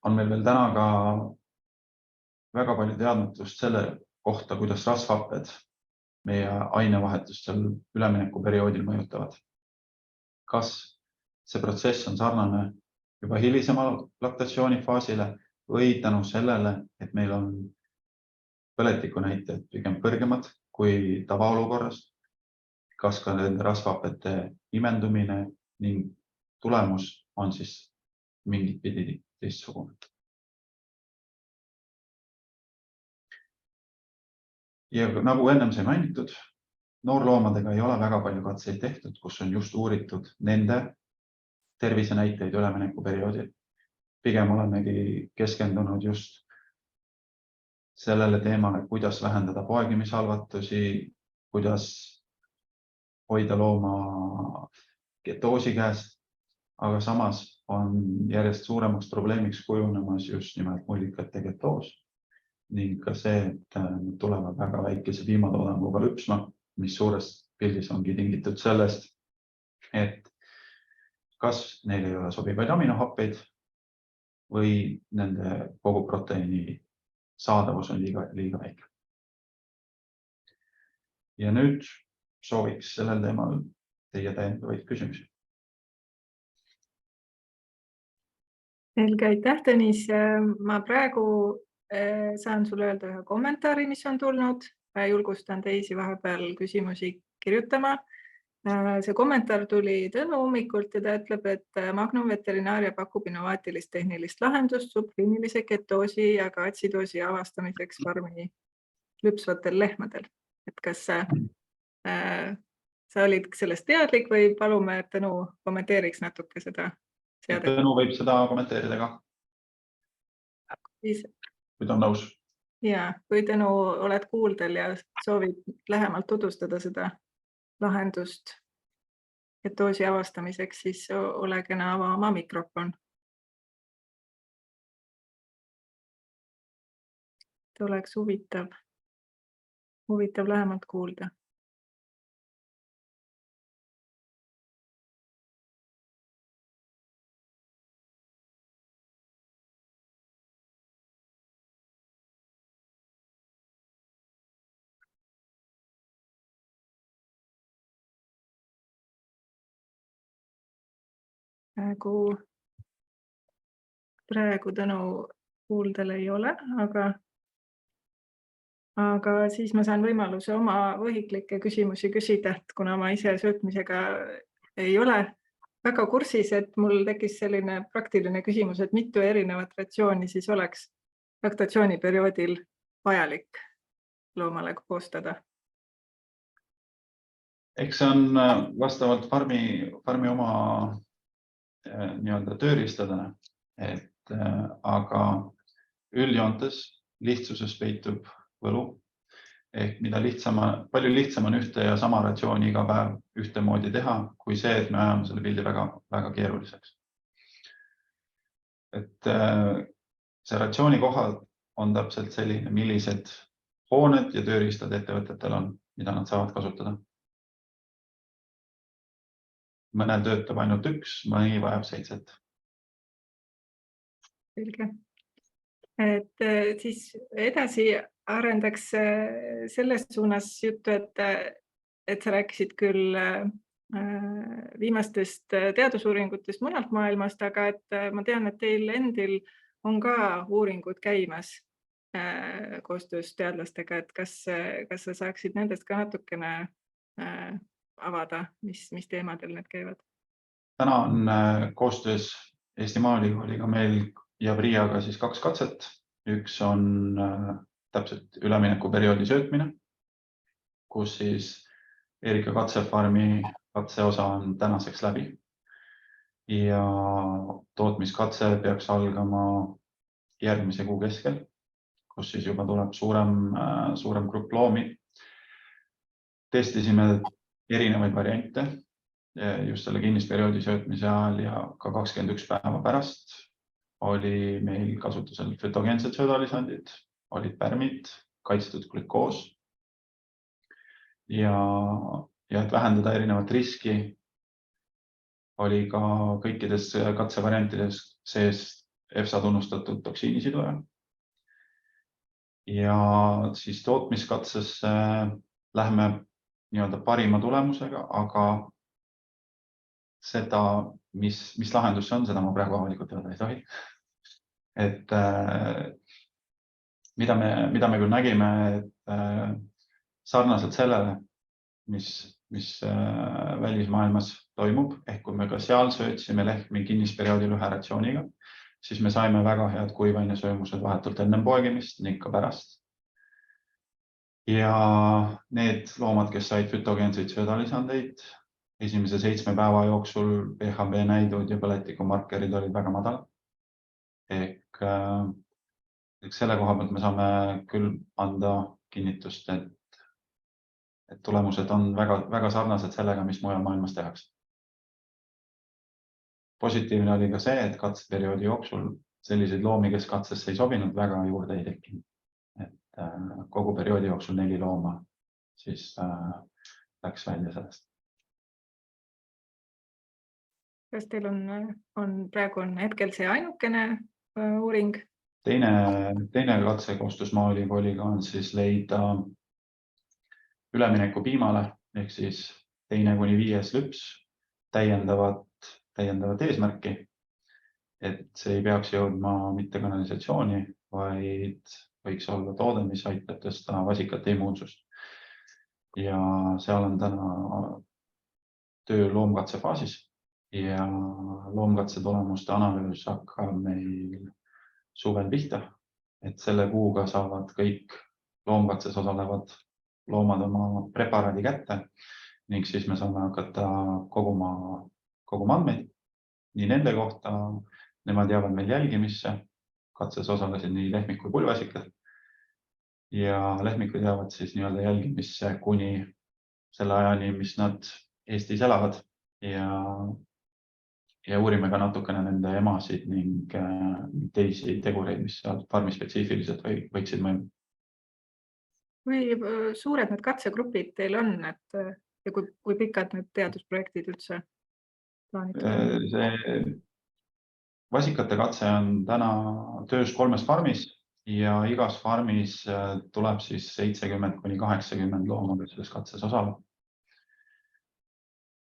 on meil veel täna ka väga palju teadmatust selle kohta, kuidas rasvhapped meie ainevahetust seal üleminekuperioodil mõjutavad. Kas see protsess on sarnane juba hilisema laktatsioonifaasile või tänu sellele, et meil on põletikunäitajad pigem kõrgemad kui tavaolukorras, kas ka nende rasvhapete imendumine ning tulemus on siis mingit pidi teistsugune. Ja nagu ennem sai mainitud, noorloomadega ei ole väga palju katseid tehtud, kus on just uuritud nende tervise näiteid üleminekuperioodil. Pigem olemegi keskendunud just sellele teemale, kuidas vähendada poegimishalvatusi, kuidas hoida looma ketoosi käest, aga samas on järjest suuremaks probleemiks kujunemas just nimelt mullikate ketoos ning ka see, et tulevad väga väikese piimatoodanguga lüpsma, mis suures pildis ongi tingitud sellest, et kas neil ei ole sobivaid aminohappeid või nende kogu proteiini saadavus on liiga väike. Ja nüüd sooviks sellel teemal teie täiendavaid küsimusi. Selge, aitäh, Tõnis. Ma praegu saan sulle öelda ühe kommentaari, mis on tulnud. Julgustan teisi vahepeal küsimusi kirjutama. See kommentaar tuli Tõnu ummikult ja ta ütleb, et Magnum Veterinaaria pakub innovaatilist tehnilist lahendust subkliinilise ketoosi ja ka atsidoosi avastamiseks farmi lüpsvatel lehmadel. Et kas sa olid sellest teadlik või palume, et Tõnu kommenteeriks natuke seda seadet? Tõnu võib seda kommenteerida ka. Kui ta on nõus. Ja, kui Tõnu oled kuuldel ja soovid lähemalt tutvustada seda lahendust ketoosi avastamiseks, siis ole kena ava oma mikrofon. See oleks huvitav lähemalt kuulda. Praegu Tõnu kuuldel ei ole, aga siis ma saan võimaluse oma võhiklikke küsimusi küsida, et kuna ma ise söötmisega ei ole väga kursis, et mul tekkis selline praktiline küsimus, et mitu erinevat ratsiooni siis oleks laktatsiooniperioodil vajalik loomale koostada. Eks see on vastavalt farmi oma tööriistadena, aga üldjoontes lihtsuses peitub võlu. Ehk palju lihtsam on ühte ja sama ratsiooni iga päev ühtemoodi teha, kui see, et me ajame selle pildi väga, väga keeruliseks. Et see ratsiooni kohal on täpselt selline, millised hooned ja tööriistad ettevõtetel on, mida nad saavad kasutada. Mõnel töötab ainult üks, mõni vajab 7. Selge. Et siis edasi arendaks selles suunas juttu, et sa rääkisid küll viimastest teadusuuringutest mõnelt maailmast, aga et ma tean, et teil endil on ka uuringud käimas koostöös teadlastega, et kas sa saaksid nendest ka natukene avada, mis teemadel need käivad? Täna on koostöös Eesti Maaülikooliga meil ja Priaga siis 2 katset. Üks on täpselt üleminekuperioodi söötmine, kus siis Erika katsefarmi katseosa on tänaseks läbi. Ja tootmiskatse peaks algama järgmise kuu keskel, kus siis juba tuleb suurem grupp loomi. Testisime erinevaid variante just selle kinnisperioodi söötmise ajal ja ka 21 päeva pärast oli meil kasutusel fütogeensed söödalisandid, olid pärmid, kaitstud glükoos ja et vähendada erinevat riski oli ka kõikides katsevariantides sees EFSA tunnustatud toksiinisiduja. Ja siis tootmiskatsesse lähme parima tulemusega, aga seda, mis lahendus see on, seda ma praegu avalikult öelda ei tohi. Et mida me küll nägime, et sarnaselt sellele, mis välismaailmas toimub, ehk kui me ka seal söötsime lehmi kinnisperioodil ühe ratsiooniga, siis me saime väga head kuivainesöömused vahetult enne poegimist ning ka pärast. Ja need loomad, kes said fütogeenseid söödalisandeid, esimese 7 päeva jooksul Ph.D näidud ja põletikumarkerid olid väga madalad. Ehk selle koha pealt me saame küll anda kinnitust, et tulemused on väga sarnased sellega, mis mujal maailmas tehakse. Positiivne oli ka see, et katseperioodi jooksul selliseid loomi, kes katsesse ei sobinud, väga juurde ei tekkinud. Et kogu perioodi jooksul 4 looma siis läks välja sellest. Kas teil praegu on hetkel see ainukene uuring? Teine katse koostöös Maaülikooliga on siis leida ülemineku piimale ehk siis 2–5 lüps täiendavat eesmärki, et see ei peaks jõudma mitte kanalisatsiooni, vaid võiks olla toode, mis aitab tõsta vasikate immuunsust. Ja seal on täna töö loomkatse faasis ja loomkatse tulemuste analüüs hakkab meil suvel pihta, et selle kuuga saavad kõik loomkatses osalevad loomad oma preparaadi kätte ning siis me saame hakata koguma andmeid nii nende kohta, nemad jäävad meil jälgimisse, katses osalesid nii lehmik kui pulvasikad ja lehmikud jäävad siis nii-öelda jälgimisse kuni selle ajani, mis nad Eestis elavad ja uurime ka natukene nende emasid ning teisi tegureid, mis seal farmi spetsiifiliselt võiksid mõjuda. Kui suured need katsegrupid teil on, ja kui pikad need teadusprojektid üldse plaanitud? See vasikate katse on täna töös 3 farmis ja igas farmis tuleb siis 70–80 looma, kes selles katses osaleb.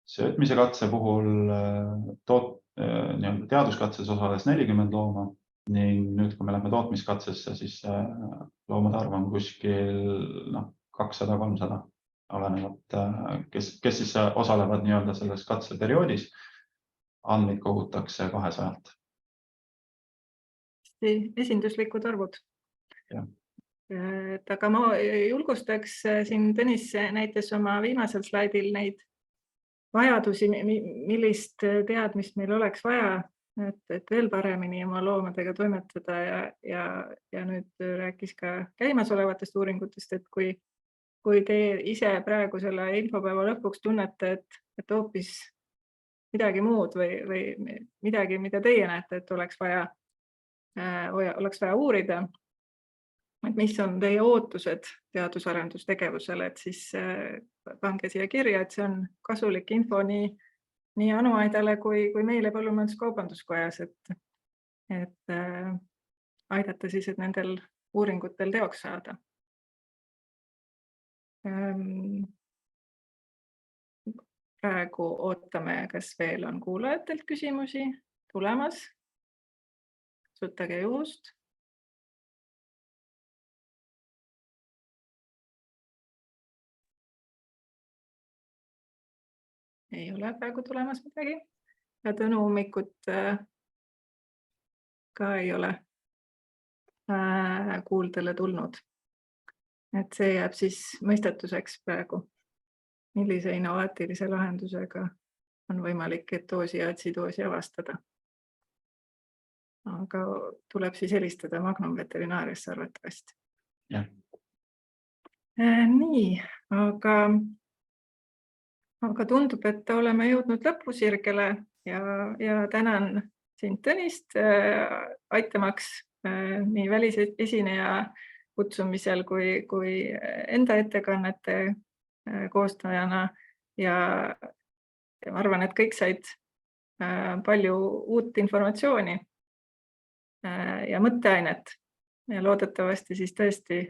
Söötmise katse puhul teaduskatses osales 40 looma ning nüüd, kui me läheme tootmiskatsesse, siis loomade arv on kuskil 200–300 olenevat, kes siis osalevad nii-öelda selles katseperioodis. Andmeid kogutakse 200-lt. Esinduslikud arvud. Ja. Aga ma julgustaks siin Tõnis näites oma viimasel slaidil neid vajadusi, millist teadmist meil oleks vaja, et veel paremini oma loomadega toimetada ja nüüd rääkis ka käimasolevatest uuringutest, et kui te ise praegu selle infopäeva lõpuks tunnete, et hoopis midagi muud või midagi, mida teie näete, et oleks vaja uurida, et mis on teie ootused teadus-arendustegevusele, et siis pange siia kirja, et see on kasulik info nii anuaidale kui meile Põllumajandus-Kaubanduskojas, et aidata siis, et nendel uuringutel teoks saada. Praegu ootame, kas veel on kuulajatelt küsimusi tulemas. Kasutage juhust. Ei ole praegu tulemas midagi. Ja Tõnu hommikut ka ei ole kuuldele tulnud. Et see jääb siis mõistatuseks praegu, millise innovaatilise lahendusega on võimalik ketoosi ja atsidoosi avastada. Aga tuleb siis helistada Magnum veterinaariasse arvatavasti. Ja. Nii, aga tundub, et oleme jõudnud lõpusirgele ja tänan sind, Tõnist, aitamaks nii välisesineja kutsumisel kui enda ettekannete koostajana ja ma arvan, et kõik said palju uut informatsiooni ja mõtteainet ja loodetavasti siis tõesti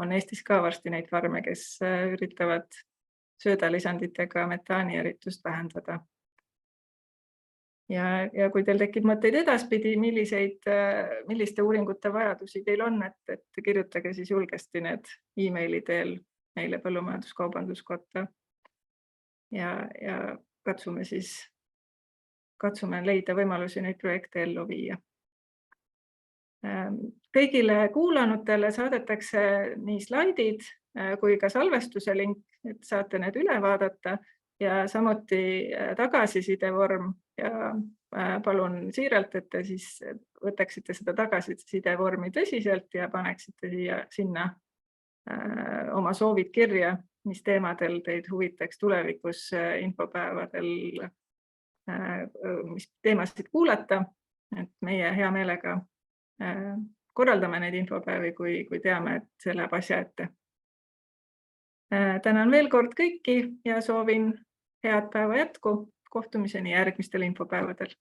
on Eestis ka varsti neid farme, kes üritavad söödalisanditega metaani eritust vähendada. Ja kui teil tekib mõtteid edaspidi, milliste uuringute vajadusi teil on, et kirjutage siis julgesti need e-maili teel meile Põllumajandus-Kaubanduskotta ja katsume leida võimalusi neid projekte ellu viia. Kõigile kuulanutele saadetakse nii slaidid kui ka salvestuse link et saate need üle vaadata ja samuti tagasiside vorm ja palun siiralt, et te siis võtaksite seda tagasiside vormi tõsiselt ja paneksite sinna oma soovid kirja, mis teemadel teid huvitaks tulevikus infopäevadel, mis teemasid kuulata, et meie hea meelega korraldame neid infopäevi, kui teame, et see läheb asja ette. Tänan veel kord kõiki ja soovin head päeva jätku. Kohtumiseni järgmistel infopäevadel.